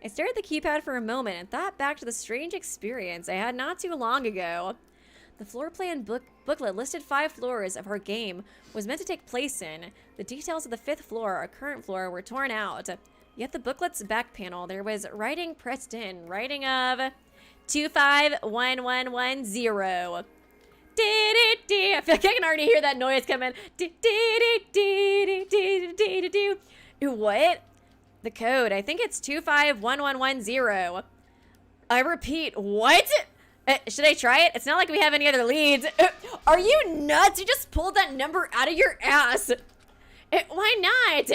I stared at the keypad for a moment and thought back to the strange experience I had not too long ago. The floor plan booklet listed 5 floors of her game was meant to take place in. The details of the 5th floor, our current floor, were torn out. Yet the booklet's back panel, there was writing pressed in. Writing of 251110. I feel like I can already hear that noise coming. What? The code. I think it's 251110. I repeat, what? Should I try it? It's not like we have any other leads. Are you nuts? You just pulled that number out of your ass. Why not?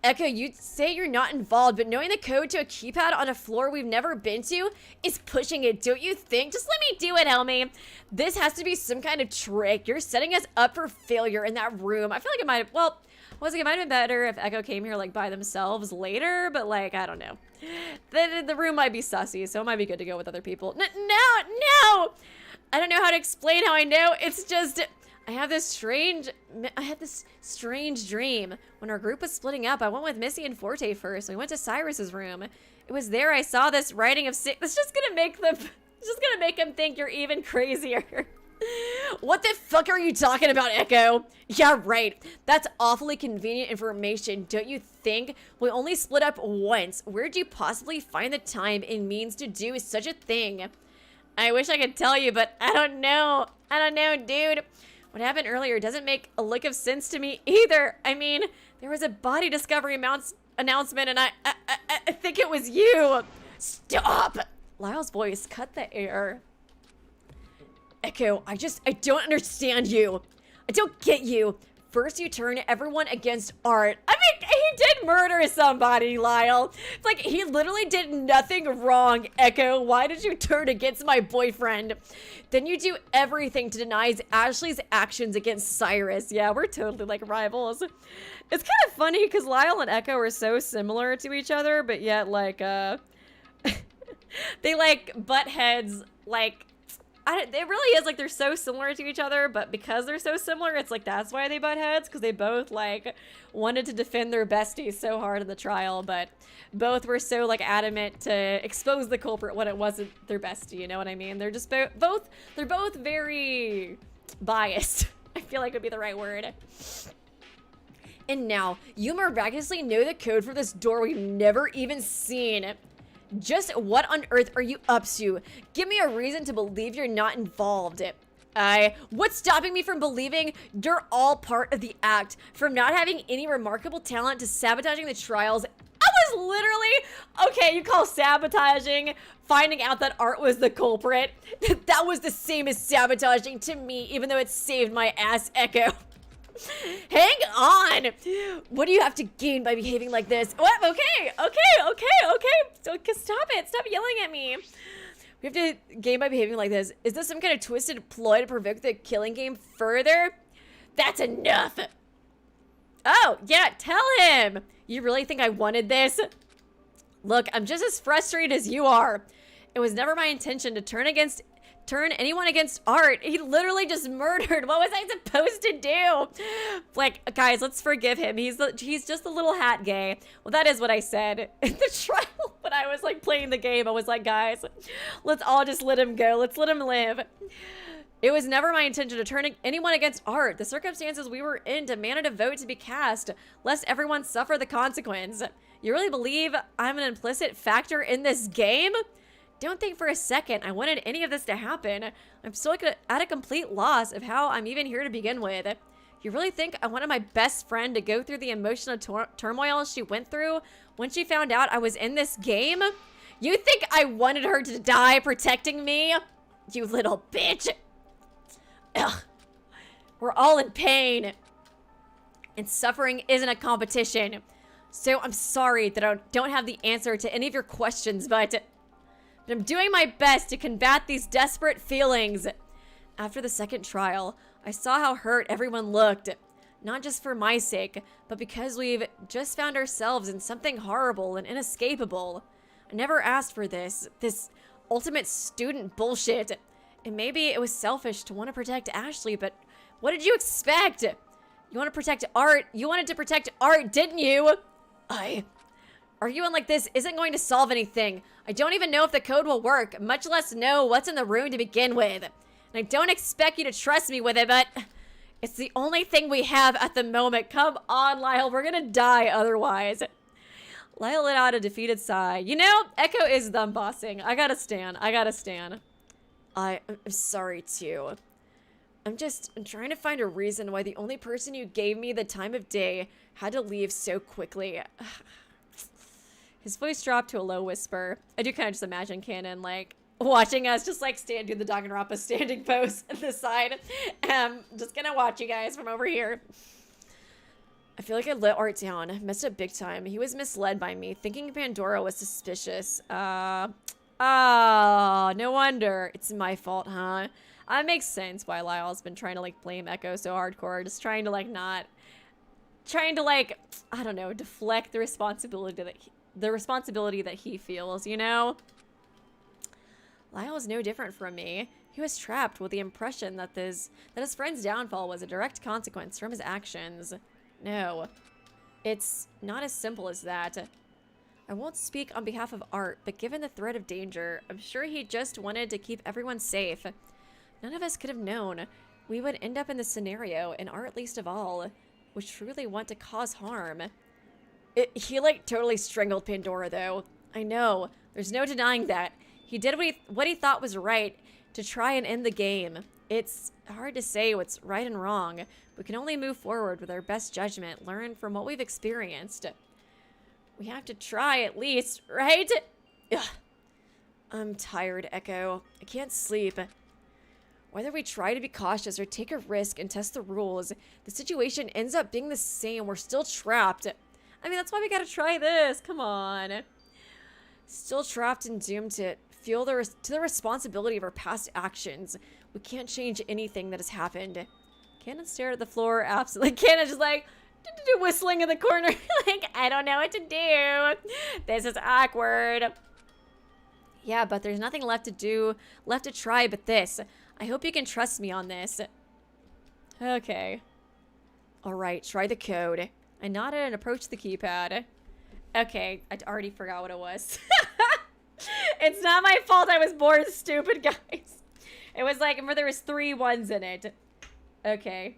Echo, you say you're not involved, but knowing the code to a keypad on a floor we've never been to is pushing it, don't you think? Just let me do it, Helmy. This has to be some kind of trick. You're setting us up for failure in that room. I feel like it might have, well, I was like, it might have been better if Echo came here, like, by themselves later, but, like, I don't know. The room might be sussy, so it might be good to go with other people. No! I don't know how to explain how I know. It's just... I had this strange dream. When our group was splitting up, I went with Missy and Forte first. We went to Cyrus's room. It was there I saw this writing of sick. It's just gonna make him think you're even crazier. What the fuck are you talking about, Echo? Yeah, right. That's awfully convenient information, don't you think? We only split up once. Where'd you possibly find the time and means to do such a thing? I wish I could tell you, but I don't know. Dude. What happened earlier doesn't make a lick of sense to me either. I mean, there was a body discovery announcement and I think it was you. Stop! Lyle's voice cut the air. Echo, I don't understand you. I don't get you. First you turn everyone against Art. I mean, he did murder somebody, Lyle. It's like, he literally did nothing wrong, Echo. Why did you turn against my boyfriend? Then you do everything to deny Ashley's actions against Cyrus. Yeah, we're totally like rivals. It's kind of funny because Lyle and Echo are so similar to each other, but yet like, they like butt heads, like, it really is like they're so similar to each other, but because they're so similar, it's like that's why they butt heads, because they both like wanted to defend their besties so hard in the trial, but both were so like adamant to expose the culprit when it wasn't their bestie, you know what I mean? They're just they're both very biased. I feel like would be the right word. And now, you miraculously know the code for this door we've never even seen. Just what on earth are you up to? Give me a reason to believe you're not involved. What's stopping me from believing you're all part of the act? From not having any remarkable talent to sabotaging the trials. I was literally, okay, you call sabotaging finding out that Art was the culprit. That was the same as sabotaging to me, even though it saved my ass, Echo. Hang on! What do you have to gain by behaving like this? What? Okay. Stop it. Stop yelling at me. We have to gain by behaving like this. Is this some kind of twisted ploy to provoke the killing game further? That's enough. Oh, yeah, tell him. You really think I wanted this? Look, I'm just as frustrated as you are. It was never my intention to turn anyone against Art. He literally just murdered. What was I supposed to do? Like, guys, let's forgive him. He's just a little hat gay. Well, that is what I said in the trial when I was like playing the game. I was like, guys, let's all just let him go. Let's let him live. It was never my intention to turn anyone against Art. The circumstances we were in demanded a vote to be cast, lest everyone suffer the consequence. You really believe I'm an implicit factor in this game? Don't think for a second I wanted any of this to happen. I'm still at a complete loss of how I'm even here to begin with. You really think I wanted my best friend to go through the emotional turmoil she went through when she found out I was in this game? You think I wanted her to die protecting me? You little bitch. Ugh. We're all in pain. And suffering isn't a competition. So I'm sorry that I don't have the answer to any of your questions, but I'm doing my best to combat these desperate feelings. After the second trial, I saw how hurt everyone looked. Not just for my sake, but because we've just found ourselves in something horrible and inescapable. I never asked for this ultimate student bullshit. And maybe it was selfish to want to protect Ashley, but what did you expect? You want to protect Art? You wanted to protect Art, didn't you? Arguing like this isn't going to solve anything. I don't even know if the code will work, much less know what's in the room to begin with. And I don't expect you to trust me with it, but it's the only thing we have at the moment. Come on, Lyle. We're gonna die otherwise. Lyle let out a defeated sigh. You know, Echo is them bossing. I gotta stand. I'm sorry, too. I'm trying to find a reason why the only person you gave me the time of day had to leave so quickly. His voice dropped to a low whisper. I do kind of just imagine Kanon, like, watching us just, like, stand in the Danganronpa standing pose at the side. Just gonna watch you guys from over here. I feel like I let Art down. Messed up big time. He was misled by me, thinking Pandora was suspicious. No wonder. It's my fault, huh? It makes sense why Lyle's been trying to, like, blame Echo so hardcore. Just trying to, like, I don't know, deflect the responsibility that he feels, you know? Lyle was no different from me. He was trapped with the impression that his friend's downfall was a direct consequence from his actions. No, it's not as simple as that. I won't speak on behalf of Art, but given the threat of danger, I'm sure he just wanted to keep everyone safe. None of us could have known we would end up in this scenario, and Art least of all, would truly want to cause harm. He like totally strangled Pandora though. I know, there's no denying that. He did what he thought was right to try and end the game. It's hard to say what's right and wrong. We can only move forward with our best judgment, learn from what we've experienced. We have to try at least, right? Ugh. I'm tired, Echo. I can't sleep. Whether we try to be cautious or take a risk and test the rules, the situation ends up being the same. We're still trapped. I mean, that's why we gotta try this. Come on. Still trapped and doomed to feel the responsibility of our past actions. We can't change anything that has happened. Kanon stared at the floor absently. Kanon just like whistling in the corner. Like, I don't know what to do. This is awkward. Yeah, but there's nothing left to try but this. I hope you can trust me on this. Okay. All right, try the code. I nodded and approached the keypad. Okay, I already forgot what it was. It's not my fault I was born stupid, guys. It was like, remember there was 3 ones in it. Okay.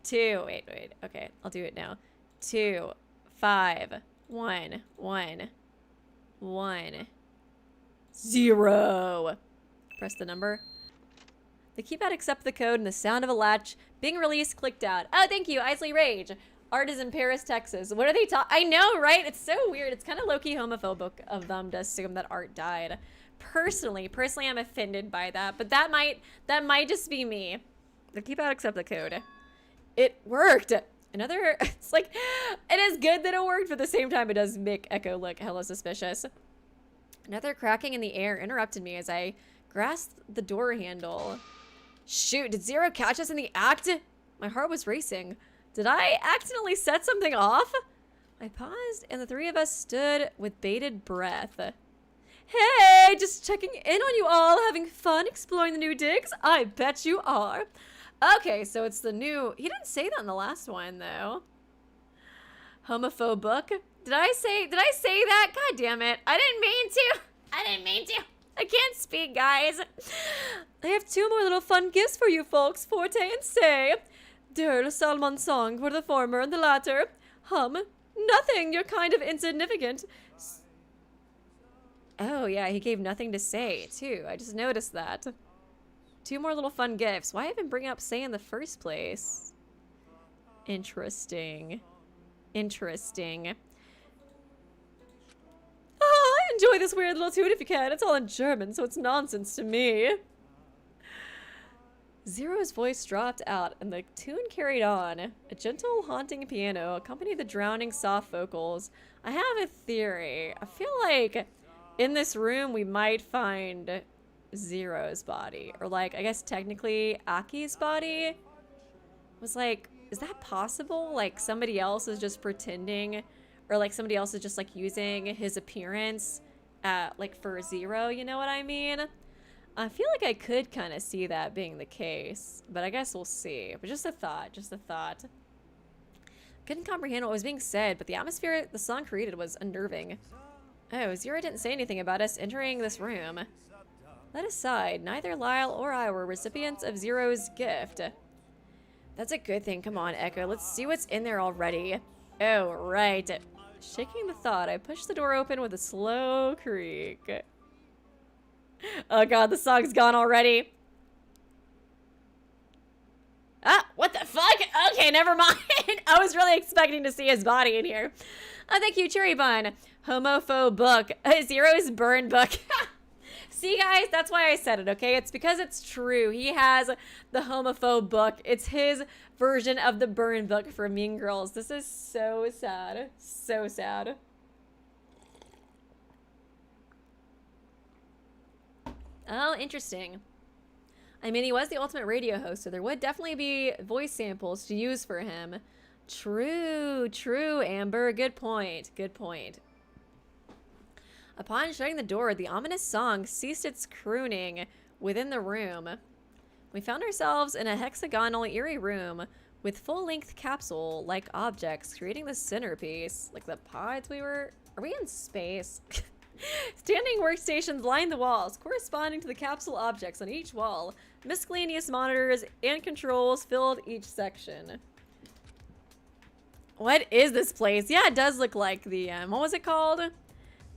2, wait. Okay, I'll do it now. 2, 5, 1, 1, 1, 0. Press the number. The keypad accepted the code and the sound of a latch being released clicked out. Oh, thank you, Isley Rage. Art is in Paris, Texas. What are they talking? I know, right? It's so weird. It's kind of low-key homophobic of them to assume that Art died. Personally, I'm offended by that, but that might just be me. The keypad accept the code. It worked. It's like, it is good that it worked, but at the same time, it does make Echo look hella suspicious. Another cracking in the air interrupted me as I grasped the door handle. Shoot, did Zero catch us in the act? My heart was racing. Did I accidentally set something off? I paused, and the 3 of us stood with bated breath. Hey, just checking in on you all, having fun exploring the new digs? I bet you are. Okay, so it's the new... He didn't say that in the last one, though. Homophobe book? Did I say that? God damn it. I didn't mean to. I can't speak, guys. I have 2 more little fun gifts for you folks, Forte and Say. Dear Salmon song for the former and the latter. Nothing, you're kind of insignificant. Oh, yeah, he gave nothing to say, too. I just noticed that. 2 more little fun gifts. Why even bring up Say in the first place? Interesting. Enjoy this weird little tune if you can. It's all in German, so it's nonsense to me. Zero's voice dropped out, and the tune carried on. A gentle, haunting piano accompanied the drowning, soft vocals. I have a theory. I feel like in this room we might find Zero's body. Or, like, I guess technically Aki's body. Was like, is that possible? Like, somebody else is just pretending, or like somebody else is just like using his appearance like for Zero, you know what I mean? I feel like I could kind of see that being the case, but I guess we'll see. But just a thought. Couldn't comprehend what was being said, but the atmosphere the song created was unnerving. Oh, Zero didn't say anything about us entering this room. That aside, neither Lyle or I were recipients of Zero's gift. That's a good thing. Come on, Echo. Let's see what's in there already. Oh, right. Shaking the thought, I pushed the door open with a slow creak. Oh god, the song's gone already. Ah, what the fuck? Okay, never mind. I was really expecting to see his body in here. Oh, thank you, Cherry Bun. Homophobe book. Zero's burn book. See, guys, that's why I said it, okay? It's because it's true. He has the homophobe book. It's his version of the burn book for Mean Girls. This is so sad. So sad. Oh, interesting. I mean, he was the ultimate radio host, so there would definitely be voice samples to use for him. True, true, Amber. Good point. Good point. Upon shutting the door, the ominous song ceased its crooning within the room. We found ourselves in a hexagonal, eerie room with full-length capsule-like objects creating the centerpiece. Like the pods we were... Are we in space? Standing workstations lined the walls, corresponding to the capsule objects on each wall. Miscellaneous monitors and controls filled each section. What is this place? Yeah, it does look like the, what was it called?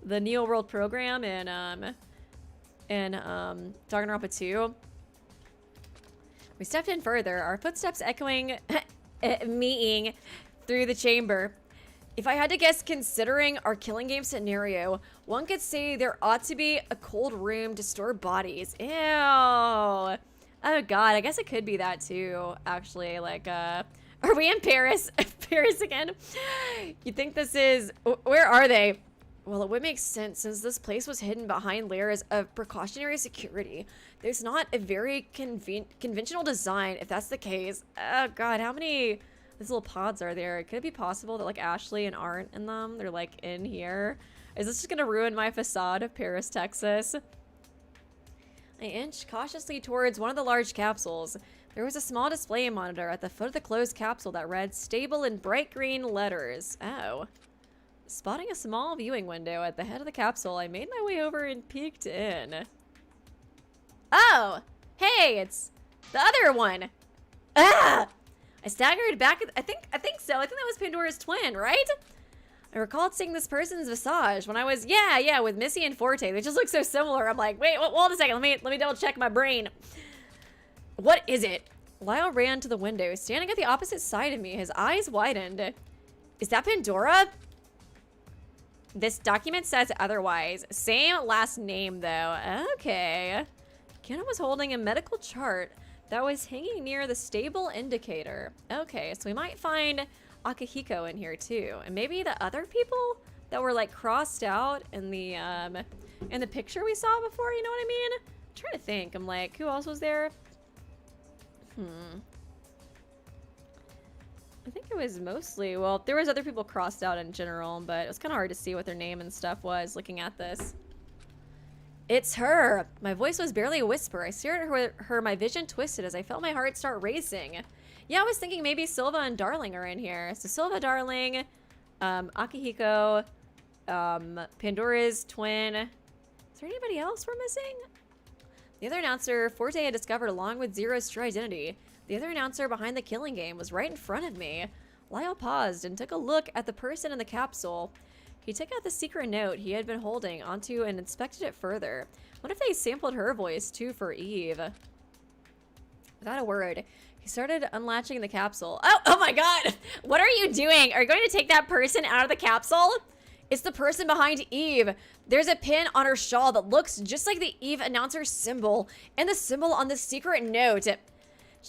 The Neo World program in Danganronpa 2. We stepped in further, our footsteps echoing, meeting through the chamber. If I had to guess, considering our killing game scenario, one could say there ought to be a cold room to store bodies. Ew. Oh god, I guess it could be that too, actually. Like, are we in Paris? Paris again? You think this is... Where are they? Well, it would make sense since this place was hidden behind layers of precautionary security. There's not a very conventional design, if that's the case. Oh god, how many... These little pods are there? Could it be possible that like Ashley and aren't in them? They're like in here. Is this just gonna ruin my facade of Paris, Texas? I inched cautiously towards one of the large capsules. There was a small display monitor at the foot of the closed capsule that read stable in bright green letters. Oh. Spotting a small viewing window at the head of the capsule, I made my way over and peeked in. Oh! Hey, it's the other one! Ah! I staggered back. I think so. I think that was Pandora's twin, right? I recalled seeing this person's visage when I was, yeah, with Missy and Forte. They just look so similar. I'm like, wait, hold a second. Let me double check my brain. What is it? Lyle ran to the window, standing at the opposite side of me. His eyes widened. Is that Pandora? This document says otherwise. Same last name, though. Okay. Kanon was holding a medical chart that was hanging near the stable indicator. Okay, so we might find Akihiko in here too. And maybe the other people that were like crossed out in the picture we saw before, you know what I mean? I'm trying to think. I'm like, who else was there? I think it was mostly, well, there was other people crossed out in general, but it was kind of hard to see what their name and stuff was looking at this. It's her. My voice was barely a whisper. I stared at her, my vision twisted as I felt my heart start racing. Yeah, I was thinking maybe Silva and Darling are in here. So Silva, Darling, Akihiko, Pandora's twin. Is there anybody else we're missing? The other announcer Forte had discovered along with Zero's true identity. The other announcer behind the killing game was right in front of me. Lyle paused and took a look at the person in the capsule. He took out the secret note he had been holding onto and inspected it further. What if they sampled her voice too for Eve? Without a word, he started unlatching the capsule. Oh my god! What are you doing? Are you going to take that person out of the capsule? It's the person behind Eve. There's a pin on her shawl that looks just like the Eve announcer symbol and the symbol on the secret note.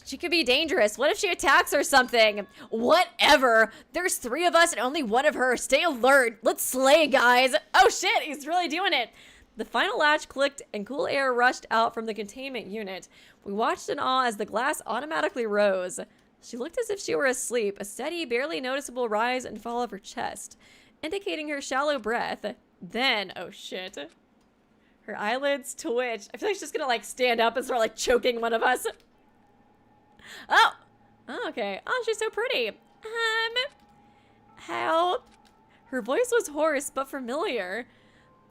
She could be dangerous. What if she attacks or something? Whatever. There's 3 of us and only 1 of her. Stay alert. Let's slay, guys. Oh shit, he's really doing it. The final latch clicked and cool air rushed out from the containment unit. We watched in awe as the glass automatically rose. She looked as if she were asleep, a steady, barely noticeable rise and fall of her chest, indicating her shallow breath. Then, oh shit. Her eyelids twitched. I feel like she's gonna like stand up and start like choking one of us. Oh, okay. Oh, she's so pretty. How? Her voice was hoarse but familiar.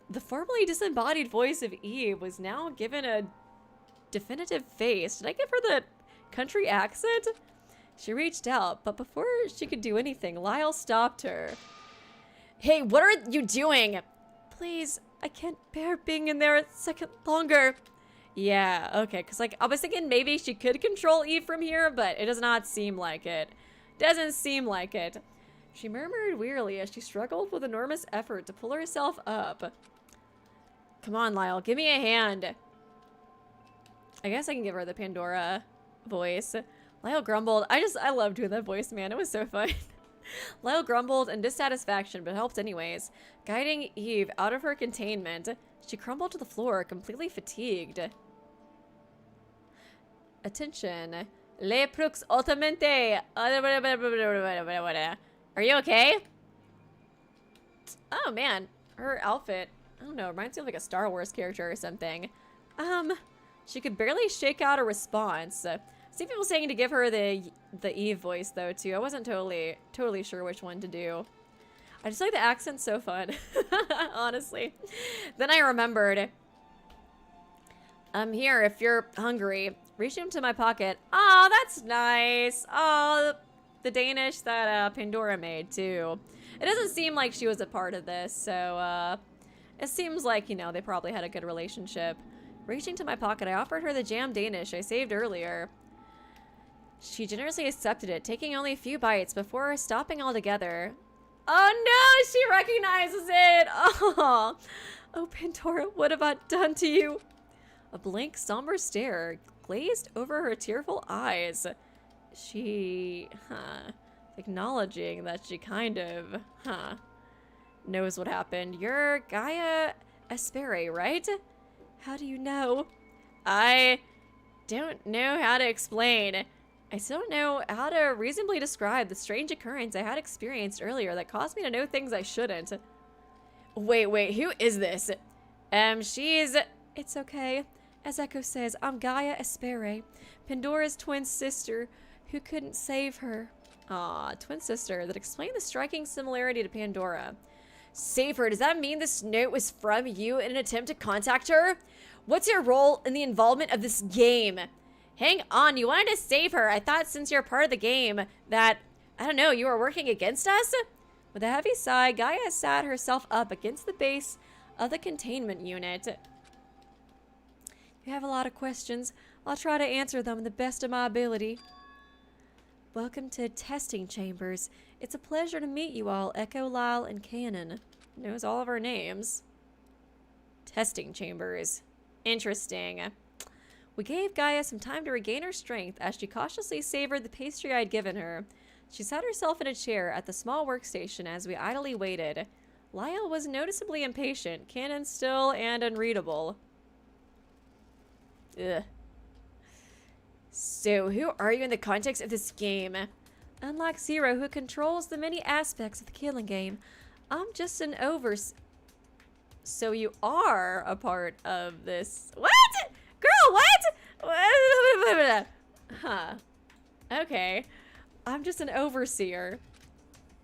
The formerly disembodied voice of Eve was now given a definitive face. Did I give her the country accent? She reached out, but before she could do anything, Lyle stopped her. Hey, what are you doing? Please, I can't bear being in there a second longer. Yeah, okay, because like I was thinking maybe she could control Eve from here, but it does not seem like it. Doesn't seem like it. She murmured wearily as she struggled with enormous effort to pull herself up. Come on, Lyle, give me a hand. I guess I can give her the Pandora voice. Lyle grumbled. I loved doing that voice, man. It was so fun. Lyle grumbled in dissatisfaction, but helped anyways. Guiding Eve out of her containment, she crumbled to the floor, completely fatigued. Attention. Le prux altamente. Are you okay? Oh, man. Her outfit, I don't know, reminds me of like a Star Wars character or something. She could barely shake out a response. I see people saying to give her the Eve voice though too. I wasn't totally sure which one to do. I just like the accent's so fun, honestly. Then I remembered. I'm here if you're hungry. Reach into my pocket. Oh, that's nice. Oh, the Danish that Pandora made too. It doesn't seem like she was a part of this, so it seems like, you know, they probably had a good relationship. Reaching to my pocket, I offered her the jam Danish I saved earlier. She generously accepted it, taking only a few bites before stopping altogether. Oh no, she recognizes it! Oh, Pandora, what have I done to you? A blank, somber stare glazed over her tearful eyes. She, acknowledging that she kind of, knows what happened. You're Gaia Espere, right? How do you know? I don't know how to explain. I still don't know how to reasonably describe the strange occurrence I had experienced earlier that caused me to know things I shouldn't. Wait, who is this? It's okay. As Echo says, I'm Gaia Espere, Pandora's twin sister, who couldn't save her. Aw, twin sister, that explained the striking similarity to Pandora. Save her, does that mean this note was from you in an attempt to contact her? What's your role in the involvement of this game? Hang on, you wanted to save her. I thought since you're part of the game that, I don't know, you were working against us? With a heavy sigh, Gaia sat herself up against the base of the containment unit. You have a lot of questions. I'll try to answer them the best of my ability. Welcome to Testing Chambers. It's a pleasure to meet you all, Echo, Lyle, and Kanon. Knows all of our names. Testing Chambers. Interesting. We gave Gaia some time to regain her strength as she cautiously savored the pastry I'd given her. She sat herself in a chair at the small workstation as we idly waited. Lyle was noticeably impatient, Kanon still and unreadable. Ugh. So, who are you in the context of this game? Unlike Zero, who controls the many aspects of the killing game, I'm just an So you are a part of this. What? Girl, what? Huh. Okay. I'm just an overseer.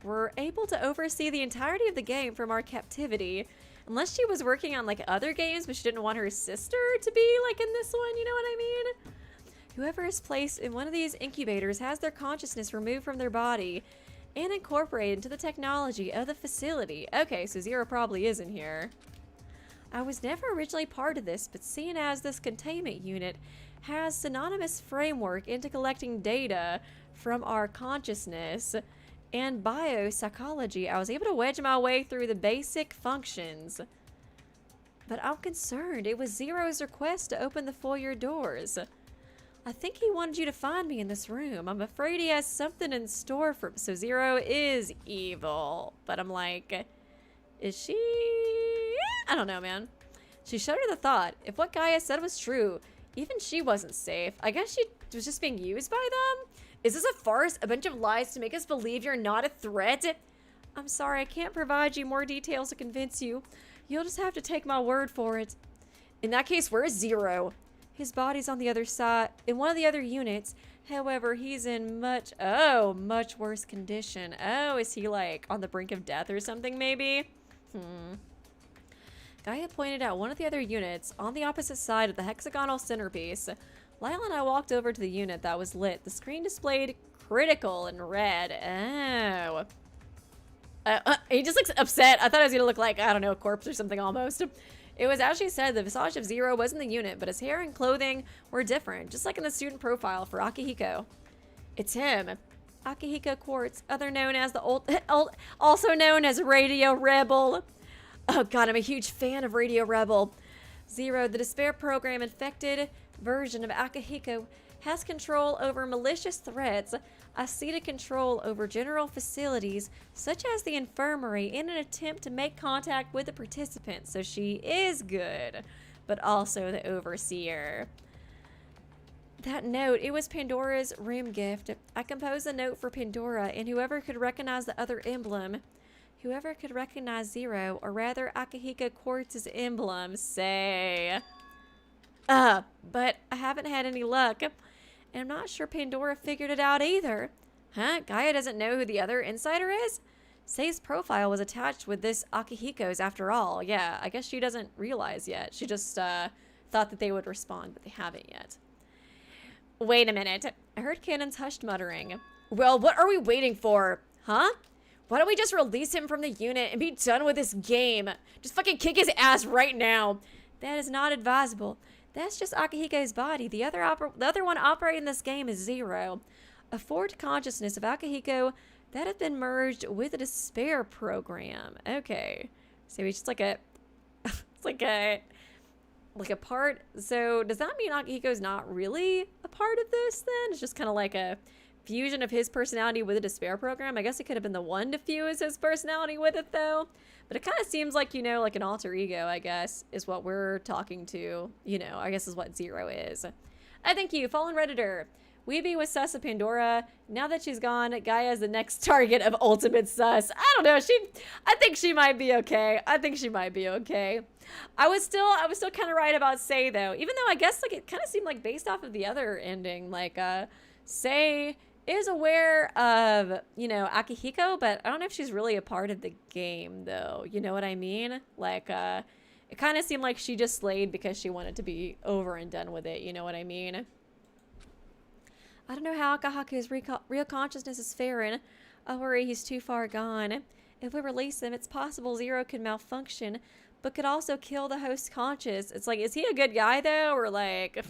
We're able to oversee the entirety of the game from our captivity. Unless she was working on like other games, but she didn't want her sister to be like in this one, you know what I mean? Whoever is placed in one of these incubators has their consciousness removed from their body and incorporated into the technology of the facility. Okay, so Zero probably is in here. I was never originally part of this, but seeing as this containment unit has synonymous framework into collecting data from our consciousness and biopsychology, I was able to wedge my way through the basic functions. But I'm concerned it was Zero's request to open the foyer doors. I think he wanted you to find me in this room. I'm afraid he has something in store for... So Zero is evil. But I'm like, is she... I don't know, man. She shuddered at the thought. If what Gaia said was true, even she wasn't safe. I guess she was just being used by them? Is this a farce? A bunch of lies to make us believe you're not a threat? I'm sorry, I can't provide you more details to convince you. You'll just have to take my word for it. In that case, where is Zero? His body's on the other side, in one of the other units. However, he's in much worse condition. Oh, is he like on the brink of death or something maybe? Gaia pointed out one of the other units on the opposite side of the hexagonal centerpiece. Lyle and I walked over to the unit that was lit. The screen displayed critical in red. Oh. He just looks upset. I thought it was gonna look like, I don't know, a corpse or something almost. It was actually said the visage of Zero was in the unit, but his hair and clothing were different, just like in the student profile for Akihiko. It's him. Akihiko Quartz, other known as the also known as Radio Rebel. Oh god, I'm a huge fan of Radio Rebel. Zero, the despair program infected version of Akihiko, has control over malicious threats, a seated control over general facilities such as the infirmary in an attempt to make contact with the participants. So she is good, but also the overseer. That note, it was Pandora's room gift. I composed a note for Pandora, and whoever could recognize the other emblem, whoever could recognize Zero, or rather Akihiko Quartz's emblem, say. But I haven't had any luck, and I'm not sure Pandora figured it out either. Huh? Gaia doesn't know who the other insider is? Say's profile was attached with this Akihiko's after all. Yeah, I guess she doesn't realize yet. She just thought that they would respond, but they haven't yet. Wait a minute. I heard Kanon's hushed muttering. Well, what are we waiting for? Huh? Why don't we just release him from the unit and be done with this game? Just fucking kick his ass right now. That is not advisable. That's just Akihiko's body. The other one operating this game is Zero. A forward consciousness of Akihiko that have been merged with a despair program. Okay. So he's just like a... it's like a part. So does that mean Akihiko's not really a part of this then? It's just kind of like a fusion of his personality with a despair program. I guess it could have been the one to fuse his personality with it though. But it kind of seems like, you know, like an alter ego, I guess, is what we're talking to. You know, I guess is what Zero is. Thank you, Fallen Redditor. Weeby was sus of Pandora. Now that she's gone, Gaia is the next target of ultimate sus. I don't know. I think she might be okay. I was still kind of right about Say though. Even though I guess like it kind of seemed like based off of the other ending, like Say is aware of, you know, Akihiko, but I don't know if she's really a part of the game though. You know what I mean? Like it kind of seemed like she just slayed because she wanted to be over and done with it. You know what I mean? I don't know how Akihiko's real consciousness is faring. I worry he's too far gone. If we release him, it's possible Zero could malfunction, but could also kill the host conscious. It's like, is he a good guy though? Or like,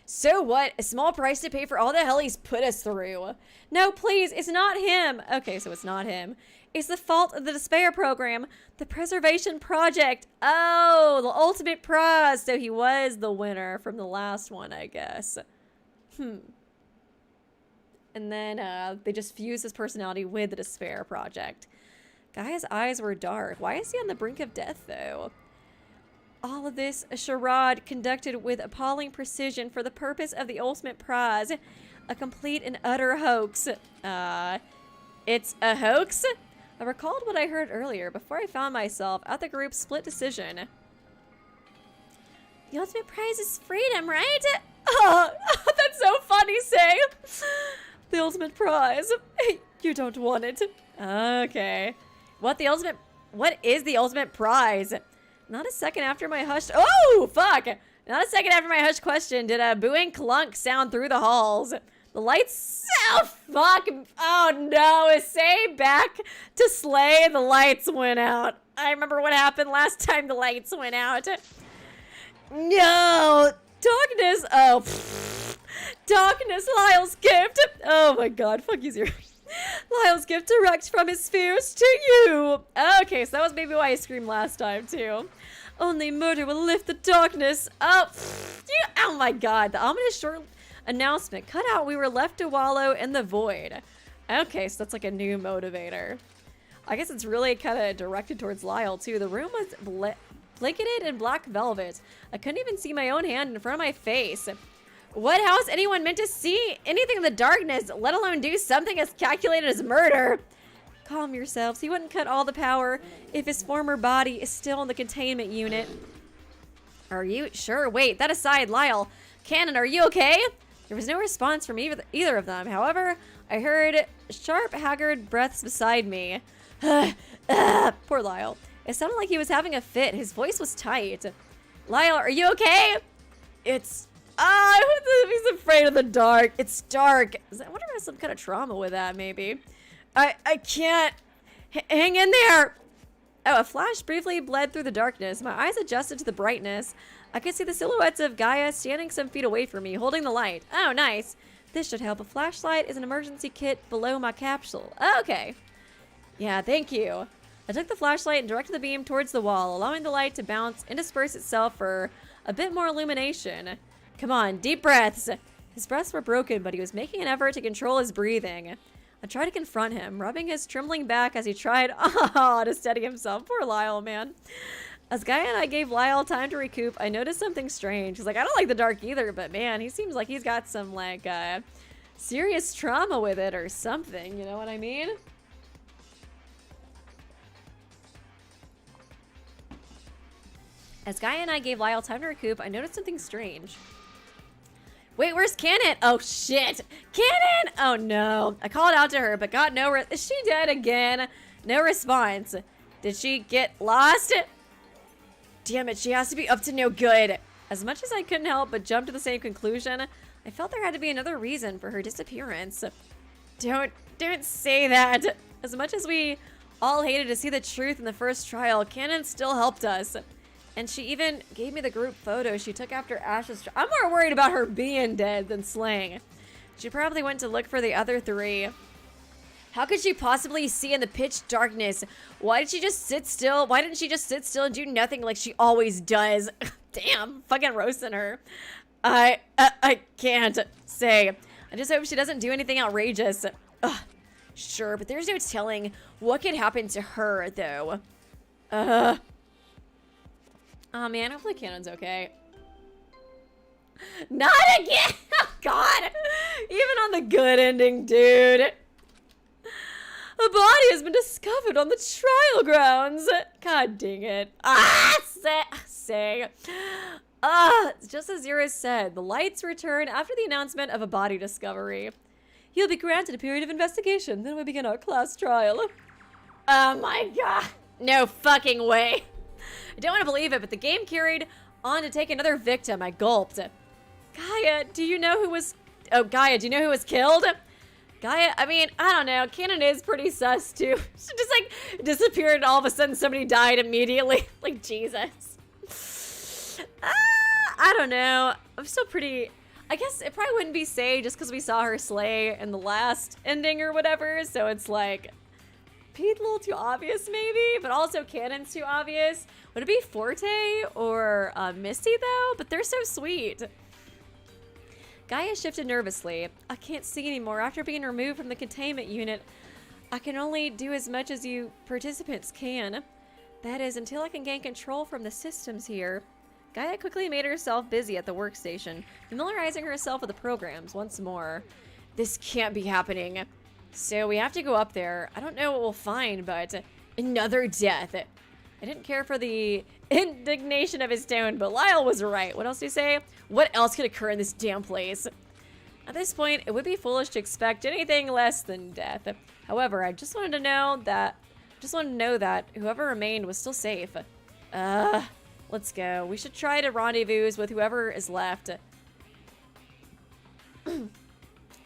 so what? A small price to pay for all the hell he's put us through. No, please, it's not him. Okay, so it's not him. It's the fault of the despair program, the preservation project. Oh, the ultimate prize. So he was the winner from the last one, I guess. And then they just fused his personality with the despair project. Gaia's eyes were dark. Why is he on the brink of death, though? All of this, a charade conducted with appalling precision for the purpose of the ultimate prize. A complete and utter hoax. It's a hoax? I recalled what I heard earlier before I found myself at the group's split decision. The ultimate prize is freedom, right? Oh, that's so funny, Say. The ultimate prize. You don't want it. Okay. What is the ultimate prize? Not a second after my hushed... Oh, fuck! Not a second after my hushed question did a booing clunk sound through the halls. The lights... Oh, fuck! Oh, no! Is Say back to slay? The lights went out. I remember what happened last time the lights went out. No! Darkness! Oh, darkness! Lyle's gift! Oh my god, fuck you, Zero. Lyle's gift direct from his spheres to you! Okay, so that was maybe why I screamed last time, too. Only murder will lift the darkness. Oh my god, the ominous short announcement cut out. We were left to wallow in the void. Okay, so that's like a new motivator. I guess it's really kind of directed towards Lyle, too. The room was blanketed in black velvet. I couldn't even see my own hand in front of my face. What? How is anyone meant to see anything in the darkness, let alone do something as calculated as murder? Calm yourselves. He wouldn't cut all the power if his former body is still in the containment unit. Are you sure? Wait, that aside, Lyle, Kanon, are you okay? There was no response from either of them. However, I heard sharp, haggard breaths beside me. Poor Lyle. It sounded like he was having a fit. His voice was tight. Lyle, are you okay? It's... he's afraid of the dark. It's dark. I wonder if there's some kind of trauma with that, maybe. I can't... hang in there! Oh, a flash briefly bled through the darkness. My eyes adjusted to the brightness. I could see the silhouettes of Gaia standing some feet away from me, holding the light. Oh, nice. This should help. A flashlight is an emergency kit below my capsule. Okay. Yeah, thank you. I took the flashlight and directed the beam towards the wall, allowing the light to bounce and disperse itself for a bit more illumination. Come on, deep breaths. His breaths were broken, but he was making an effort to control his breathing. I tried to confront him, rubbing his trembling back as he tried to steady himself. Poor Lyle, man. As Gaia and I gave Lyle time to recoup, I noticed something strange. He's like, I don't like the dark either, but man, he seems like he's got some, like, serious trauma with it or something. You know what I mean? As Gaia and I gave Lyle time to recoup, I noticed something strange. Wait, where's Kanon? Oh, shit. Kanon! Oh, no. I called out to her, but got no is she dead again? No response. Did she get lost? Damn it, she has to be up to no good. As much as I couldn't help but jump to the same conclusion, I felt there had to be another reason for her disappearance. Don't say that. As much as we all hated to see the truth in the first trial, Kanon still helped us. And she even gave me the group photo she took after Ash's I'm more worried about her being dead than slaying. She probably went to look for the other three. How could she possibly see in the pitch darkness? Why did she just sit still? Why didn't she just sit still and do nothing like she always does? Damn, fucking roasting her. I can't say. I just hope she doesn't do anything outrageous. Ugh, sure, but there's no telling what could happen to her, though. Oh man, hopefully Kanon's okay. Not again! Oh god! Even on the good ending, dude. A body has been discovered on the trial grounds. God dang it. Say. Just as Zira said, the lights return after the announcement of a body discovery. You'll be granted a period of investigation, then we begin our class trial. Oh my god. No fucking way. I don't want to believe it, but the game carried on to take another victim. I gulped. Gaia, do you know who was... Oh, Gaia, do you know who was killed? Gaia, I mean, I don't know. Kanon is pretty sus, too. She just, like, disappeared and all of a sudden somebody died immediately. Like, Jesus. I don't know. I'm still pretty... I guess it probably wouldn't be Say just because we saw her slay in the last ending or whatever. So it's like... Pete a little too obvious, maybe, but also Kanon's too obvious. Would it be Forte or Missy, though? But they're so sweet. Gaia shifted nervously. I can't see anymore. After being removed from the containment unit, I can only do as much as you participants can. That is, until I can gain control from the systems here. Gaia quickly made herself busy at the workstation, familiarizing herself with the programs once more. This can't be happening. So we have to go up there. I don't know what we'll find, but another death. I didn't care for the indignation of his tone, but Lyle was right. What else do you say? What else could occur in this damn place? At this point, it would be foolish to expect anything less than death. However, I just wanted to know that whoever remained was still safe. Let's go. We should try to rendezvous with whoever is left.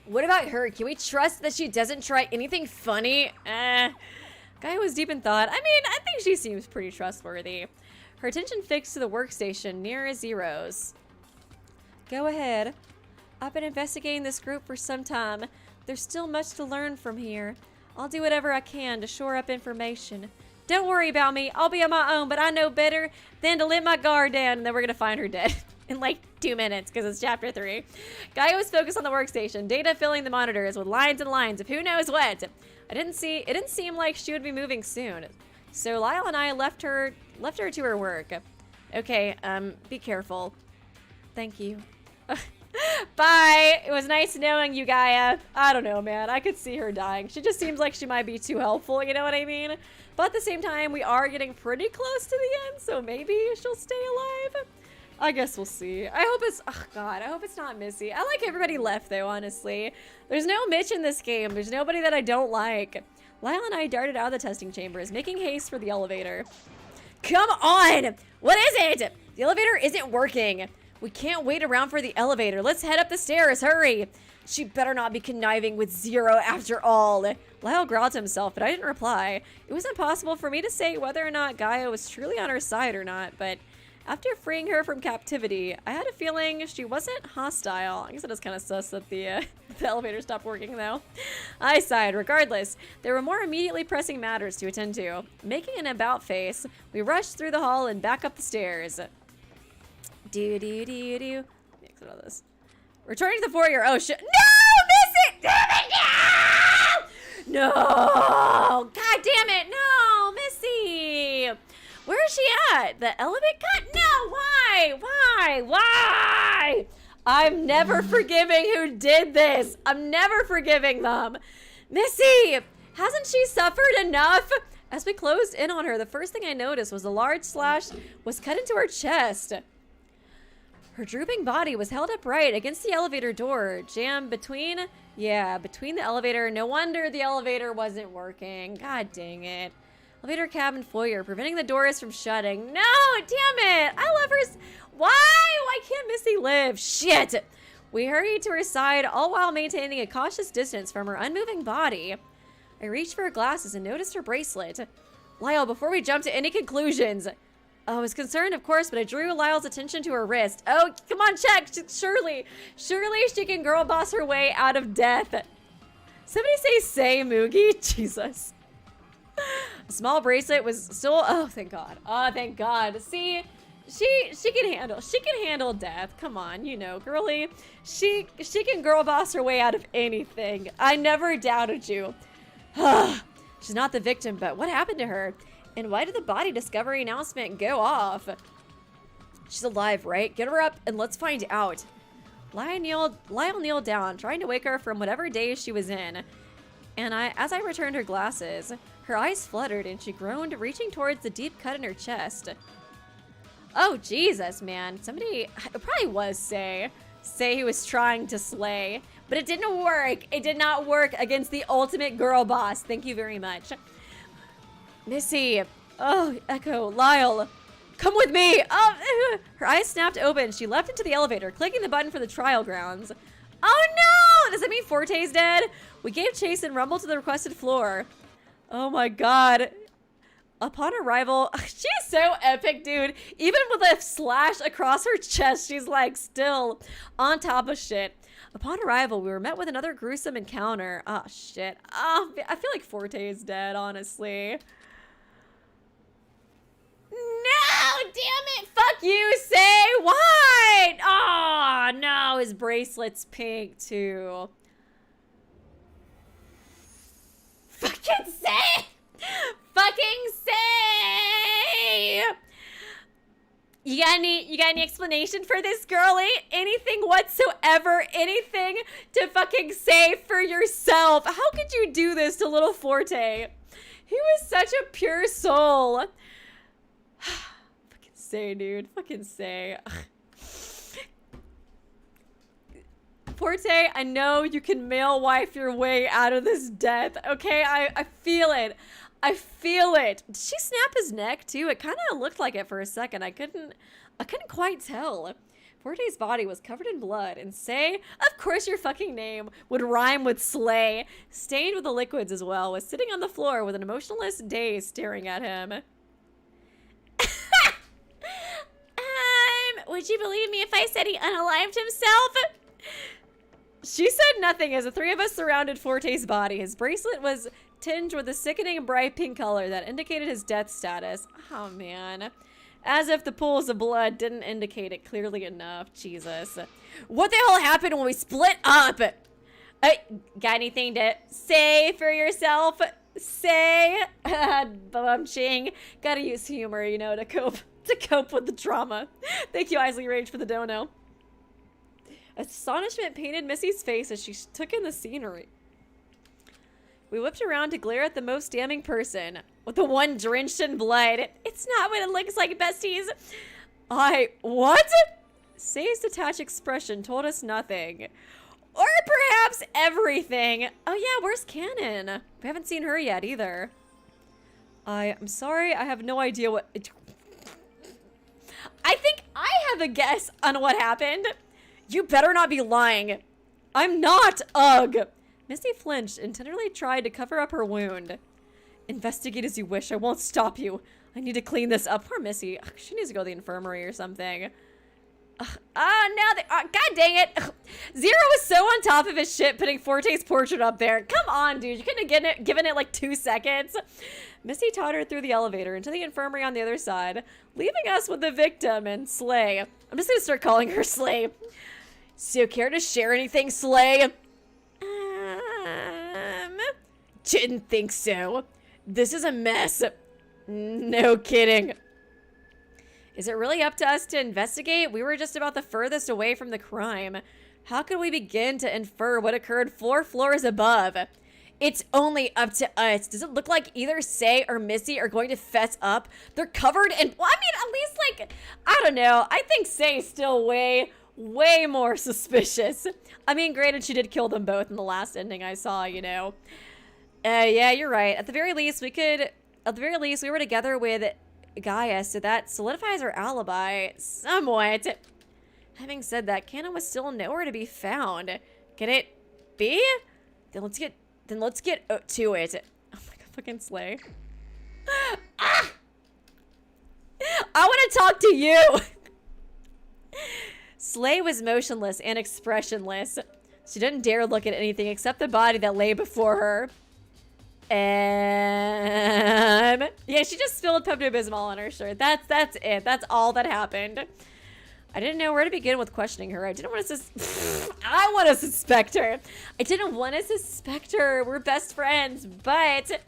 What about her? Can we trust that she doesn't try anything funny? Gaia was deep in thought. I mean, I think she seems pretty trustworthy. Her attention fixed to the workstation near Zero's. Go ahead. I've been investigating this group for some time. There's still much to learn from here. I'll do whatever I can to shore up information. Don't worry about me. I'll be on my own, but I know better than to let my guard down, and then we're gonna find her dead. In like 2 minutes, because it's chapter 3. Gaia was focused on the workstation, data filling the monitors with lines and lines of who knows what. It didn't seem like she would be moving soon. So Lyle and I left her to her work. Okay, be careful. Thank you. Bye. It was nice knowing you, Gaia. I don't know, man. I could see her dying. She just seems like she might be too helpful, you know what I mean? But at the same time, we are getting pretty close to the end, so maybe she'll stay alive. I guess we'll see. I hope it's... Oh, God. I hope it's not Missy. I like everybody left, though, honestly. There's no Mitch in this game. There's nobody that I don't like. Lyle and I darted out of the testing chambers, making haste for the elevator. Come on! What is it? The elevator isn't working. We can't wait around for the elevator. Let's head up the stairs. Hurry. She better not be conniving with Zero after all. Lyle growled to himself, but I didn't reply. It was impossible for me to say whether or not Gaia was truly on her side or not, but after freeing her from captivity, I had a feeling she wasn't hostile. I guess it is kind of sus that the elevator stopped working, though. I sighed. Regardless, there were more immediately pressing matters to attend to. Making an about face, we rushed through the hall and back up the stairs. Do. Exit all this. Returning to the foyer. Oh, shit. No! Miss it! Damn it! No! No! God damn it! No! Missy! Where is she at? The elevator? God, no! Why? I'm never forgiving who did this. I'm never forgiving them. Missy! Hasn't she suffered enough? As we closed in on her, the first thing I noticed was a large slash was cut into her chest. Her drooping body was held upright against the elevator door, jammed between the elevator. No wonder the elevator wasn't working. God dang it. Elevator cab and foyer, preventing the doors from shutting. No, damn it. I love her. Why can't Missy live? Shit. We hurried to her side, all while maintaining a cautious distance from her unmoving body. I reached for her glasses and noticed her bracelet. Lyle, before we jump to any conclusions, I was concerned, of course, but I drew Lyle's attention to her wrist. Oh, come on, check. Surely she can girl boss her way out of death. Somebody say Moogie. Jesus. A small bracelet was still, oh, thank God. Oh, thank God. See, she can handle death. Come on, you know, girly. She can girl boss her way out of anything. I never doubted you. She's not the victim, but what happened to her? And why did the body discovery announcement go off? She's alive, right? Get her up and let's find out. Lyle kneeled down, trying to wake her from whatever daze she was in. And as I returned her glasses, her eyes fluttered and she groaned, reaching towards the deep cut in her chest. Oh, Jesus, man. Somebody, it probably was Say he was trying to slay, but it didn't work. It did not work against the ultimate girl boss. Thank you very much. Missy, oh, Echo, Lyle, come with me. Oh, her eyes snapped open. She leapt into the elevator, clicking the button for the trial grounds. Oh no! Does that mean Forte's dead? We gave chase and rumbled to the requested floor. Oh my God. Upon arrival, she's so epic, dude. Even with a slash across her chest, she's like still on top of shit. Upon arrival, we were met with another gruesome encounter. Oh, shit. Oh, I feel like Forte is dead, honestly. No, damn it. Fuck you, Say. What? Oh, no. His bracelet's pink, too. Fucking Say. Fucking Say. You got any explanation for this, girlie? Anything whatsoever? Anything to fucking say for yourself? How could you do this to little Forte? He was such a pure soul. Fucking Say, dude. Fucking Say. Forte, I know you can male wife your way out of this death, okay? I feel it. I feel it. Did she snap his neck too? It kind of looked like it for a second. I couldn't quite tell. Forte's body was covered in blood, and Say, of course your fucking name would rhyme with slay, stained with the liquids as well, was sitting on the floor with an emotionless daze staring at him. Would you believe me if I said he unalived himself? She said nothing as the three of us surrounded Forte's body. His bracelet was tinged with a sickening bright pink color that indicated his death status. Oh, man. As if the pools of blood didn't indicate it clearly enough. Jesus. What the hell happened when we split up? Got anything to say for yourself? Say? Bum-ching. Gotta use humor, you know, to cope with the drama. Thank you, Isley Rage, for the dono. Astonishment painted Missy's face as she took in the scenery. We whipped around to glare at the most damning person, with the one drenched in blood. It's not what it looks like, besties. What? Say's detached expression told us nothing. Or perhaps everything. Oh yeah, where's Kanon? We haven't seen her yet either. I'm sorry, I have no idea what I think I have a guess on what happened. You better not be lying. I'm not. Ugh. Missy flinched and tenderly tried to cover up her wound. Investigate as you wish. I won't stop you. I need to clean this up. Poor Missy. Ugh, she needs to go to the infirmary or something. God dang it. Zero was so on top of his shit putting Forte's portrait up there. Come on, dude. You couldn't have given it like 2 seconds. Missy tottered through the elevator into the infirmary on the other side, leaving us with the victim and Slay. I'm just gonna start calling her Slay. So care to share anything, Slay? Didn't think so. This is a mess. No kidding. Is it really up to us to investigate? We were just about the furthest away from the crime. How could we begin to infer what occurred 4 floors above? It's only up to us. Does it look like either Say or Missy are going to fess up? They're covered in... Well, I mean, at least, like, I don't know. I think Say's still way more suspicious. I mean, granted, she did kill them both in the last ending I saw, you know. Yeah, you're right. At the very least, we were together with Gaia, so that solidifies our alibi somewhat. Having said that, Kanon was still nowhere to be found. Can it be? Then let's get to it. Oh my god, fucking Slay. Ah! I want to talk to you. Slay was motionless and expressionless. She didn't dare look at anything except the body that lay before her. Yeah, she just spilled Pepto-Bismol on her shirt. That's it. That's all that happened. I didn't know where to begin with questioning her. I didn't want to I want to suspect her. I didn't want to suspect her. We're best friends, but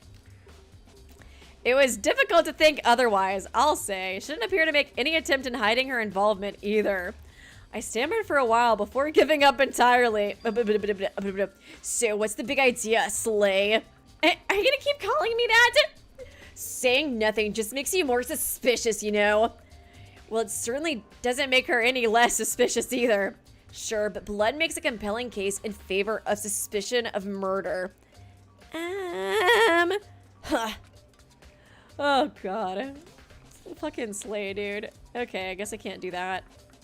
it was difficult to think otherwise, I'll say. She didn't appear to make any attempt in hiding her involvement either. I stammered for a while before giving up entirely. So what's the big idea, Slay? Are you gonna keep calling me that? Saying nothing just makes you more suspicious, you know? Well, it certainly doesn't make her any less suspicious either. Sure, but blood makes a compelling case in favor of suspicion of murder. Oh, God. Fucking Slay, dude. Okay, I guess I can't do that.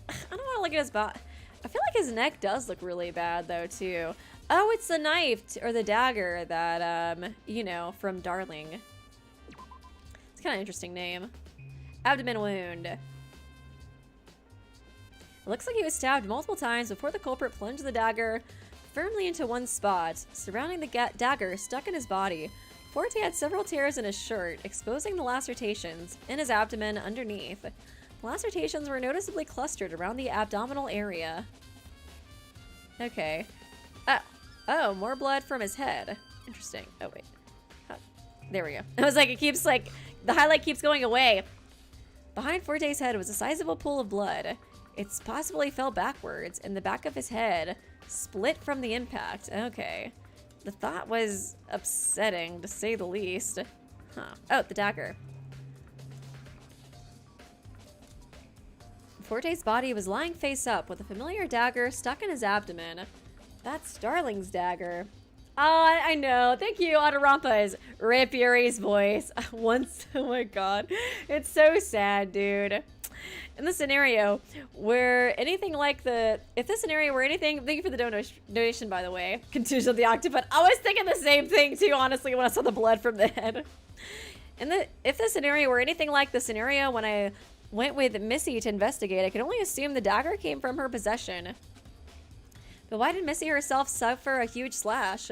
I don't want to look at his body. I feel like his neck does look really bad, though, too. Oh, it's the knife or the dagger that, you know, from Darling. It's kind of an interesting name. Abdomen wound. It looks like he was stabbed multiple times before the culprit plunged the dagger firmly into one spot. Surrounding the dagger stuck in his body, Forte had several tears in his shirt, exposing the lacerations in his abdomen underneath. The lacerations were noticeably clustered around the abdominal area. Okay. Oh, more blood from his head. Interesting. Oh, wait. There we go. I was like, it keeps, like, the highlight keeps going away. Behind Forte's head was a sizable pool of blood. It's possible he fell backwards, and the back of his head split from the impact. Okay. The thought was upsetting, to say the least. Huh. Oh, the dagger. Forte's body was lying face up with a familiar dagger stuck in his abdomen. That's Darling's dagger. Oh, I know. Thank you, Danganronpa's Rapier's voice. Oh my god. It's so sad, dude. In the scenario where anything like if this scenario were anything, thank you for the donation, by the way. Contusion of the octopus. I was thinking the same thing too, honestly, when I saw the blood from the head. If the scenario were anything like the scenario when I went with Missy to investigate, I can only assume the dagger came from her possession. But why did Missy herself suffer a huge slash?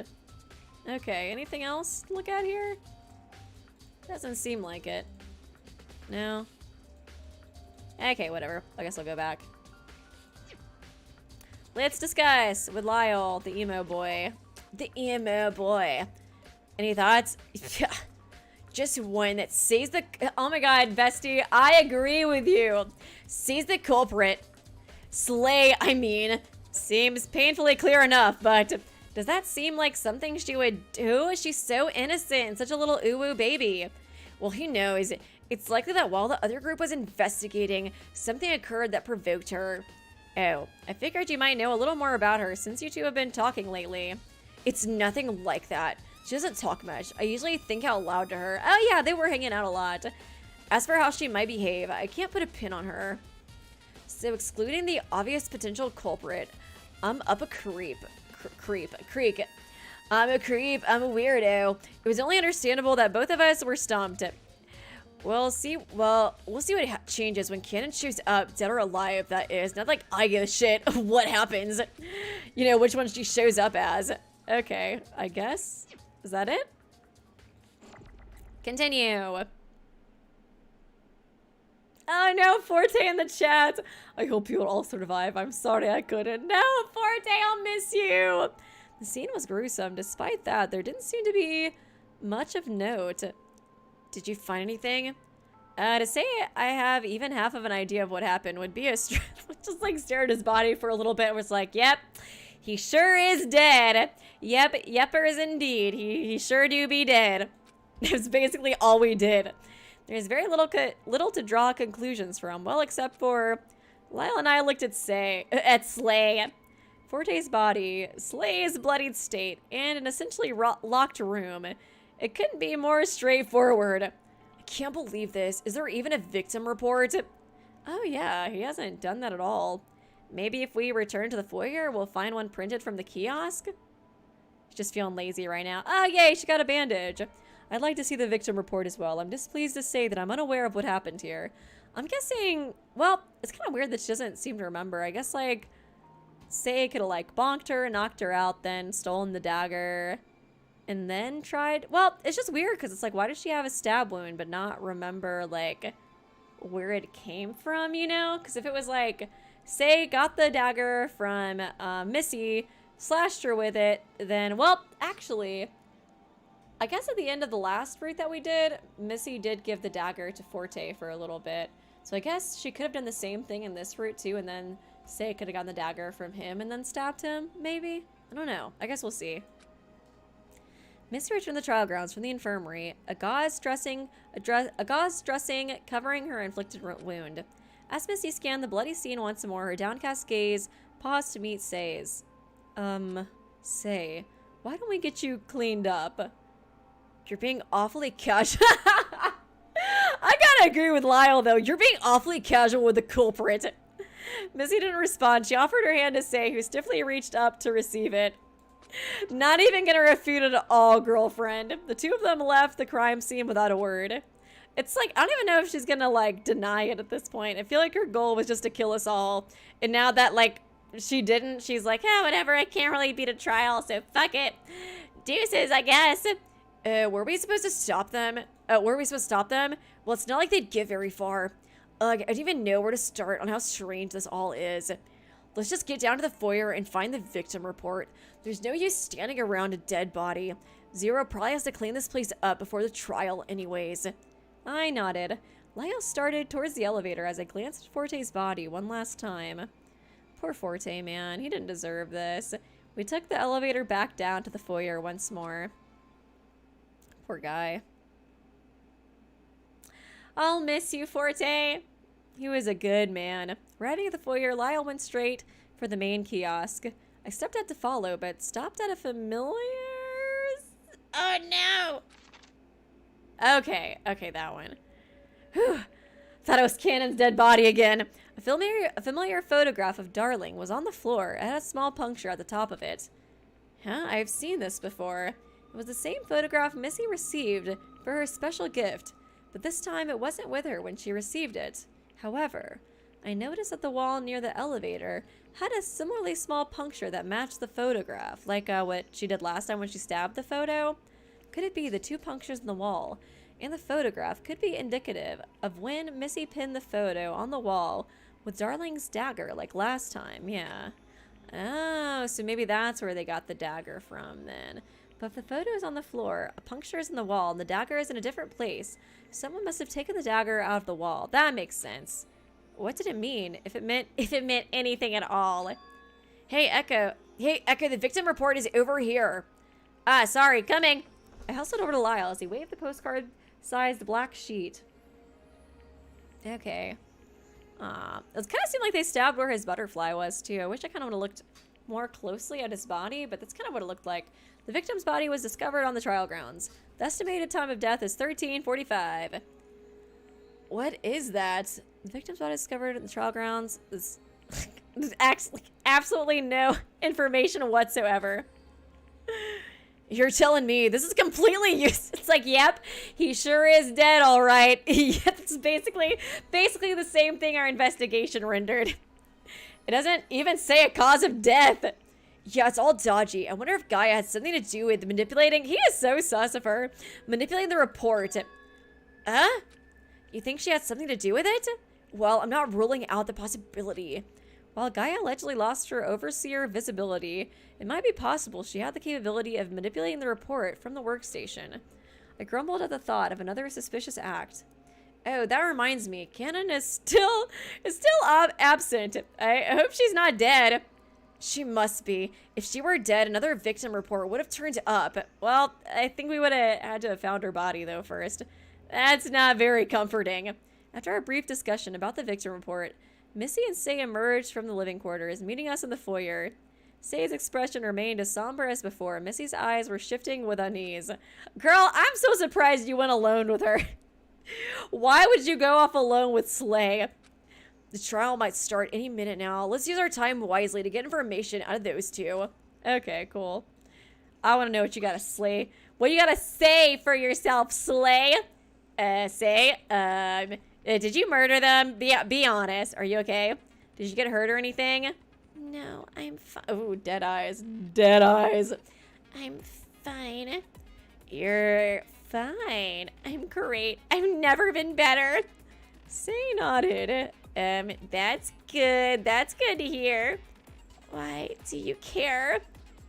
Okay, anything else to look at here? Doesn't seem like it. No. Okay, whatever. I guess I'll go back. Let's discuss with Lyle, the emo boy. The emo boy. Any thoughts? Just one that sees the... Oh my god, bestie, I agree with you. Sees the culprit. Slay, I mean. Seems painfully clear enough, but does that seem like something she would do? She's so innocent and such a little uwu baby. Well, who knows? It's likely that while the other group was investigating, something occurred that provoked her. Oh, I figured you might know a little more about her since you two have been talking lately. It's nothing like that. She doesn't talk much. I usually think out loud to her. Oh yeah, they were hanging out a lot. As for how she might behave, I can't put a pin on her. So excluding the obvious potential culprit, I'm up a creek. I'm a creep. I'm a weirdo. It was only understandable that both of us were stumped. We'll see what changes when Kanon shows up, dead or alive, that is. Not like I give a shit of what happens. You know, which one she shows up as. Okay, I guess. Is that it? Continue. Oh no, Forte in the chat. I hope you'll all survive. I'm sorry I couldn't. No, Forte, I'll miss you. The scene was gruesome. Despite that, there didn't seem to be much of note. Did you find anything? To say I have even half of an idea of what happened would be just like stare at his body for a little bit and was like, yep, he sure is dead. Yep, yepers indeed. He sure do be dead. That's basically all we did. There's very little to draw conclusions from. Well, except for Lyle and I looked at Slay. Forte's body, Slay's bloodied state, and an essentially locked room. It couldn't be more straightforward. I can't believe this. Is there even a victim report? Oh yeah, he hasn't done that at all. Maybe if we return to the foyer, we'll find one printed from the kiosk? She's just feeling lazy right now. Oh yay, she got a bandage. I'd like to see the victim report as well. I'm displeased to say that I'm unaware of what happened here. I'm guessing, well, it's kind of weird that she doesn't seem to remember. I guess, like, Say could have, like, bonked her, knocked her out, then stolen the dagger, and then tried... Well, it's just weird, because it's like, why does she have a stab wound, but not remember, like, where it came from, you know? Because if it was, like, Say got the dagger from Missy, slashed her with it, then, well, actually... I guess at the end of the last route that we did, Missy did give the dagger to Forte for a little bit. So I guess she could have done the same thing in this route too, and then Say could have gotten the dagger from him and then stabbed him, maybe? I don't know. I guess we'll see. Missy returned to the trial grounds from the infirmary, a gauze dressing covering her inflicted wound. As Missy scanned the bloody scene once more, her downcast gaze paused to meet Say's. Say, why don't we get you cleaned up? You're being awfully casual. I gotta agree with Lyle, though. You're being awfully casual with the culprit. Missy didn't respond. She offered her hand to Say, who stiffly reached up to receive it. Not even gonna refute it at all, girlfriend. The two of them left the crime scene without a word. It's like, I don't even know if she's gonna, like, deny it at this point. I feel like her goal was just to kill us all. And now that, like, she didn't, she's like, oh, whatever, I can't really beat a trial, so fuck it. Deuces, I guess. Were we supposed to stop them? Well, it's not like they'd get very far. I don't even know where to start on how strange this all is. Let's just get down to the foyer and find the victim report. There's no use standing around a dead body. Zero probably has to clean this place up before the trial anyways. I nodded. Lyle started towards the elevator as I glanced at Forte's body one last time. Poor Forte, man. He didn't deserve this. We took the elevator back down to the foyer once more. Poor guy. I'll miss you, Forte. He was a good man. Arriving at the foyer, Lyle went straight for the main kiosk. I stepped out to follow, but stopped at a familiar... Oh, no! Okay, that one. Whew. Thought it was Kanon's dead body again. A familiar photograph of Darling was on the floor. It had a small puncture at the top of it. Huh? I've seen this before. It was the same photograph Missy received for her special gift, but this time it wasn't with her when she received it. However, I noticed that the wall near the elevator had a similarly small puncture that matched the photograph, like what she did last time when she stabbed the photo. Could it be the two punctures in the wall and the photograph could be indicative of when Missy pinned the photo on the wall with Darling's dagger like last time? Yeah. Oh, so maybe that's where they got the dagger from then. But if the photo is on the floor, a puncture is in the wall, and the dagger is in a different place, someone must have taken the dagger out of the wall. That makes sense. What did it mean? If it meant anything at all. Hey, Echo, the victim report is over here. Ah, sorry, coming. I hustled over to Lyle as he waved the postcard-sized black sheet. Okay. It kind of seemed like they stabbed where his butterfly was, too. I wish I kind of would have looked more closely at his body, but that's kind of what it looked like. The victim's body was discovered on the trial grounds. The estimated time of death is 13:45. What is that? The victim's body discovered in the trial grounds. There's absolutely no information whatsoever. You're telling me this is completely useless. It's like, yep, he sure is dead, all right. Yep, it's basically the same thing our investigation rendered. It doesn't even say a cause of death. Yeah, it's all dodgy. I wonder if Gaia had something to do with manipulating. He is so sus of her. Manipulating the report. You think she had something to do with it? Well, I'm not ruling out the possibility. While Gaia allegedly lost her overseer visibility, it might be possible she had the capability of manipulating the report from the workstation. I grumbled at the thought of another suspicious act. Oh, that reminds me. Kanon is still absent. I hope she's not dead. She must be. If she were dead, another victim report would have turned up. Well, I think we would have had to have found her body, though, first. That's not very comforting. After our brief discussion about the victim report, Missy and Say emerged from the living quarters, meeting us in the foyer. Say's expression remained as somber as before. Missy's eyes were shifting with unease. Girl, I'm so surprised you went alone with her. Why would you go off alone with Slay? The trial might start any minute now. Let's use our time wisely to get information out of those two. Okay, cool. I want to know what you got to Slay. What you got to say for yourself, Slay? Did you murder them? Be honest. Are you okay? Did you get hurt or anything? No, I'm fine. Oh, dead eyes. Dead eyes. I'm fine. You're fine. I'm great. I've never been better. Say nodded. That's good. That's good to hear. Why do you care?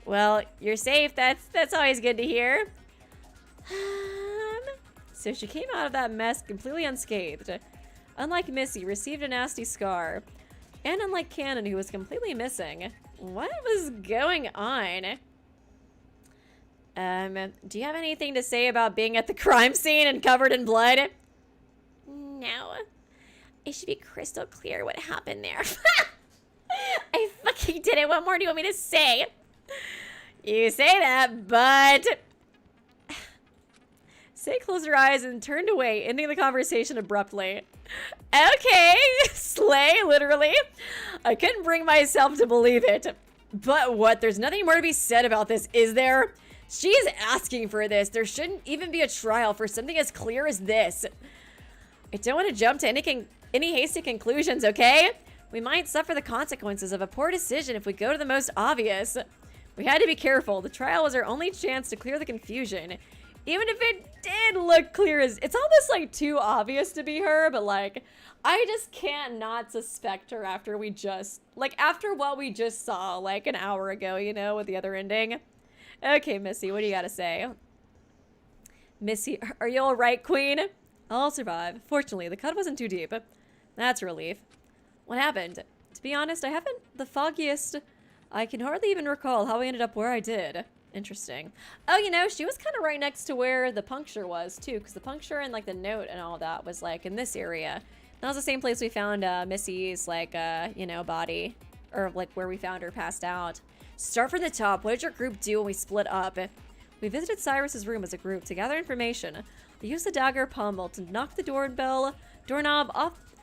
Well, you're safe. That's always good to hear. So she came out of that mess completely unscathed. Unlike Missy, received a nasty scar. And unlike Kanon, who was completely missing. What was going on? Do you have anything to say about being at the crime scene and covered in blood? No. It should be crystal clear what happened there. I fucking did it. What more do you want me to say? You say that, but... Say closed her eyes and turned away, ending the conversation abruptly. Okay, Slay, literally. I couldn't bring myself to believe it. But what? There's nothing more to be said about this, is there? She's asking for this. There shouldn't even be a trial for something as clear as this. I don't want to jump to any hasty conclusions, okay? We might suffer the consequences of a poor decision if we go to the most obvious. We had to be careful. The trial was our only chance to clear the confusion. Even if it did look clear as... It's almost, like, too obvious to be her, but, like, I just can't not suspect her after we just... Like, after what we just saw, like, an hour ago, you know, with the other ending. Okay, Missy, what do you gotta say? Missy, are you alright, queen? I'll survive. Fortunately, the cut wasn't too deep. That's a relief. What happened? To be honest, I haven't the foggiest... I can hardly even recall how I ended up where I did. Interesting. Oh, you know, she was kind of right next to where the puncture was, too, because the puncture and, like, the note and all that was, like, in this area. That was the same place we found Missy's, like, you know, body. Or, like, where we found her passed out. Start from the top. What did your group do when we split up? We visited Cyrus's room as a group to gather information. We used the dagger pommel to knock the doorknob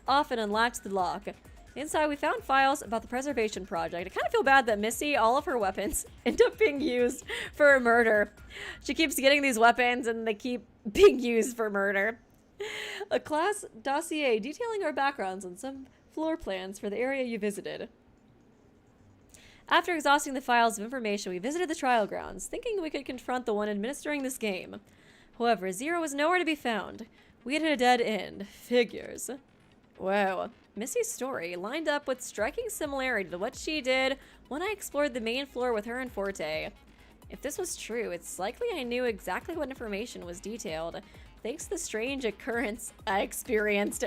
off and unlatch the lock. Inside, we found files about the preservation project. I kind of feel bad that Missy, all of her weapons, end up being used for a murder. She keeps getting these weapons, and they keep being used for murder. A class dossier detailing our backgrounds and some floor plans for the area you visited. After exhausting the files of information, we visited the trial grounds, thinking we could confront the one administering this game. However, Zero was nowhere to be found. We had hit a dead end. Figures. Whoa. Missy's story lined up with striking similarity to what she did when I explored the main floor with her and Forte. If this was true, it's likely I knew exactly what information was detailed, thanks to the strange occurrence I experienced.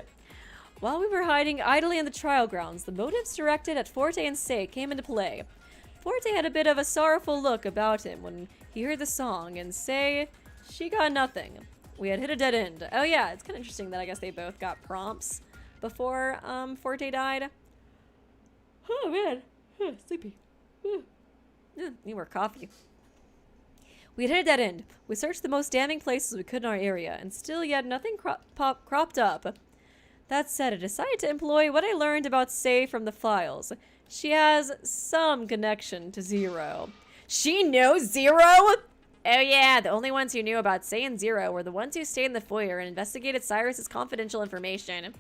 While we were hiding idly in the trial grounds, the motives directed at Forte and Say came into play. Forte had a bit of a sorrowful look about him when he heard the song, and Say, she got nothing. We had hit a dead end. Oh yeah, it's kind of interesting that I guess they both got prompts before Forte died. Oh man, sleepy. Need more coffee. We had hit a dead end. We searched the most damning places we could in our area, and still yet nothing cropped up. That said, I decided to employ what I learned about Sei from the files. She has some connection to Zero. She knows Zero? Oh yeah, the only ones who knew about Sei and Zero were the ones who stayed in the foyer and investigated Cyrus's confidential information.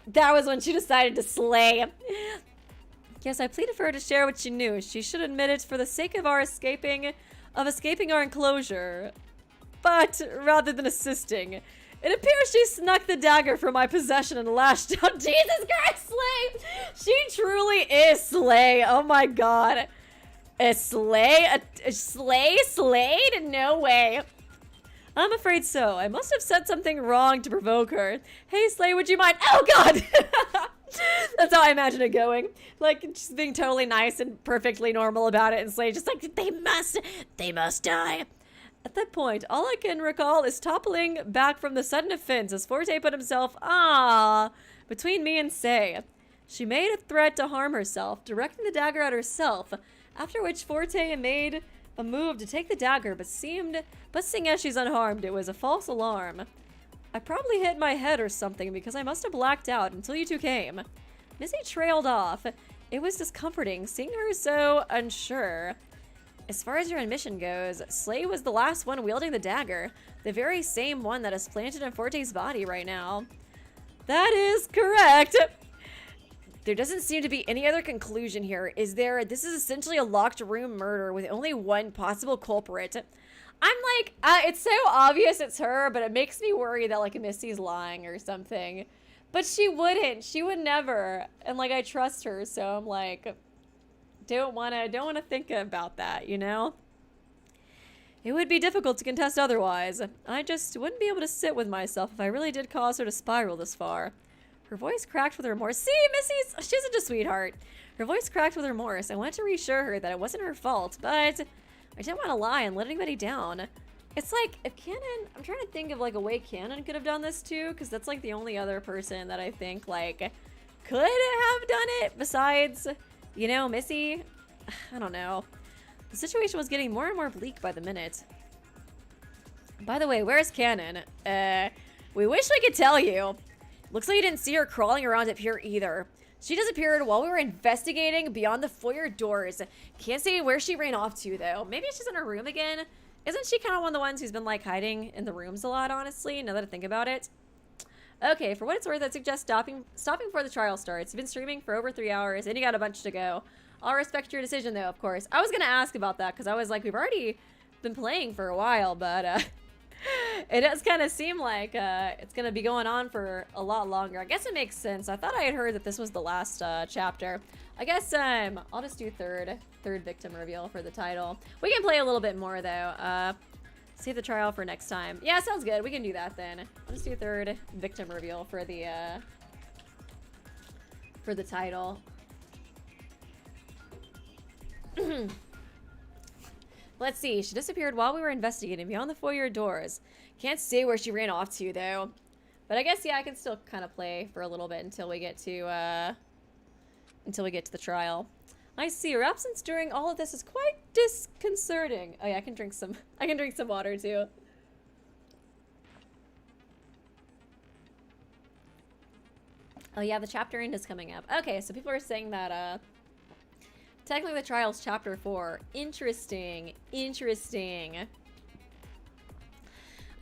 That was when she decided to slay. Yes, I pleaded for her to share what she knew. She should admit it for the sake of escaping our enclosure. But rather than assisting, it appears she snuck the dagger from my possession and lashed out. Jesus Christ, Slay! She truly is Slay. Oh my god. A Slay? A Slay? Slayed? No way. I'm afraid so. I must have said something wrong to provoke her. Hey, Slay, would you mind? Oh god! That's how I imagine it going. Like, just being totally nice and perfectly normal about it, and Slay just like, they must die. At that point, all I can recall is toppling back from the sudden offense as Forte put himself, between me and Sei. She made a threat to harm herself, directing the dagger at herself, after which Forte made a move to take the dagger, but seeing as she's unharmed, it was a false alarm. I probably hit my head or something because I must have blacked out until you two came. Missy trailed off. It was discomforting seeing her so unsure. As far as your admission goes, Slay was the last one wielding the dagger, the very same one that is planted in Forte's body right now. That is correct. There doesn't seem to be any other conclusion here, is there? This is essentially a locked room murder with only one possible culprit. I'm like, it's so obvious it's her, but it makes me worry that like Missy's lying or something. But she wouldn't. She would never. And like I trust her, so I'm like, don't wanna think about that, you know? It would be difficult to contest otherwise. I just wouldn't be able to sit with myself if I really did cause her to spiral this far. Her voice cracked with remorse. See, she's such a sweetheart. Her voice cracked with remorse. I wanted to reassure her that it wasn't her fault, but I didn't want to lie and let anybody down. It's like, if Kanon, I'm trying to think of like a way Kanon could have done this too, because that's like the only other person that I think like could have done it besides, you know, Missy. I don't know. The situation was getting more and more bleak by the minute. By the way, where's Kanon? We wish we could tell you. Looks like you didn't see her crawling around up here either. She disappeared while we were investigating beyond the foyer doors. Can't say where she ran off to, though. Maybe she's in her room again? Isn't she kind of one of the ones who's been, like, hiding in the rooms a lot, honestly, now that I think about it? Okay, for what it's worth, I'd suggest stopping before the trial starts. You've been streaming for over 3 hours, and you got a bunch to go. I'll respect your decision, though, of course. I was going to ask about that, because I was like, we've already been playing for a while, but, it does kind of seem like it's going to be going on for a lot longer. I guess it makes sense. I thought I had heard that this was the last chapter. I guess I'll just do third victim reveal for the title. We can play a little bit more, though. Save the trial for next time. Yeah, sounds good. We can do that then. I'll just do third victim reveal for the title. Let's see. She disappeared while we were investigating beyond the foyer doors. Can't say where she ran off to, though. But I guess, yeah, I can still kind of play for a little bit until we get to the trial. I see. Her absence during all of this is quite disconcerting. Oh, yeah, I can drink some water, too. Oh, yeah, the chapter end is coming up. Okay, so people are saying that, technically, the trial's chapter 4. Interesting.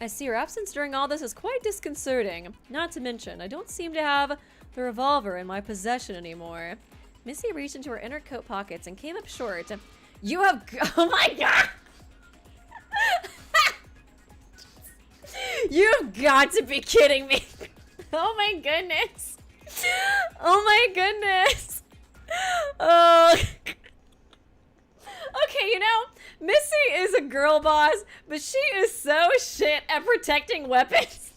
I see her absence during all this is quite disconcerting. Not to mention, I don't seem to have the revolver in my possession anymore. Missy reached into her inner coat pockets and came up short. You have... Oh my god! You've got to be kidding me. Oh my goodness. Oh my goodness. Oh... Okay, you know, Missy is a girl boss, but she is so shit at protecting weapons.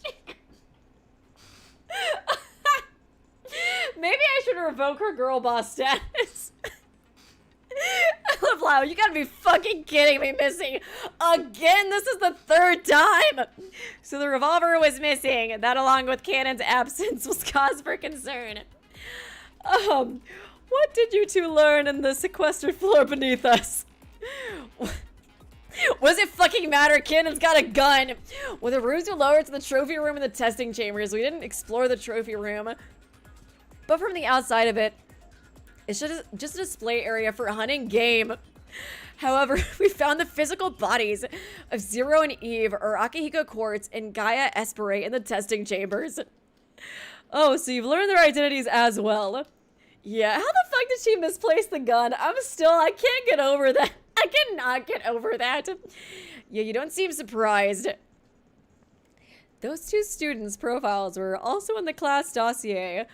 Maybe I should revoke her girl boss status. Wow, you gotta be fucking kidding me, Missy. Again, this is the 3rd time. So the revolver was missing. That, along with Kanon's absence, was cause for concern. What did you two learn in the sequestered floor beneath us? What does it fucking matter? Kanon's got a gun. Well, the rooms were lowered to the trophy room and the testing chambers. We didn't explore the trophy room. But from the outside of it, it's just a display area for hunting game. However, we found the physical bodies of Zero and Eve, or Akihiko Quartz, and Gaia Espere in the testing chambers. Oh, so you've learned their identities as well. Yeah, how the fuck did she misplace the gun? I can't get over that. I cannot get over that. Yeah, you don't seem surprised. Those two students' profiles were also in the class dossier.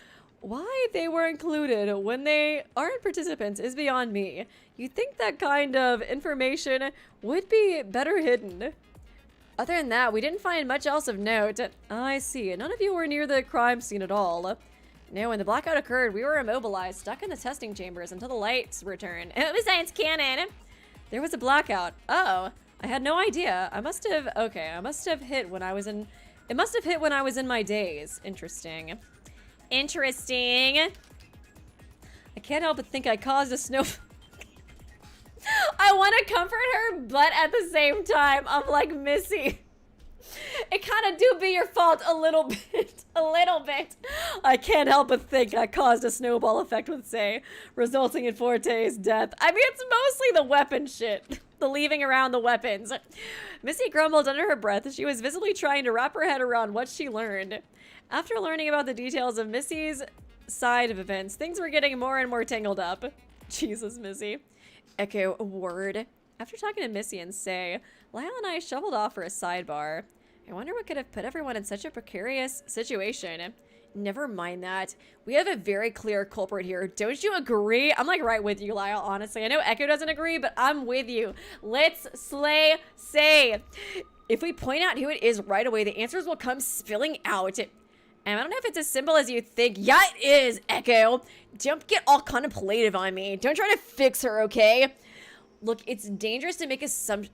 Why they were included when they aren't participants is beyond me. You'd think that kind of information would be better hidden. Other than that, we didn't find much else of note. I see. None of you were near the crime scene at all. No, when the blackout occurred, we were immobilized, stuck in the testing chambers until the lights returned. Besides Kanon, there was a blackout. Oh, I had no idea. It must have hit when I was in my days. Interesting. I can't help but think I caused a snow. I want to comfort her, but at the same time, I'm like, Missy, it kind of do be your fault a little bit. A little bit. I can't help but think I caused a snowball effect with Say, resulting in Forte's death. I mean, it's mostly the weapon shit. The leaving around the weapons. Missy grumbled under her breath as she was visibly trying to wrap her head around what she learned. After learning about the details of Missy's side of events, things were getting more and more tangled up. Jesus, Missy. Echo, a word. After talking to Missy and Say, Lyle and I shoveled off for a sidebar. I wonder what could have put everyone in such a precarious situation. Never mind that. We have a very clear culprit here. Don't you agree? I'm like right with you, Lyle, honestly. I know Echo doesn't agree, but I'm with you. Let's slay Say. If we point out who it is right away, the answers will come spilling out. And I don't know if it's as simple as you think. Yeah, it is, Echo. Don't get all contemplative on me. Don't try to fix her, okay? Look, it's dangerous to make assumptions.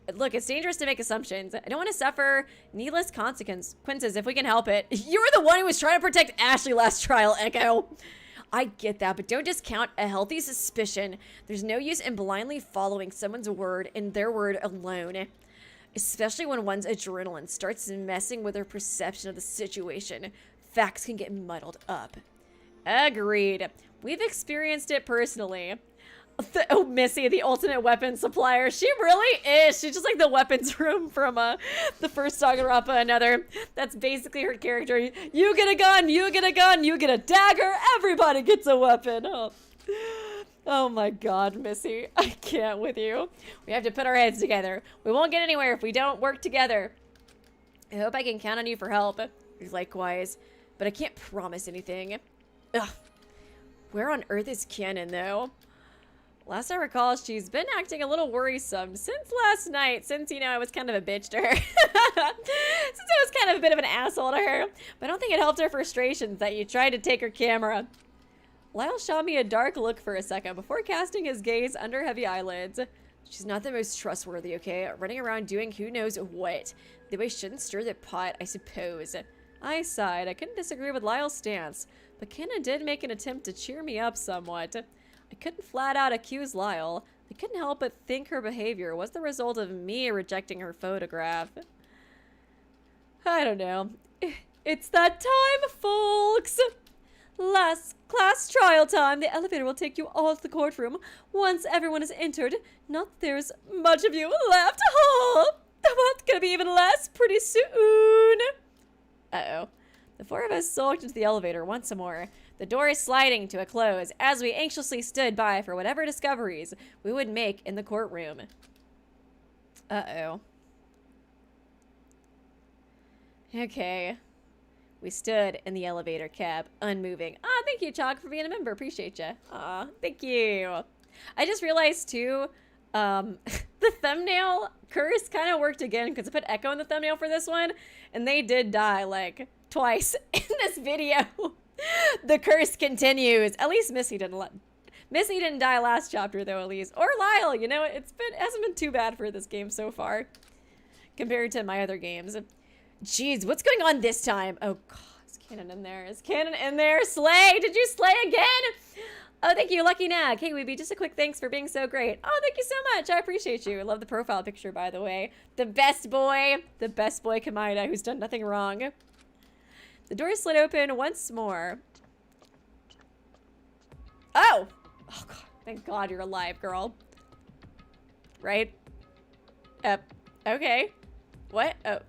I don't want to suffer needless consequences if we can help it. You were the one who was trying to protect Ashley last trial, Echo. I get that, but don't discount a healthy suspicion. There's no use in blindly following someone's word and their word alone. Especially when one's adrenaline starts messing with their perception of the situation. Facts can get muddled up. Agreed. We've experienced it personally. Oh, Missy, the ultimate weapons supplier. She really is. She's just like the weapons room from the first Danganronpa, another. That's basically her character. You get a gun, you get a gun, you get a dagger. Everybody gets a weapon. Oh my god, Missy. I can't with you. We have to put our heads together. We won't get anywhere if we don't work together. I hope I can count on you for help. Likewise. But I can't promise anything. Ugh. Where on earth is Kanon, though? Last I recall, she's been acting a little worrisome since last night, since, I was kind of a bitch to her. Since I was kind of a bit of an asshole to her. But I don't think it helped her frustrations that you tried to take her camera. Lyle shot me a dark look for a second before casting his gaze under heavy eyelids. She's not the most trustworthy, okay? Running around doing who knows what. The way shouldn't stir the pot, I suppose. I sighed. I couldn't disagree with Lyle's stance, but Kanon did make an attempt to cheer me up somewhat. I couldn't flat out accuse Lyle. I couldn't help but think her behavior was the result of me rejecting her photograph. I don't know. It's that time, folks! Last class trial time. The elevator will take you all to the courtroom once everyone is entered. Not that there's much of you left. Oh, it's gonna be even less pretty soon. Uh-oh. The four of us sulked into the elevator once more. The door is sliding to a close as we anxiously stood by for whatever discoveries we would make in the courtroom. Uh-oh. Okay. We stood in the elevator cab, unmoving. Ah, thank you, Chalk, for being a member. Appreciate you. Aw, thank you. I just realized, too, the thumbnail curse kind of worked again because I put Echo in the thumbnail for this one, and they did die, like, twice in this video. The curse continues. At least Missy didn't die last chapter, though, at least. Or Lyle, it hasn't been too bad for this game so far compared to my other games. Jeez, what's going on this time? Oh, God, is Kanon in there? Is Kanon in there? Slay! Did you slay again? Oh, thank you, Lucky Nag. Hey, Weeby, just a quick thanks for being so great. Oh, thank you so much. I appreciate you. I love the profile picture, by the way. The best boy Kamida, who's done nothing wrong. The door slid open once more. Oh! Oh, God. Thank God you're alive, girl. Right? Okay. What? Oh.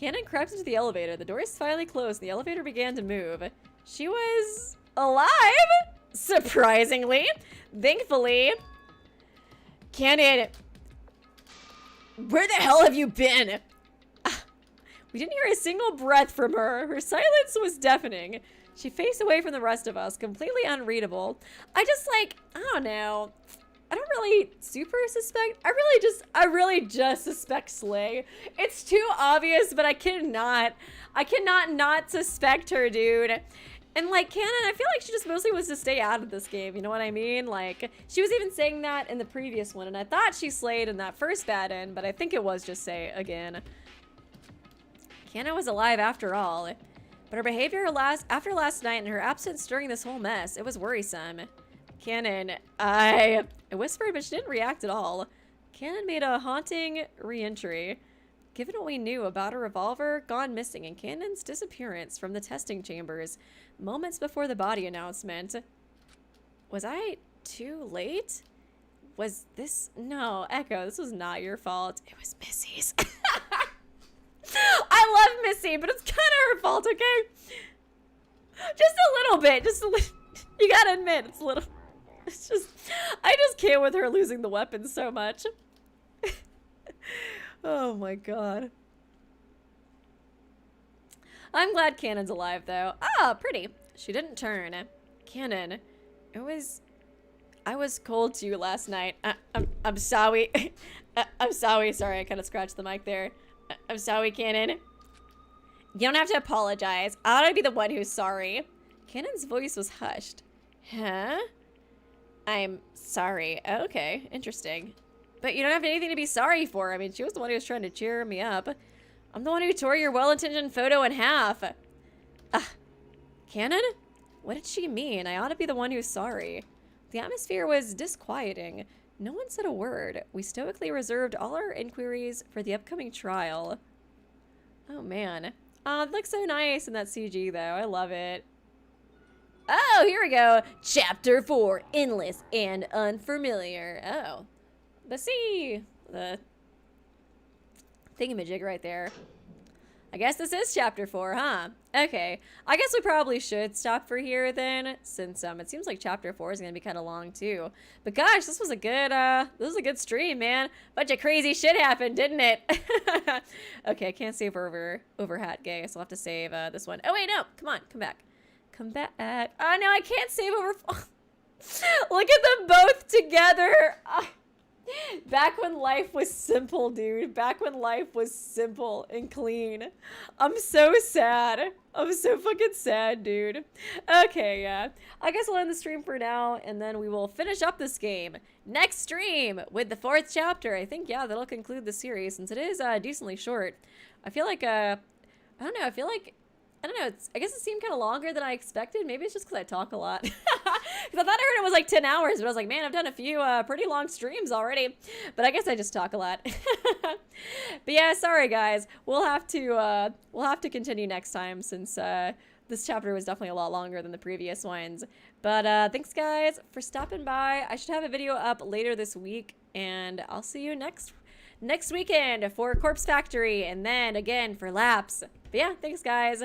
Kanon crept into the elevator. The doors finally closed. The elevator began to move. She was alive? Surprisingly. Thankfully. Kanon, where the hell have you been? We didn't hear a single breath from her. Her silence was deafening. She faced away from the rest of us, completely unreadable. I don't know. I don't really super suspect. I really just suspect Slay. It's too obvious, but I cannot not suspect her, dude. And like Kanon, I feel like she just mostly was to stay out of this game, you know what I mean? Like, she was even saying that in the previous one, and I thought she slayed in that first bad end, but I think it was just Say again. Kanon was alive after all. But her behavior after last night and her absence during this whole mess, it was worrisome. Kanon, I whispered, but she didn't react at all. Kanon made a haunting re-entry. Given what we knew about her revolver gone missing and Kanon's disappearance from the testing chambers moments before the body announcement. Was I too late? Was this? No, Echo, this was not your fault. It was Missy's. I love Missy, but it's kind of her fault, okay? Just a little bit. Just a little. You gotta admit, it's a little. It's just. I just can't with her losing the weapons so much. Oh my god. I'm glad Kanon's alive, though. Ah, pretty. She didn't turn. Kanon, I was cold to you last night. I'm sorry. I'm sorry. Sorry, I kind of scratched the mic there. I'm sorry, Kanon. You don't have to apologize. I ought to be the one who's sorry. Kanon's voice was hushed. Huh? I'm sorry. Okay, interesting. But you don't have anything to be sorry for. I mean, she was the one who was trying to cheer me up. I'm the one who tore your well-intentioned photo in half. Kanon? What did she mean? I ought to be the one who's sorry. The atmosphere was disquieting. No one said a word. We stoically reserved all our inquiries for the upcoming trial. Oh, man. It looks so nice in that CG, though. I love it. Oh, here we go. Chapter 4, Endless and Unfamiliar. Oh. The sea. The thingamajig right there. I guess this is chapter 4, huh? Okay. I guess we probably should stop for here then, since it seems like chapter 4 is gonna be kind of long too. But gosh, this was a good stream, man. Bunch of crazy shit happened, didn't it? Okay, I can't save over Hat Gay, so I'll have to save this one. Oh wait, no, come on, come back. Come back. Oh no, I can't save over. Look at them both together. Back when life was simple, dude. Back when life was simple and clean. I'm so sad. I'm so fucking sad, dude. Okay, yeah. I guess I'll end the stream for now, and then we will finish up this game next stream with the 4th chapter. I think, yeah, that'll conclude the series, since it is decently short. I feel like, I don't know, I guess it seemed kind of longer than I expected. Maybe it's just because I talk a lot. Because I thought I heard it was like 10 hours, but I was like, man, I've done a few pretty long streams already. But I guess I just talk a lot. But yeah, sorry guys. We'll have to continue next time, since this chapter was definitely a lot longer than the previous ones. But thanks guys for stopping by. I should have a video up later this week, and I'll see you next weekend for Corpse Factory, and then again for Lapse. But yeah, thanks guys.